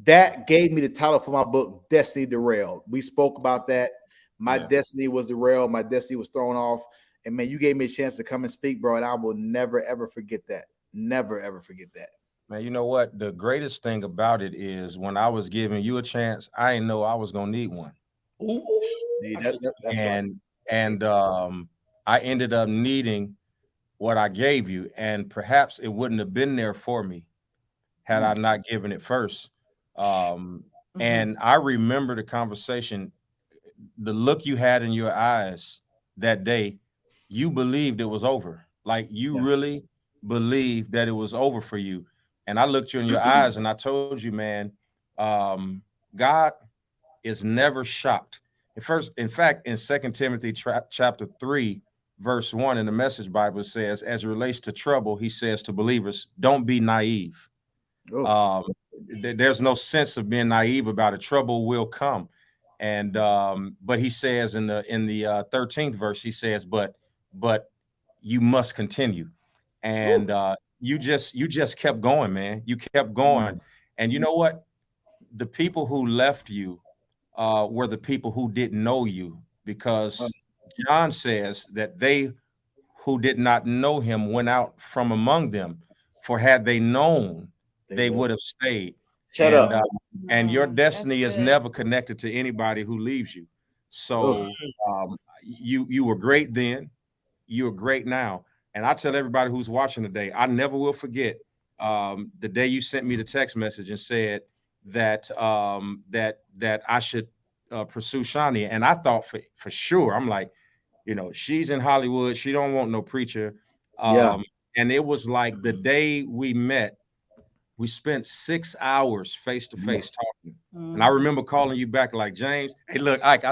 That gave me the title for my book, Destiny Derailed. We spoke about that. My destiny was derailed. My destiny was thrown off. And man, you gave me a chance to come and speak, bro. And I will never, ever forget that. Never, ever forget that. Man, you know what? The greatest thing about it is when I was giving you a chance, I didn't know I was going to need one. Ooh. See, that's and I ended up needing what I gave you. And perhaps it wouldn't have been there for me had I not given it first. And I remember the conversation, the look you had in your eyes that day. You believed it was over. Like you really believed that it was over for you. And I looked you in your eyes and I told you, man, God is never shocked. In fact, in 2 Timothy chapter 3, verse 1 in the Message Bible says, as it relates to trouble, he says to believers, don't be naive. There's no sense of being naive about it. Trouble will come. And but he says in the 13th verse, he says, but you must continue. And you just kept going, man. You kept going. And you know what? The people who left you were the people who didn't know you, because John says that they who did not know him went out from among them, for had they known, they would have stayed. Shut up. And your destiny is never connected to anybody who leaves you. So you were great then, you are great now. And I tell everybody who's watching today, I never will forget the day you sent me the text message and said that that I should pursue Shawnee. And I thought for sure, I'm like, you know, she's in Hollywood, she don't want no preacher. And it was like the day we met, we spent 6 hours face to face talking. And I remember calling you back like, James, hey, look, Ike,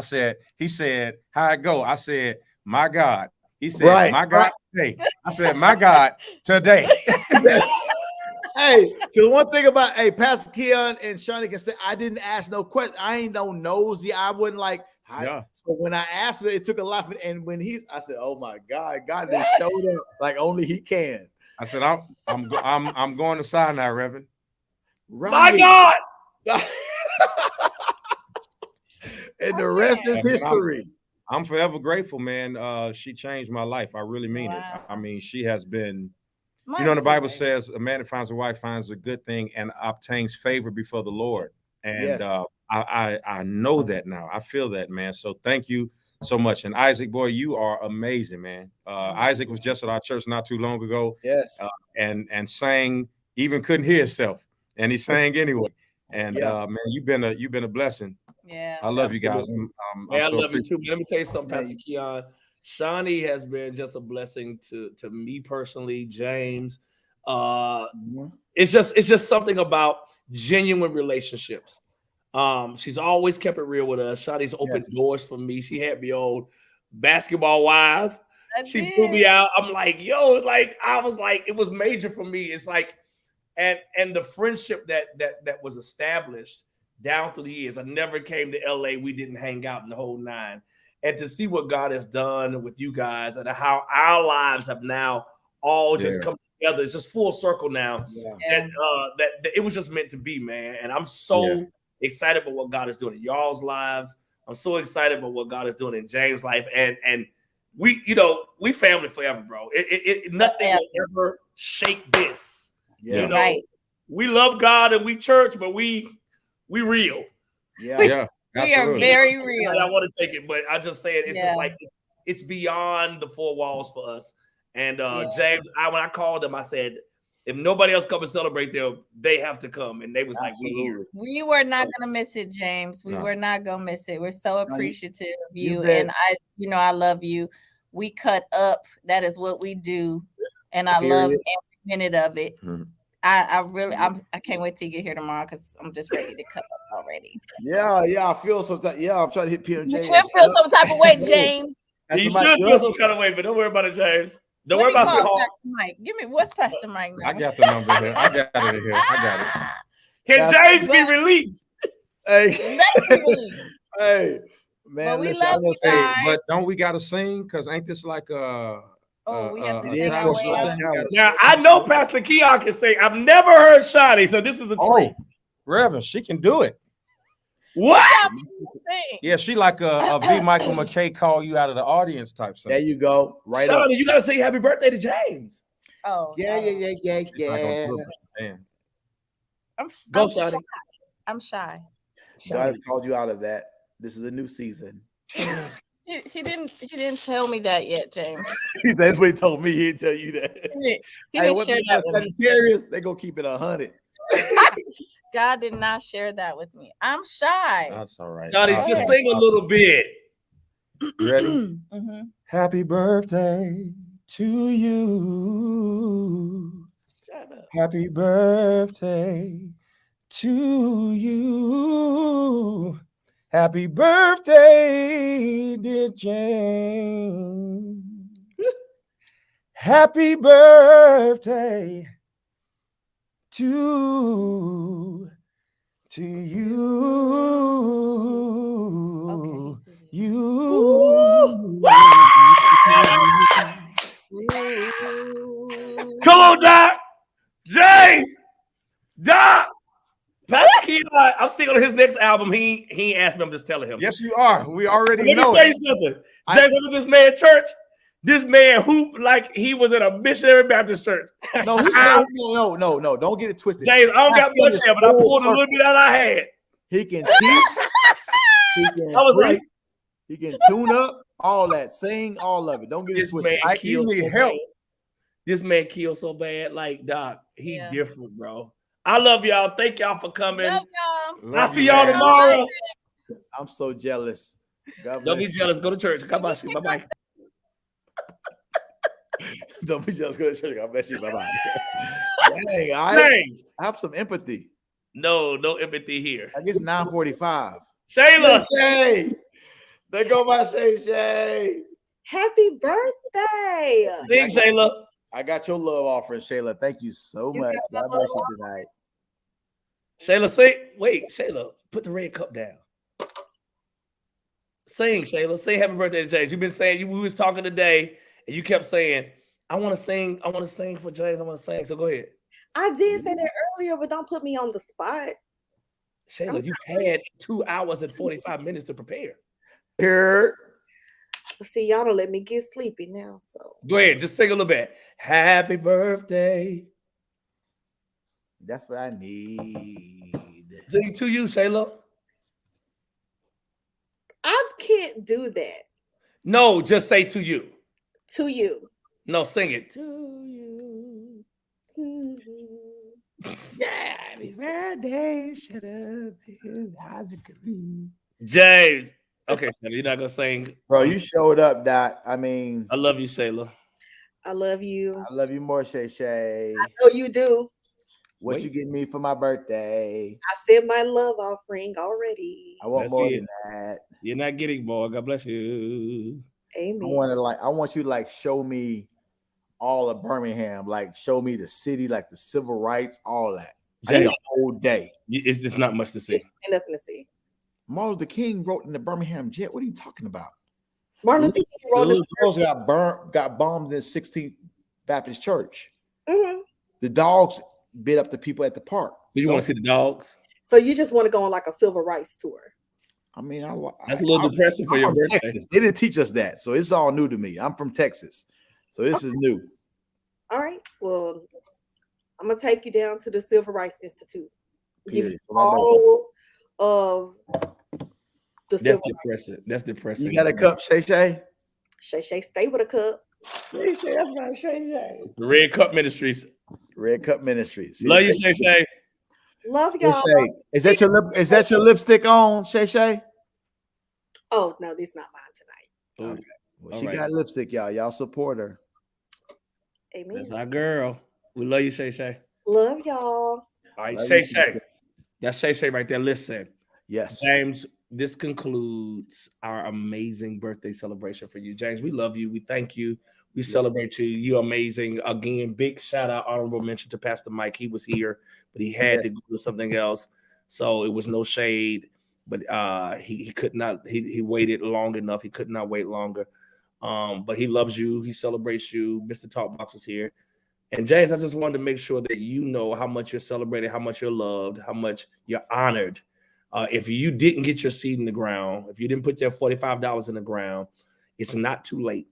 he said, how it go? I said, my God. He said, my God today. I said, my God today. Hey, because one thing about Pastor Keon and Shawnee can say, I didn't ask no question. I ain't no nosy. I wouldn't like. So when I asked her, it took a lot. And when I said, oh my God, God just showed up like only He can. I said, I'm going to Sinai, Reverend. My God. And the rest is history. I'm forever grateful, man. She changed my life. I really mean it. I mean, she has been, you know, the Bible says a man that finds a wife finds a good thing and obtains favor before the Lord. And I know that now. I feel that, man. So thank you so much. And Isaac, boy, you are amazing, man. Isaac was just at our church not too long ago. Yes. And sang, even couldn't hear himself. And he sang anyway. And man, you've been a blessing. Yeah. I love you guys. I love you too. Let me tell you something, Pastor Keon. Shawnee has been just a blessing to me personally, James. It's just something about genuine relationships. She's always kept it real with us. Shawnee's opened doors for me. She had me on Basketball Wives. She flew me out. I'm like, yo, like I was like, it was major for me. It's like, and the friendship that was established down through the years. I never came to LA. We didn't hang out in the whole nine. And to see what God has done with you guys and how our lives have now all just come together. It's just full circle now. And that it was just meant to be, man. And I'm so excited about what God is doing in y'all's lives. I'm so excited about what God is doing in James' life. And we, you know, we family forever, bro. Nothing will ever shake this. You know, we love God and we church, but we real. We are very real. I want to take it, but I just say it's just like it's beyond the four walls for us. And James, when I called them, I said, if nobody else come and celebrate them, they have to come. And they was like, we here. We were not gonna miss it, James. We were not gonna miss it. We're so appreciative of you. And I love you. We cut up. That is what we do, and I love every minute of it. I can't wait till you get here tomorrow because I'm just ready to cut up already. Yeah, I feel sometimes. Yeah, I'm trying to hit PMJ. You should feel some type of way, James. You should feel some kind of way, but don't worry about it, James. Don't worry about it. Mike, give me what's Pastor Mike now? I got the number here. I got it here. I got it. Can James be released? Hey, hey, man. We listen, love you guys. But don't we got to sing? Because ain't this like we have to sing our way out. Now I know Pastor Keon can sing. I've never heard Shani, so this is a treat. Reverend, she can do it. What? Yeah, she like a V. Michael McKay call you out of the audience type thing. There you go. Right Shani, up. you gotta say happy birthday to James. Oh yeah. Go, Shani. I'm shy. God has called you out of that. This is a new season. He didn't tell me that yet, James. That's what he told me. He didn't tell you that. He didn't share that with me. Sagittarius, they gonna keep it 100. God did not share that with me. I'm shy. That's all right. Shani, just sing a little bit. Ready? Happy birthday to you. Happy birthday to you. Happy birthday, dear James. Happy birthday to you. Come on, Doc. James. Doc. Pastor Keon, I'm singing on his next album. He ain't asked me. I'm just telling him. Yes, you are. We already Let know. me tell you something. James, I'm at this man church. This man hooped like he was at a missionary Baptist church. No. Don't get it twisted. James, I don't got much there, but I pulled a little bit out I had. He can teach. He can I was like, he can tune up, all that, sing, all of it. Don't get it twisted. This man killed so bad. Like, Doc, he different, bro. I love y'all. Thank y'all for coming. Love y'all. I'll see y'all tomorrow. I'm so jealous. God Don't be bless you. jealous. Go to church. God bless you. Bye-bye. Don't be jealous. Go to church. God bless you. Bye-bye. Dang, James. I have some empathy. No empathy here. I guess 9:45. Shayla. Shay. There go my Shay. Happy birthday. Sing, Shayla. I got your love offering, Shayla. Thank you so much. God bless you tonight. Shayla, sing. Wait, Shayla, put the red cup down. Sing, Shayla. Sing happy birthday to James. You've been saying, we was talking today, and you kept saying, I want to sing for James. I want to sing. So go ahead. I did say that earlier, but don't put me on the spot. Shayla, you had 2 hours and 45 minutes to prepare. Here. See, y'all don't let me get sleepy now. So go ahead, just sing a little bit. Happy birthday. That's what I need. Sing to you, Shayla. I can't do that. No, just say to you. To you. No, sing it. To you. Happy birthday, James. Okay, Shayla, you're not gonna sing. Bro, you showed up, Doc. I mean, I love you, Shayla. I love you. I love you more, Shay. I know you do. What you get me for my birthday? I sent my love offering already. I want That's more it. than that. You're not getting more. God bless you. Amen. I want you to show me all of Birmingham, show me the city, the civil rights, all that. I need a whole day. It's just not much to see. Ain't nothing to see. Martin Luther King wrote in the Birmingham Jet. What are you talking about? Martin Luther King wrote the girls got bombed in 16th Baptist Church. Mm-hmm. The dogs bit up the people at the park. Do you want to see the dogs? So you just want to go on a civil rights tour? I mean, that's a little depressing for your birthday. Texas. They didn't teach us that, so it's all new to me. I'm from Texas, so this is new. All right. Well, I'm gonna take you down to the Civil Rights Institute. Give you all of the That's depressing. That's depressing. You got a cup, Shay Shay? Shay Shay, stay with a cup. Shay Shay, that's my Shay Shay. The Red Cup Ministries. Red Cup Ministries. Love you, Shay Shay. Love y'all. Shay, is that your lipstick on, Shay Shay? Oh no, this is not mine tonight. So. Okay. Well, she got lipstick, y'all. Y'all support her. Amen. That's our girl. We love you, Shay Shay. Love y'all. All right, Love Shay you, Shay. That's Shay Shay right there. Listen. Yes. James, this concludes our amazing birthday celebration for you. James, we love you. We thank you. We celebrate you. You're amazing. Again, big shout out, honorable mention to Pastor Mike. He was here, but he had to do something else. So it was no shade, but he could not, he waited long enough. He could not wait longer. But he loves you. He celebrates you. Mr. Talkbox was here. And James, I just wanted to make sure that you know how much you're celebrated, how much you're loved, how much you're honored. If you didn't get your seed in the ground, if you didn't put your $45 in the ground, it's not too late.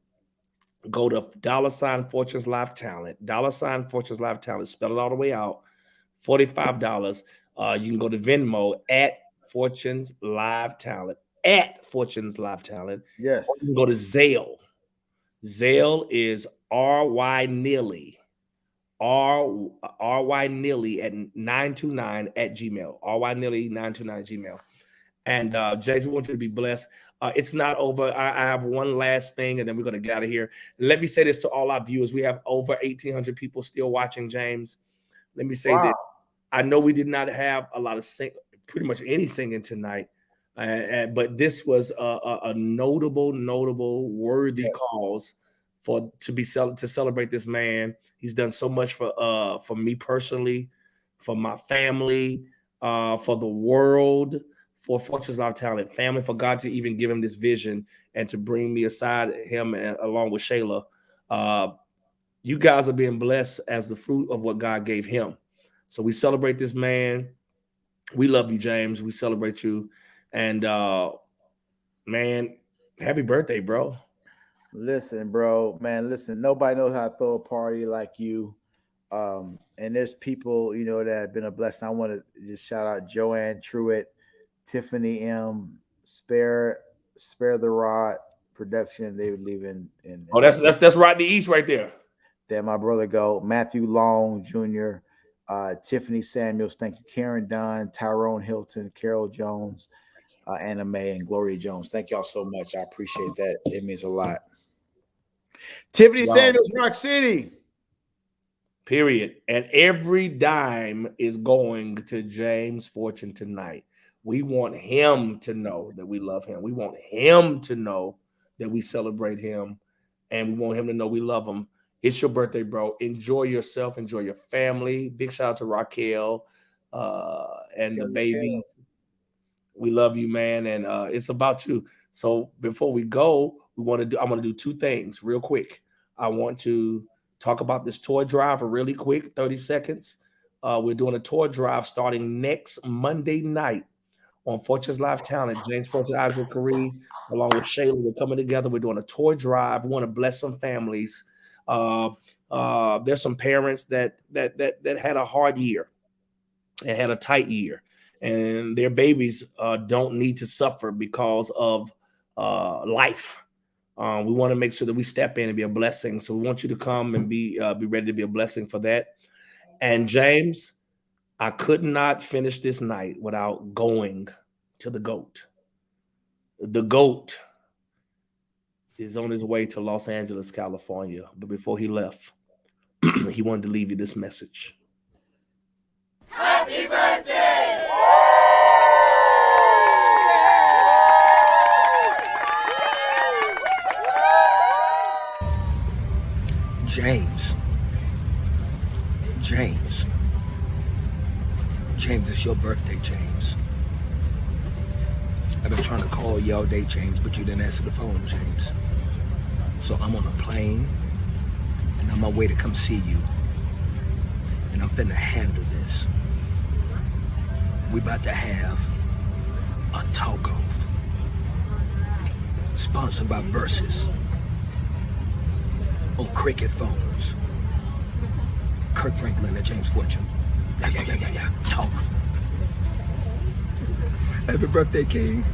Go to $FortunesLiveTalent, $FortunesLiveTalent, spell it all the way out, $45. You can go to Venmo at FortunesLiveTalent, FortunesLiveTalent. Yes. Or you can go to Zelle. Zelle is RY Neely. RY Neely at 929 at Gmail. RY Neely 929 at Gmail. And James, we want you to be blessed. It's not over. I have one last thing, and then we're going to get out of here. Let me say this to all our viewers. We have over 1,800 people still watching, James. Let me say this. I know we did not have a lot of pretty much any singing tonight, but this was a notable, worthy cause to celebrate this man. He's done so much for me personally, for my family, for the world, for FortunesLiveTalent family, for God to even give him this vision and to bring me aside him and along with Shayla. You guys are being blessed as the fruit of what God gave him. So we celebrate this man. We love you, James. We celebrate you. And man, happy birthday, bro. Listen, bro, man, listen, nobody knows how to throw a party like you. And there's people, you know, that have been a blessing. I want to just shout out Joanne Truitt, Tiffany M, Spare the Rod Production. They would leave in that's Rodney East right there. There my brother go. Matthew Long Jr., Tiffany Samuels, thank you. Karen Dunn, Tyrone Hilton, Carol Jones, Anna Mae, and Gloria Jones. Thank y'all so much. I appreciate that. It means a lot. Tiffany Samuels, Rock City. Period. And every dime is going to James Fortune tonight. We want him to know that we love him. We want him to know that we celebrate him. And we want him to know we love him. It's your birthday, bro. Enjoy yourself. Enjoy your family. Big shout out to Raquel and the babies. We love you, man. And it's about you. So before we go, I'm going to do two things real quick. I want to talk about this toy drive really quick, 30 seconds. We're doing a toy drive starting next Monday night on FortunesLiveTalent. James Fortune, Isaac Curry, along with Shayla, we're coming together. We're doing a toy drive. We want to bless some families. There's some parents that had a hard year and had a tight year, and their babies don't need to suffer because of life. We want to make sure that we step in and be a blessing. So we want you to come and be ready to be a blessing for that. And James, I could not finish this night without going to the GOAT. The GOAT is on his way to Los Angeles, California. But before he left, he wanted to leave you this message. Happy birthday! James, it's your birthday, James. I've been trying to call you all day, James, but you didn't answer the phone, James. So I'm on a plane, and I'm on my way to come see you. And I'm finna handle this. We about to have a talk-off. Sponsored by Versus. On Cricket Phones. Kirk Franklin and James Fortune. Yeah. Talk. Happy birthday, King.